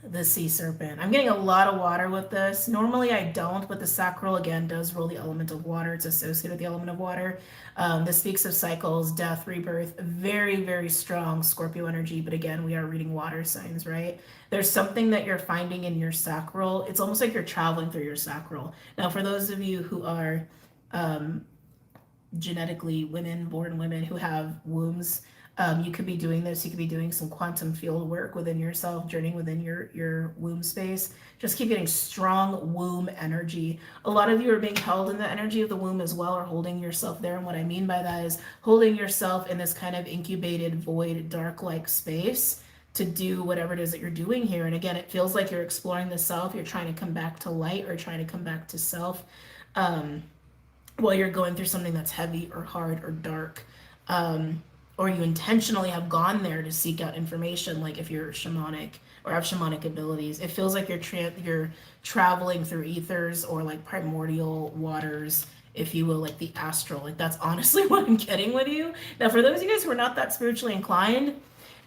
the sea serpent. I'm getting a lot of water with this. Normally I don't, but the sacral again does rule the element of water. It's associated with the element of water. This speaks of cycles, death, rebirth. Very, very strong Scorpio energy. But again, we are reading water signs, right? There's something that you're finding in your sacral. It's almost like you're traveling through your sacral. Now, for those of you who are genetically women, born women who have wombs, you could be doing this. You could be doing some quantum field work within yourself, journeying within your womb space. Just keep getting strong womb energy. A lot of you are being held in the energy of the womb as well, or holding yourself there. And what I mean by that is holding yourself in this kind of incubated, void, dark-like space to do whatever it is that you're doing here. And again, it feels like you're exploring the self. You're trying to come back to light, or trying to come back to self while you're going through something that's heavy or hard or dark. Or you intentionally have gone there to seek out information, like if you're shamanic or have shamanic abilities. It feels like you're traveling through ethers, or like primordial waters, if you will, like the astral. Like, that's honestly what I'm getting with you. Now, for those of you guys who are not that spiritually inclined,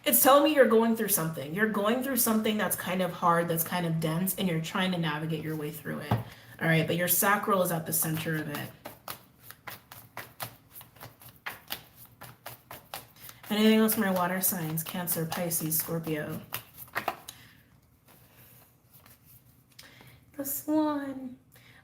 it's telling me you're going through something. You're going through something that's kind of hard, that's kind of dense, and you're trying to navigate your way through it. All right, but your sacral is at the center of it. Anything else from your water signs? Cancer, Pisces, Scorpio. The swan.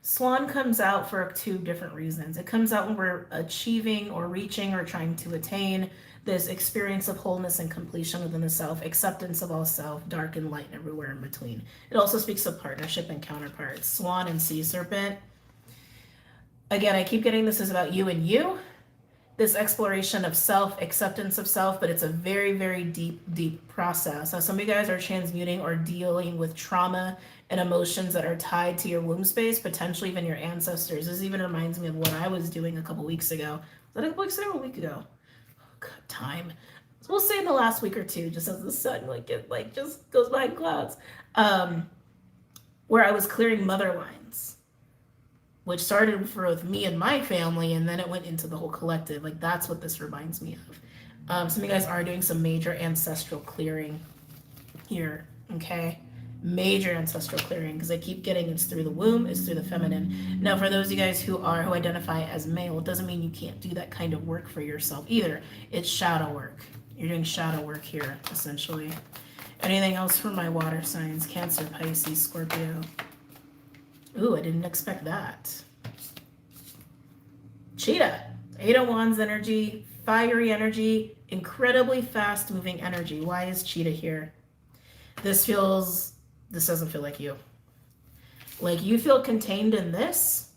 Swan comes out for two different reasons. It comes out when we're achieving or reaching or trying to attain this experience of wholeness and completion within the self, acceptance of all self, dark and light, and everywhere in between. It also speaks of partnership and counterparts. Swan and sea serpent. Again, I keep getting this is about you and you. This exploration of self, acceptance of self, but it's a very, very deep process. Now, some of you guys are transmuting or dealing with trauma and emotions that are tied to your womb space, potentially even your ancestors. This even reminds me of what I was doing a couple weeks ago. Was that a couple weeks ago or a week ago? Oh, God, time. So we'll say in the last week or two, just as the sun just goes behind clouds. where I was clearing mother lines, which started with me and my family, and then it went into the whole collective. Like, that's what this reminds me of. Some of you guys are doing some major ancestral clearing here, okay? Major ancestral clearing, because I keep getting it's through the womb, it's through the feminine. Now, for those of you guys who identify as male, it doesn't mean you can't do that kind of work for yourself either. It's shadow work. You're doing shadow work here, essentially. Anything else for my water signs? Cancer, Pisces, Scorpio. Ooh, I didn't expect that. Cheetah. 8 of Wands energy, fiery energy, incredibly fast moving energy. Why is Cheetah here? This doesn't feel like you. Like, you feel contained in this,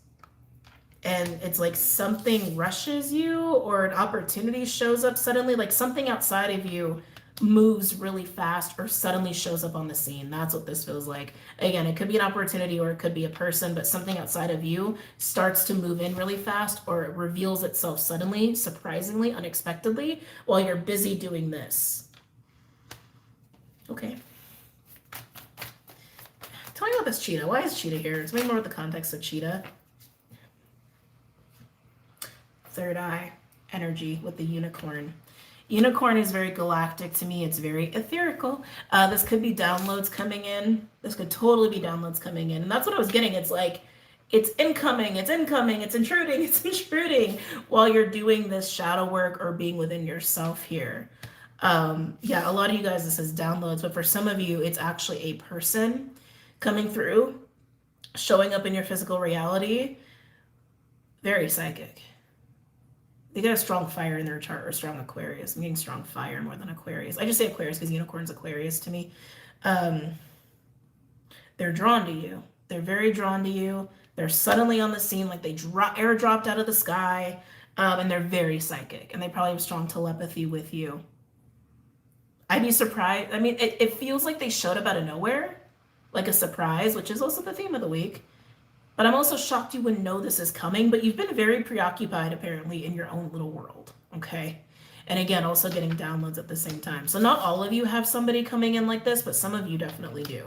and it's like something rushes you, or an opportunity shows up suddenly, like something outside of you moves really fast or suddenly shows up on the scene. That's what this feels like. Again, it could be an opportunity or it could be a person, but something outside of you starts to move in really fast, or it reveals itself suddenly, surprisingly, unexpectedly, while you're busy doing this. Okay. Tell me about this Cheetah. Why is Cheetah here? Tell me more about the context of Cheetah. Third eye energy with the unicorn. Unicorn is very galactic to me. It's very etherical. This could be downloads coming in. This could totally be downloads coming in. And that's what I was getting. It's like, it's incoming, it's intruding, it's intruding while you're doing this shadow work or being within yourself here. Yeah, a lot of you guys, this is downloads, but for some of you, it's actually a person coming through, showing up in your physical reality. Very psychic. They got a strong fire in their chart, or strong Aquarius. I'm getting strong fire more than Aquarius. I just say Aquarius because unicorn's Aquarius to me. They're drawn to you. They're very drawn to you. They're suddenly on the scene, like they airdropped out of the sky, and they're very psychic, and they probably have strong telepathy with you. I'd be surprised. I mean, it feels like they showed up out of nowhere, like a surprise, which is also the theme of the week. But I'm also shocked you wouldn't know this is coming, but you've been very preoccupied, apparently, in your own little world, okay? And again, also getting downloads at the same time. So not all of you have somebody coming in like this, but some of you definitely do,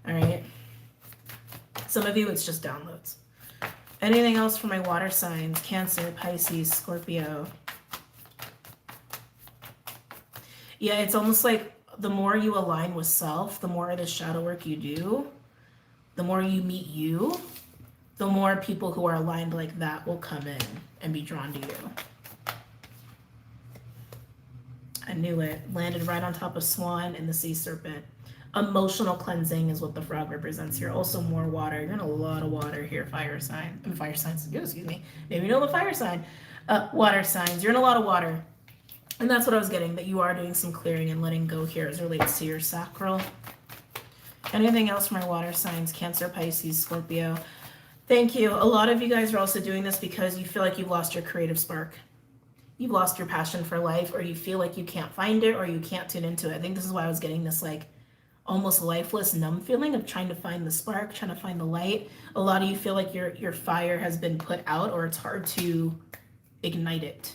all right? Some of you, it's just downloads. Anything else for my water signs? Cancer, Pisces, Scorpio. Yeah, it's almost like the more you align with self, the more of the shadow work you do, the more you meet you, the more people who are aligned like that will come in and be drawn to you. I knew it. Landed right on top of Swan and the Sea Serpent. Emotional cleansing is what the frog represents here. Also more water. You're in a lot of water here, fire sign. I mean, fire signs, excuse me. Maybe you know the fire sign. Water signs. You're in a lot of water. And that's what I was getting, that you are doing some clearing and letting go here as it relates to your sacral. Anything else for my water signs? Cancer, Pisces, Scorpio. Thank you. A lot of you guys are also doing this because you feel like you've lost your creative spark. You've lost your passion for life, or you feel like you can't find it, or you can't tune into it. I think this is why I was getting this like almost lifeless, numb feeling of trying to find the spark, trying to find the light. A lot of you feel like your fire has been put out, or it's hard to ignite it.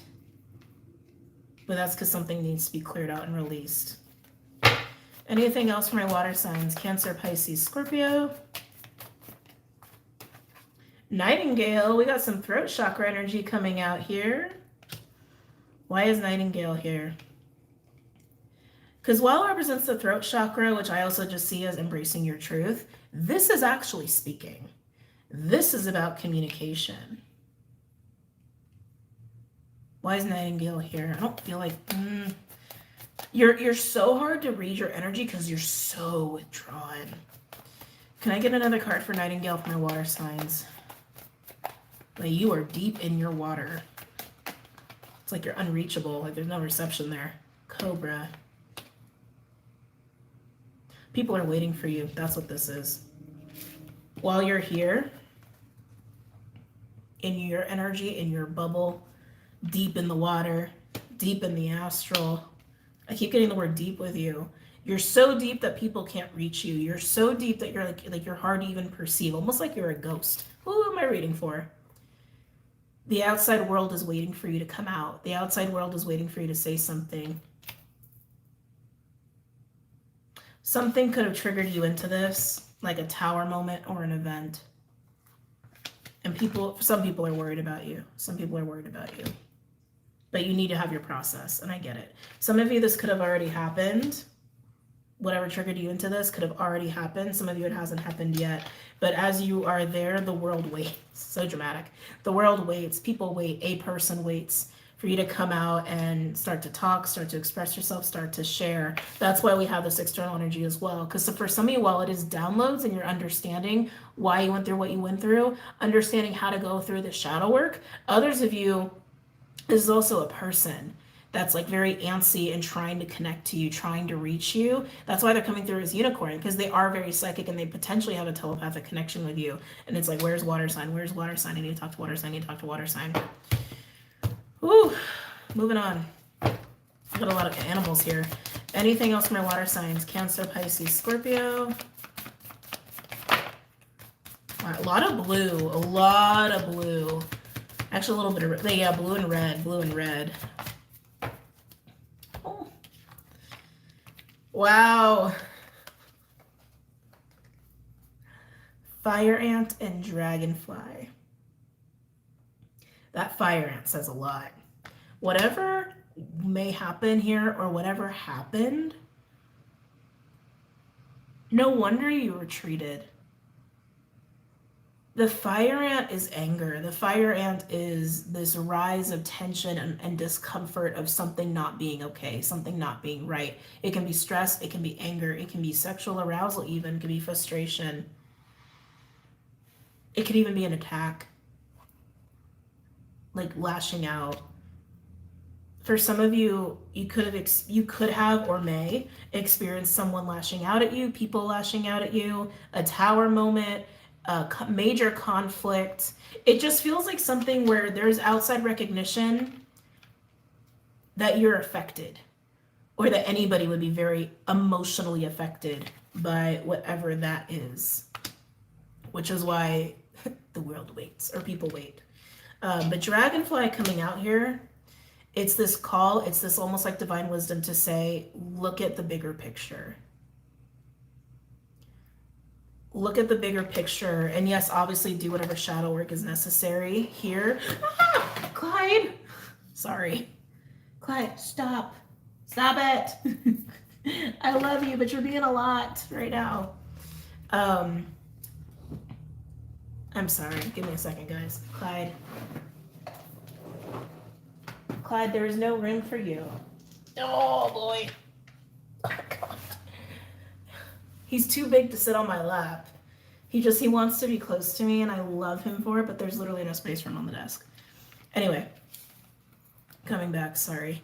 But that's because something needs to be cleared out and released. Anything else for my water signs? Cancer, Pisces, Scorpio. Nightingale, we got some throat chakra energy coming out here. Why is Nightingale here? Because while it represents the throat chakra, which I also just see as embracing your truth, this is actually speaking. This is about communication. Why is Nightingale here? I don't feel like... You're so hard to read your energy because you're so withdrawn. Can I get another card for Nightingale for my water signs? Like, you are deep in your water. It's like you're unreachable. Like there's no reception there. Cobra. People are waiting for you. That's what this is. While you're here, in your energy, in your bubble, deep in the water, deep in the astral. I keep getting the word deep with you. You're so deep that people can't reach you. You're so deep that you're like you're hard to even perceive, almost like you're a ghost. Who am I reading for? The outside world is waiting for you to come out. The outside world is waiting for you to say something. Something could have triggered you into this. like a tower moment or an event. And some people are worried about you. Some people are worried about you. But you need to have your process, and I get it. Some of you, this could have already happened. Whatever triggered you into this could have already happened. Some of you, it hasn't happened yet. But as you are there, the world waits. So dramatic. The world waits. People wait. A person waits for you to come out and start to talk, start to express yourself, start to share. That's why we have this external energy as well. Because for some of you, while it is downloads and you're understanding why you went through what you went through, understanding how to go through the shadow work, others of you, this is also a person that's like very antsy and trying to connect to you, trying to reach you. That's why they're coming through as unicorn, because they are very psychic and they potentially have a telepathic connection with you. And it's like, where's water sign? Where's water sign? I need to talk to water sign. I need to talk to water sign. Woo, moving on. I've got a lot of animals here. Anything else for my water signs? Cancer, Pisces, Scorpio. A lot of blue. A lot of blue. Actually, a little bit of, yeah, blue and red. Blue and red. Oh. Wow. Fire ant and dragonfly. That fire ant says a lot. Whatever may happen here or whatever happened, no wonder you retreated. The fire ant is anger. The fire ant is this rise of tension and discomfort of something not being okay, something not being right. It can be stress, it can be anger, it can be sexual arousal even, it can be frustration. It could even be an attack, like lashing out. For some of you, you could have or may experience someone lashing out at you, people lashing out at you, a tower moment, major conflict. It just feels like something where there's outside recognition that you're affected, or that anybody would be very emotionally affected by whatever that is, which is why the world waits, or people wait. But dragonfly coming out here, it's this call, it's this almost like divine wisdom to say, look at the bigger picture. Look at the bigger picture. And yes, obviously do whatever shadow work is necessary here. Ah, Clyde. Sorry. Clyde, stop. Stop it. I love you, but you're being a lot right now. I'm sorry. Give me a second, guys. Clyde. Clyde, there is no room for you. Oh, boy. Oh, God. He's too big to sit on my lap. He wants to be close to me, and I love him for it, but there's literally no space for him on the desk. Anyway, coming back, sorry.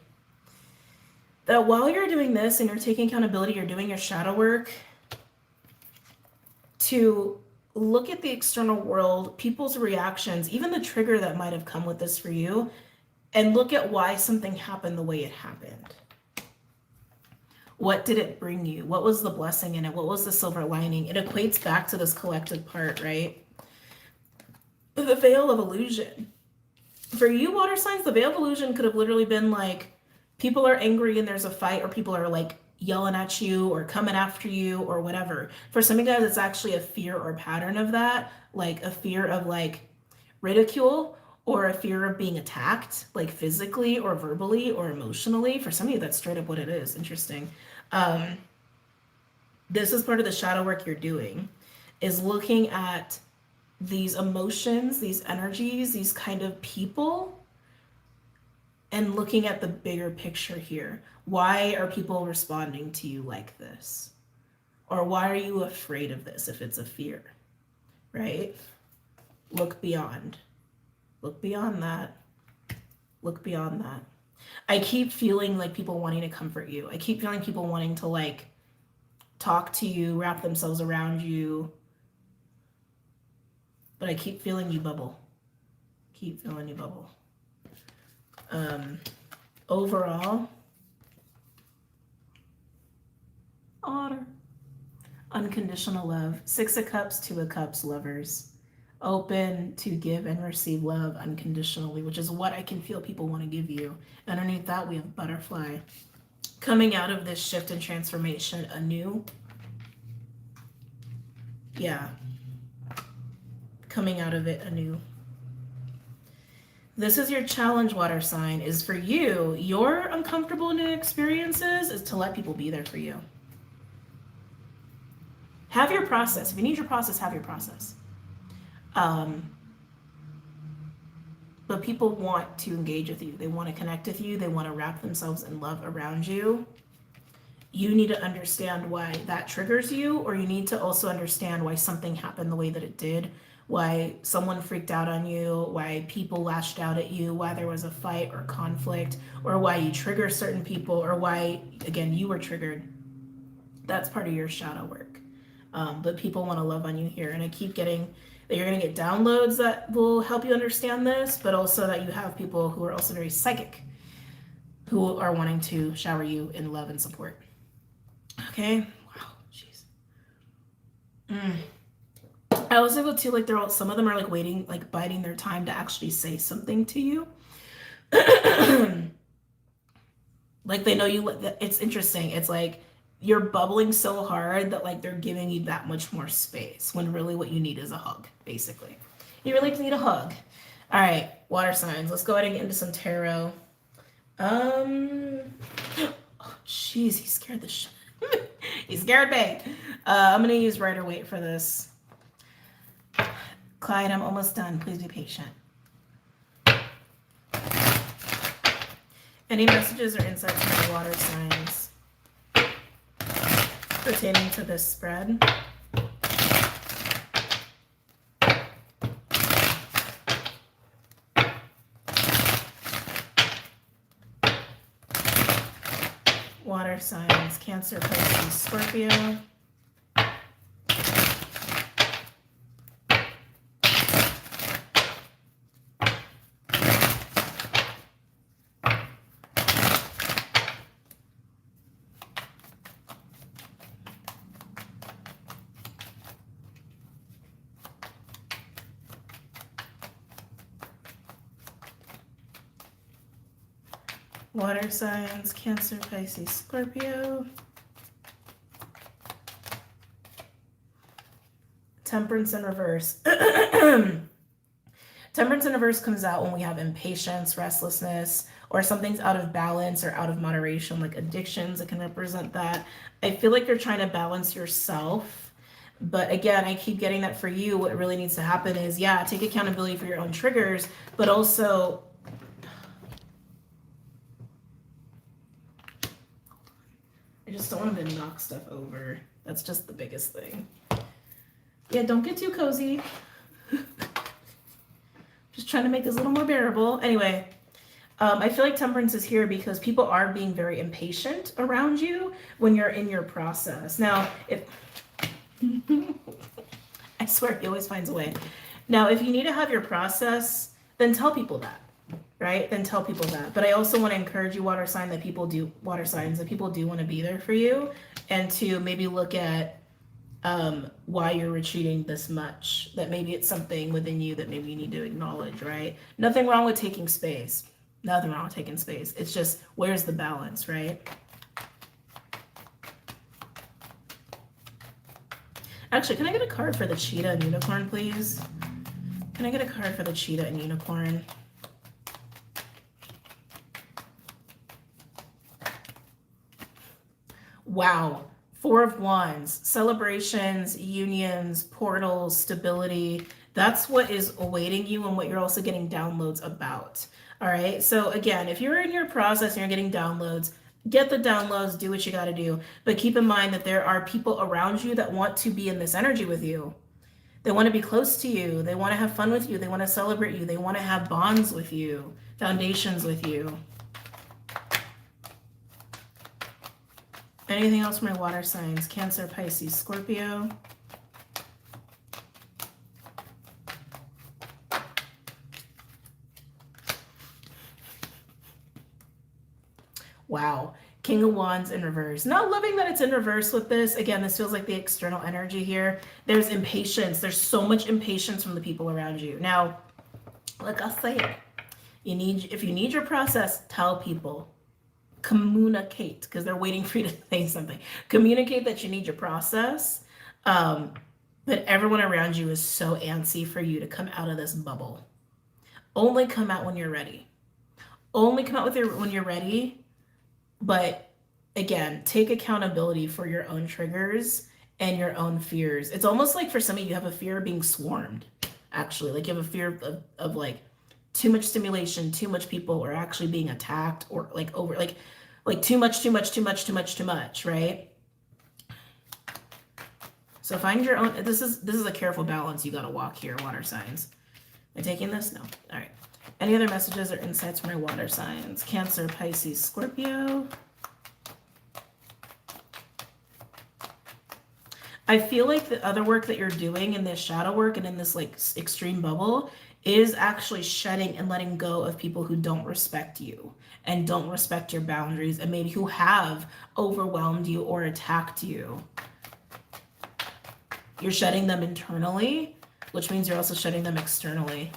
That while you're doing this and you're taking accountability, you're doing your shadow work, to look at the external world, people's reactions, even the trigger that might have come with this for you, and look at why something happened the way it happened. What did it bring you? What was the blessing in it? What was the silver lining? It equates back to this collective part, right? The veil of illusion. For you, water signs, the veil of illusion could have literally been like, people are angry and there's a fight, or people are like yelling at you or coming after you or whatever. For some of you guys, it's actually a fear or pattern of that, like a fear of like ridicule, or a fear of being attacked, like physically or verbally or emotionally. For some of you, that's straight up what it is. Interesting. This is part of the shadow work you're doing, is looking at these emotions, these energies, these kind of people, and looking at the bigger picture here. Why are people responding to you like this? Or why are you afraid of this if it's a fear, right? Look beyond. Look beyond that. Look beyond that. I keep feeling like people wanting to comfort you. I keep feeling people wanting to like talk to you, wrap themselves around you. But I keep feeling you bubble. Keep feeling you bubble. Overall, honor, unconditional love, 6 of Cups, 2 of Cups, lovers. Open to give and receive love unconditionally, which is what I can feel people want to give you. Underneath that, we have butterfly. Coming out of this shift and transformation anew. Yeah. Coming out of it anew. This is your challenge, water sign, is for you. Your uncomfortable new experiences is to let people be there for you. Have your process. If you need your process, have your process. But people want to engage with you. They want to connect with you. They want to wrap themselves in love around you. You need to understand why that triggers you, or you need to also understand why something happened the way that it did, why someone freaked out on you, why people lashed out at you, why there was a fight or conflict, or why you trigger certain people, or why, again, you were triggered. That's part of your shadow work. But people want to love on you here. And I keep getting that you're going to get downloads that will help you understand this, but also that you have people who are also very psychic who are wanting to shower you in love and support. Okay. Wow. Jeez. I also feel too like some of them are like waiting, like biding their time to actually say something to you. Like they know you. It's interesting. It's like you're bubbling so hard that like they're giving you that much more space when really what you need is a hug, basically. You really need a hug. All right, water signs. Let's go ahead and get into some tarot. Oh, jeez, he scared the shit. He scared me. I'm gonna use Rider-Waite for this. Clyde, I'm almost done. Please be patient. Any messages or insights from the water signs pertaining to this spread? Water signs, Cancer, Pisces, Scorpio. Water signs, Cancer, Pisces, Scorpio. Temperance in reverse. Temperance in reverse comes out when we have impatience, restlessness, or something's out of balance or out of moderation, like addictions. It can represent that. I feel like you're trying to balance yourself. But again, I keep getting that for you. What really needs to happen is, yeah, take accountability for your own triggers, but also I just don't want him to knock stuff over. That's just the biggest thing. Yeah, don't get too cozy. Just trying to make this a little more bearable. Anyway, I feel like temperance is here because people are being very impatient around you when you're in your process. Now, if I swear he always finds a way. Now, if you need to have your process, then tell people that. Right? Then tell people that. But I also want to encourage you, water signs, that people do want to be there for you, and to maybe look at why you're retreating this much, that maybe it's something within you that maybe you need to acknowledge, right? Nothing wrong with taking space. Nothing wrong with taking space. It's just, where's the balance, right? Actually, can I get a card for the cheetah and unicorn, please? Can I get a card for the cheetah and unicorn? Wow. Four of Wands, celebrations, unions, portals, stability. That's what is awaiting you and what you're also getting downloads about. All right. So again, if you're in your process and you're getting downloads, get the downloads, do what you got to do. But keep in mind that there are people around you that want to be in this energy with you. They want to be close to you. They want to have fun with you. They want to celebrate you. They want to have bonds with you, foundations with you. Anything else from my water signs? Cancer, Pisces, Scorpio. Wow. King of Wands in reverse. Not loving that it's in reverse with this. Again, this feels like the external energy here. There's impatience. There's so much impatience from the people around you. Now, like I said, if you need your process, tell people. Communicate, because they're waiting for you to say something. Communicate that you need your process. but everyone around you is so antsy for you to come out of this bubble. Only come out when you're ready. Only come out when you're ready, but again, take accountability for your own triggers and your own fears. It's almost like for some of you, you have a fear of being swarmed, actually. Like you have a fear of like too much stimulation, too much people, or actually being attacked, or like over, like too much, right? So find your own, this is a careful balance you got to walk here, water signs. Am I taking this? No. All right. Any other messages or insights for my water signs? Cancer, Pisces, Scorpio. I feel like the other work that you're doing in this shadow work and in this like extreme bubble is actually shedding and letting go of people who don't respect you and don't respect your boundaries, and maybe who have overwhelmed you or attacked you. You're shedding them internally, which means you're also shedding them externally.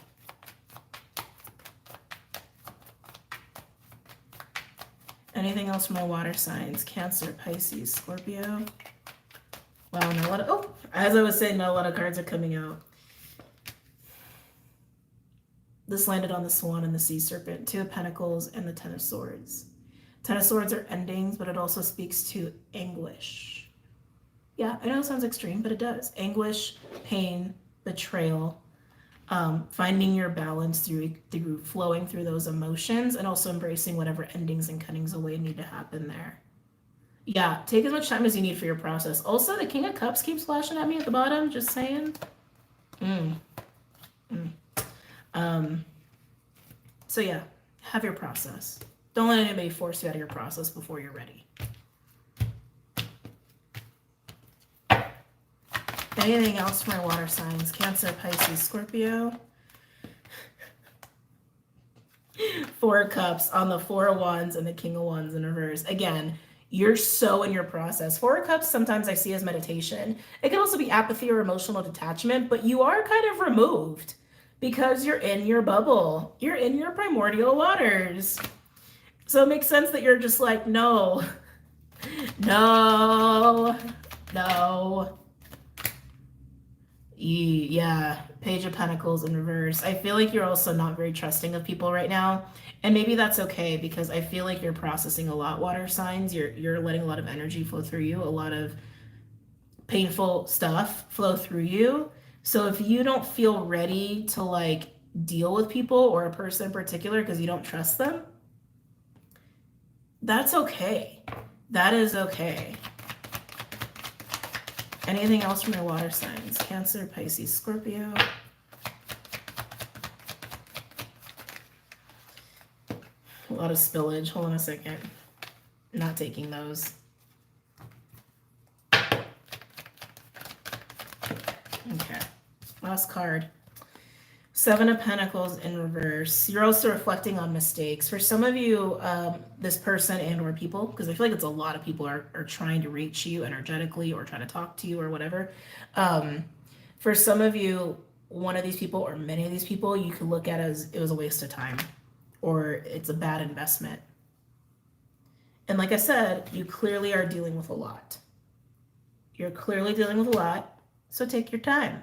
Anything else from my water signs? Cancer, Pisces, Scorpio. Wow, not a lot of, oh, as I was saying, not a lot of cards are coming out. This landed on the Swan and the Sea Serpent, Two of Pentacles, and the Ten of Swords. Ten of Swords are endings, but it also speaks to anguish. Yeah, I know it sounds extreme, but it does. Anguish, pain, betrayal, finding your balance through flowing through those emotions, and also embracing whatever endings and cuttings away need to happen there. Yeah, take as much time as you need for your process. Also, the King of Cups keeps flashing at me at the bottom, just saying. So yeah, have your process. Don't let anybody force you out of your process before you're ready. Anything else for my water signs? Cancer, Pisces, Scorpio. Four of Cups on the Four of Wands and the King of Wands in reverse. Again, you're so in your process. Four of Cups sometimes I see as meditation. It can also be apathy or emotional detachment, but you are kind of removed because you're in your bubble. You're in your primordial waters. So it makes sense that you're just like, no, no, no. Yeah, Page of Pentacles in reverse. I feel like you're also not very trusting of people right now. And maybe that's okay, because I feel like you're processing a lot, water signs. You're letting a lot of energy flow through you, a lot of painful stuff flow through you. So if you don't feel ready to like deal with people or a person in particular because you don't trust them, that's okay. That is okay. Anything else from your water signs? Cancer, Pisces, Scorpio. A lot of spillage. Hold on a second. Not taking those. Okay. Last card. Seven of Pentacles in reverse. You're also reflecting on mistakes. For some of you, this person and or people, because I feel like it's a lot of people are trying to reach you energetically or trying to talk to you or whatever. For some of you, one of these people or many of these people, you could look at as it was a waste of time or it's a bad investment. And like I said, you clearly are dealing with a lot. You're clearly dealing with a lot, so take your time.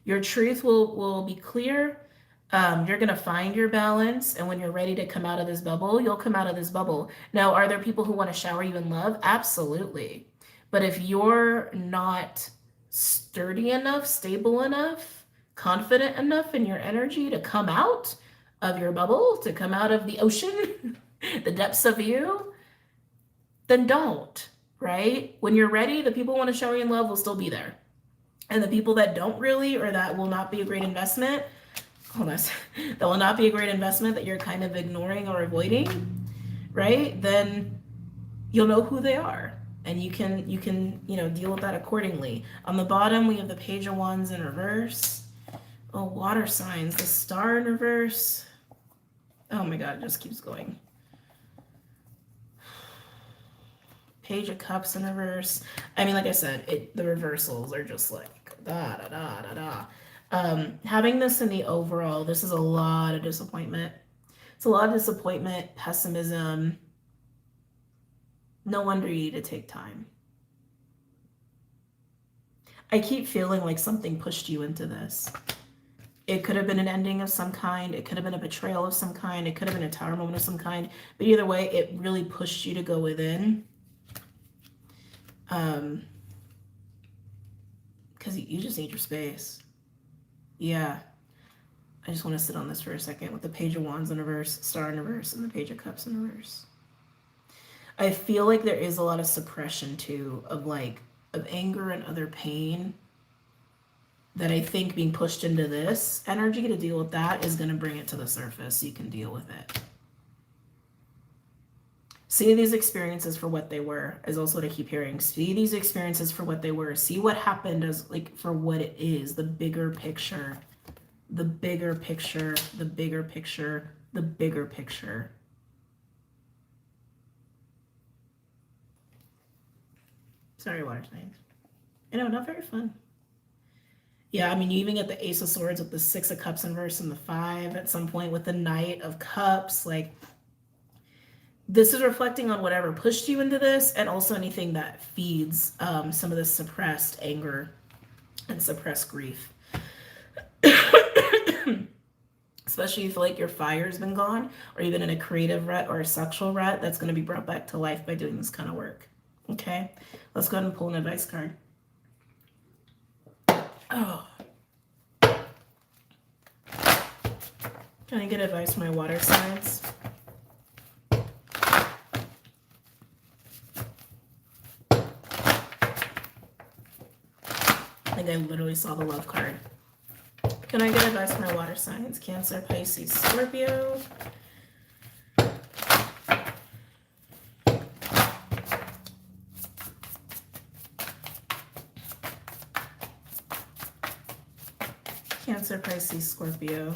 Your truth will be clear. You're going to find your balance. And when you're ready to come out of this bubble, you'll come out of this bubble. Now, are there people who want to shower you in love? Absolutely. But if you're not sturdy enough, stable enough, confident enough in your energy to come out of your bubble, to come out of the ocean, the depths of you, then don't, right? When you're ready, the people who want to shower you in love will still be there. And the people that don't really, or that will not be a great investment, that will not be a great investment that you're kind of ignoring or avoiding, right? Then you'll know who they are, and you can deal with that accordingly. On the bottom, we have the Page of Wands in reverse. Oh, water signs, the Star in reverse. Oh my God, it just keeps going. Page of Cups in reverse. I mean, like I said, the reversals are just like da da da da da. Having this in the overall, this is a lot of disappointment. It's a lot of disappointment, pessimism. No wonder you need to take time. I keep feeling like something pushed you into this. It could have been an ending of some kind. It could have been a betrayal of some kind. It could have been a tower moment of some kind. But either way, it really pushed you to go within. Because you just need your space. Yeah. I just want to sit on this for a second with the Page of Wands in reverse, Star in reverse, and the Page of Cups in reverse. I feel like there is a lot of suppression too of anger and other pain that I think being pushed into this energy to deal with that is going to bring it to the surface so you can deal with it. See these experiences for what they were, is also what I keep hearing. See these experiences for what they were. See what happened as for what it is, the bigger picture, the bigger picture, the bigger picture, the bigger picture. Sorry, water signs. I know, not very fun. Yeah, I mean, you even get the Ace of Swords with the 6 of Cups in verse and the 5 at some point with the Knight of Cups. This is reflecting on whatever pushed you into this, and also anything that feeds some of this suppressed anger and suppressed grief. Especially if you feel like your fire's been gone, or even in a creative rut or a sexual rut, that's going to be brought back to life by doing this kind of work. Okay, let's go ahead and pull an advice card. Oh. Can I get advice from my water signs? I think I literally saw the love card. Can I get advice from my water signs? Cancer, Pisces, Scorpio. Cancer, Pisces, Scorpio.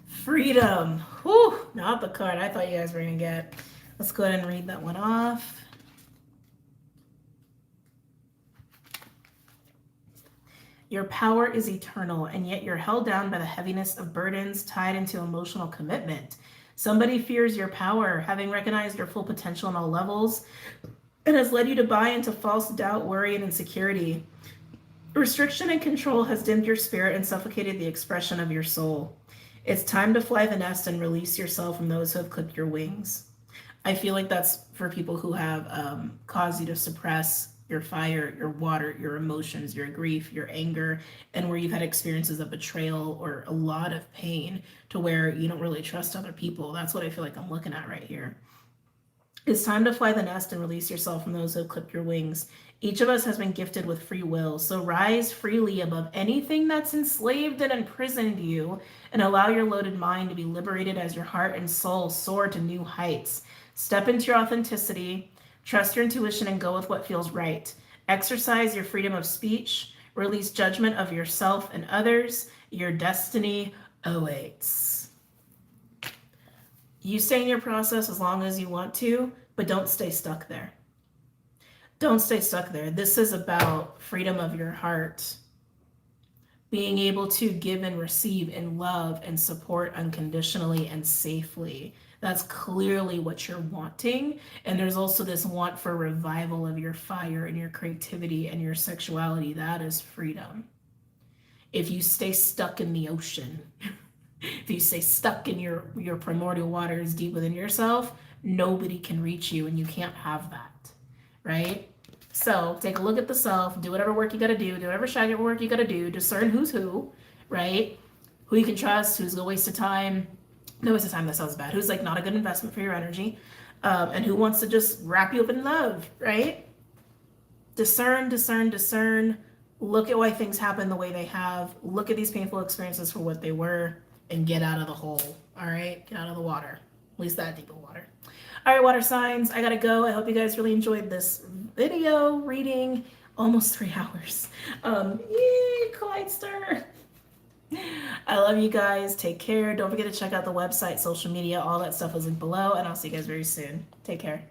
Freedom. Whew, not the card I thought you guys were going to get. Let's go ahead and read that one off. Your power is eternal, and yet you're held down by the heaviness of burdens tied into emotional commitment. Somebody fears your power, having recognized your full potential on all levels, and has led you to buy into false doubt, worry, and insecurity. Restriction and control has dimmed your spirit and suffocated the expression of your soul. It's time to fly the nest and release yourself from those who have clipped your wings. I feel like that's for people who have caused you to suppress your fire, your water, your emotions, your grief, your anger, and where you've had experiences of betrayal or a lot of pain to where you don't really trust other people. That's what I feel like I'm looking at right here. It's time to fly the nest and release yourself from those who have clipped your wings. Each of us has been gifted with free will, so rise freely above anything that's enslaved and imprisoned you, and allow your loaded mind to be liberated as your heart and soul soar to new heights. Step into your authenticity, trust your intuition, and go with what feels right. Exercise your freedom of speech, release judgment of yourself and others. Your destiny awaits. You stay in your process as long as you want to, but don't stay stuck there. Don't stay stuck there. This is about freedom of your heart, being able to give and receive and love and support unconditionally and safely. That's clearly what you're wanting. And there's also this want for revival of your fire and your creativity and your sexuality. That is freedom. If you stay stuck in the ocean, if you stay stuck in your primordial waters deep within yourself, nobody can reach you, and you can't have that, right? So take a look at the self, do whatever work you got to do whatever shadow work you got to do, discern who's who, right? Who you can trust, who's a waste of time. No waste of time, that sounds bad. Who's like not a good investment for your energy, and who wants to just wrap you up in love, right? Discern, discern, discern. Look at why things happen the way they have. Look at these painful experiences for what they were, and get out of the hole, all right? Get out of the water, at least that deep of water. All right, water signs, I gotta go. I hope you guys really enjoyed this video reading. Almost 3 hours. Yay, Clyde Star. I love you guys. Take care. Don't forget to check out the website, social media, all that stuff is linked below, and I'll see you guys very soon. Take care.